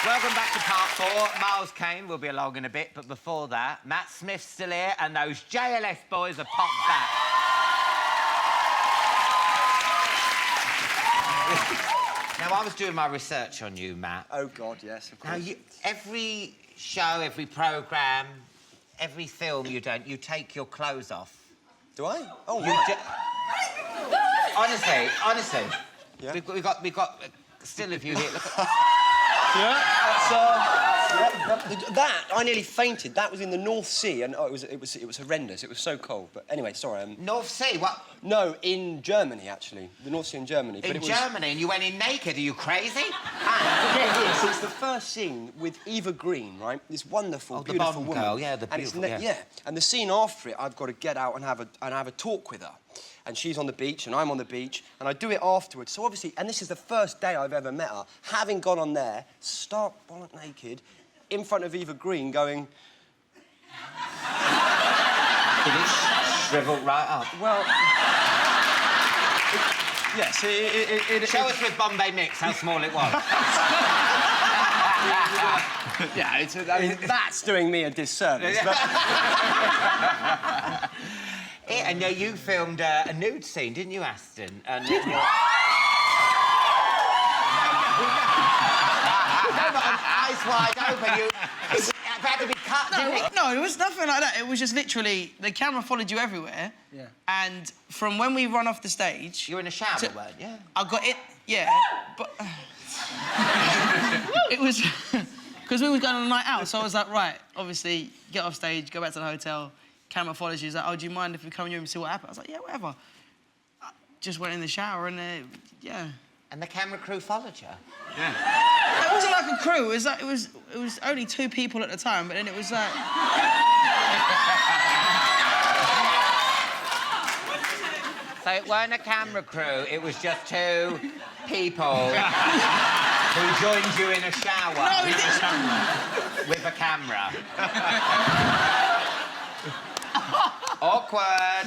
Welcome back to part 4. Miles Kane will be along in a bit, but before that, Matt Smith's still here, and those JLS boys have popped back. Now, I was doing my research on you, Matt. Oh, God, yes, of course. Now, every show, every programme, every film you don't, you take your clothes off. Do I? Oh, you right. Honestly. Yeah. We've got still a few here. Look at... That, I nearly fainted. That was in the North Sea, and it was horrendous. It was so cold. But anyway, sorry. North Sea? What? No, in Germany, actually. The North Sea in Germany. In Germany, and you went in naked? Are you crazy? Yes, it's the first scene with Eva Green, right? This wonderful, beautiful Bond woman. girl, yeah, the beautiful, yeah. And the scene after it, I've got to get out and have a talk with her. And she's on the beach, and I'm on the beach, and I do it afterwards. So obviously, and this is the first day I've ever met her, having gone on there, stark bonnet naked, in front of Eva Green, going... Did it shrivel right up? Well... Yes, Show us with Bombay Mix how small it was. Yeah, that's doing me a disservice. And you filmed a nude scene, didn't you, Aston? Did we? Eyes wide open, you had to be cut, didn't it? No, it was nothing like that. It was just literally the camera followed you everywhere. Yeah. And from when we run off the stage, you were in a shower, weren't you? I got it. Yeah, but it was because we were going on a night out. So I was like, right, obviously, get off stage, go back to the hotel. Camera follows you. He's like, oh, do you mind if we come in your room and see what happened? I was like, yeah, whatever. I just went in the shower and yeah. And the camera crew followed you? Yeah. It wasn't like a crew. It was only 2 people at the time, but then it was like... So it weren't a camera crew, it was just 2 people who joined you in a shower. No, it didn't. With a camera. Awkward.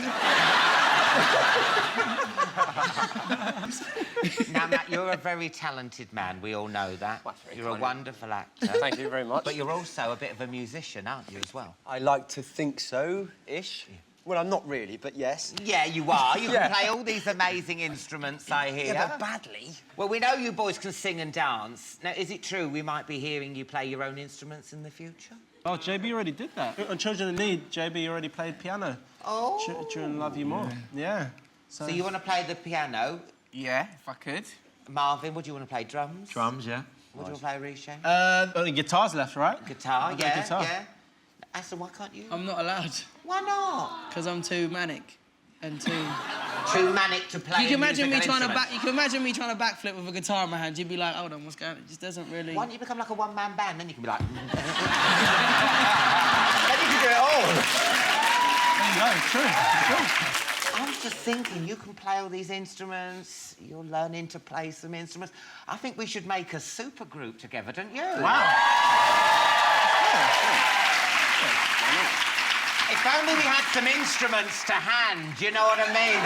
Now, Matt, you're a very talented man. We all know that. You're a wonderful actor. Thank you very much. But you're also a bit of a musician, aren't you, as well? I like to think so-ish. Well, I'm not really, but yes. Yeah, you are. You can play all these amazing instruments, I hear. Yeah, but badly. Well, we know you boys can sing and dance. Now, is it true we might be hearing you play your own instruments in the future? Oh, JB already did that. On Children in Need, JB already played piano. Oh. During Love You More. Yeah. So you want to play the piano? Yeah, if I could. Marvin, would you want to play drums? Drums, yeah. Would you want to play Riche? Only guitars left, right? Guitar, yeah, guitar. yeah. Aston, why can't you? I'm not allowed. Why not? Because I'm too manic and too... Too manic to play. You can imagine me trying instrument. to You can imagine me trying to backflip with a guitar in my hand. You'd be like, hold on, what's going on? It just doesn't really... Why don't you become like a one-man band? Then you can be like... Then you can do it all. No, true. I was just thinking, you can play all these instruments, you're learning to play some instruments. I think we should make a super group together, don't you? Wow. If only we had some instruments to hand, you know what I mean?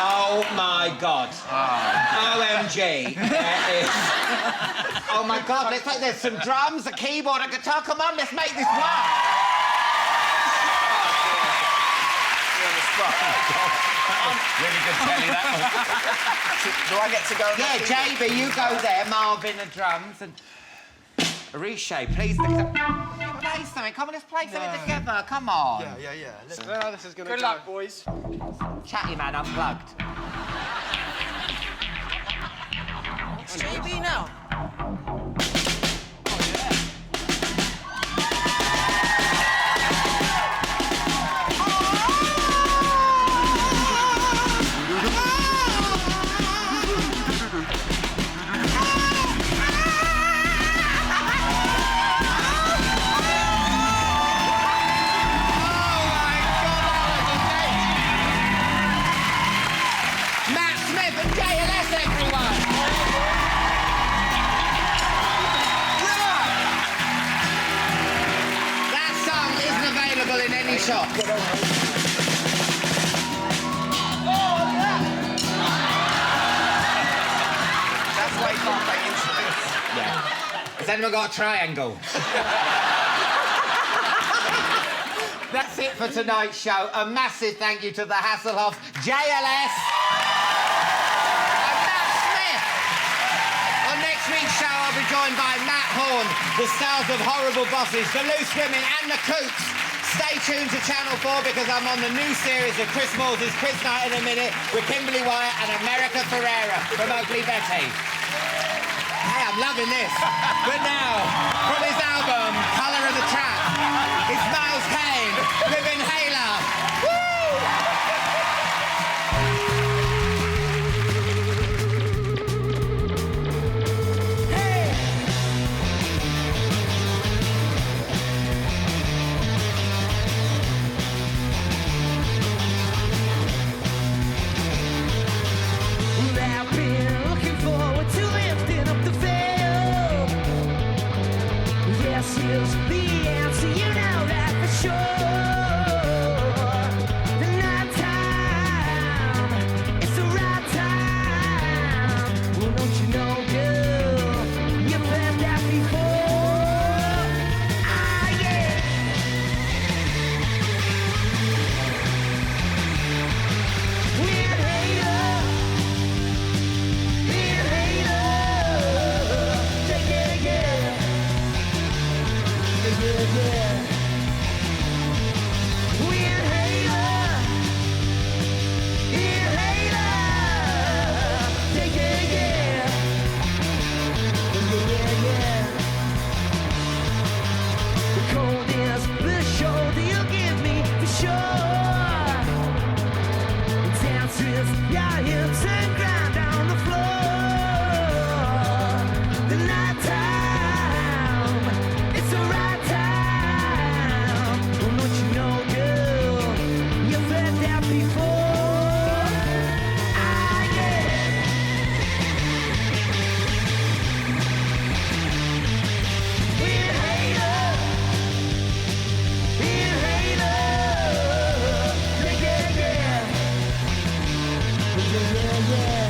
Oh, my God. OMG. There is... Oh, my God, let's make... There's some drums, a keyboard, a guitar. Come on, let's make this work. Really good telly, that one. Do I get to go? Yeah, JB, you go there. Marvin, the drums, and... Riche, please... Play something. Come on, let's play something together. Come on. Yeah. This is gonna Good luck, boys. Chatty Man Unplugged. It's JB now. Matt Smith and JLS, everyone! That song isn't available in any shop. That's why you can't play instruments. Yeah. Has anyone got a triangle? That's it for tonight's show. A massive thank you to the Hasselhoff, JLS, Dawn, the stars of Horrible Bosses, the Loose Women and the Cooks. Stay tuned to Channel 4 because I'm on the new series of Chris Moyles' Quiz Night in a Minute with Kimberly Wyatt and America Ferrera from Ugly Betty. Hey, I'm loving this. But now, from his album, Colour of the Trap, it's Miles Kane with Inhaler. Woo! I've been looking forward to lifting up the veil. Yes, is the answer, you know that for sure. The night time, it's the right time. Well, don't you know, girl, you've heard that before. Ah, yeah. We're haters. Yeah, hips and grind on the floor. The night time, it's the right time. Well, don't you know, girl, you've heard that before. Ah, yeah. We're haters. We're haters. Yeah, yeah, yeah. Yeah, yeah, yeah.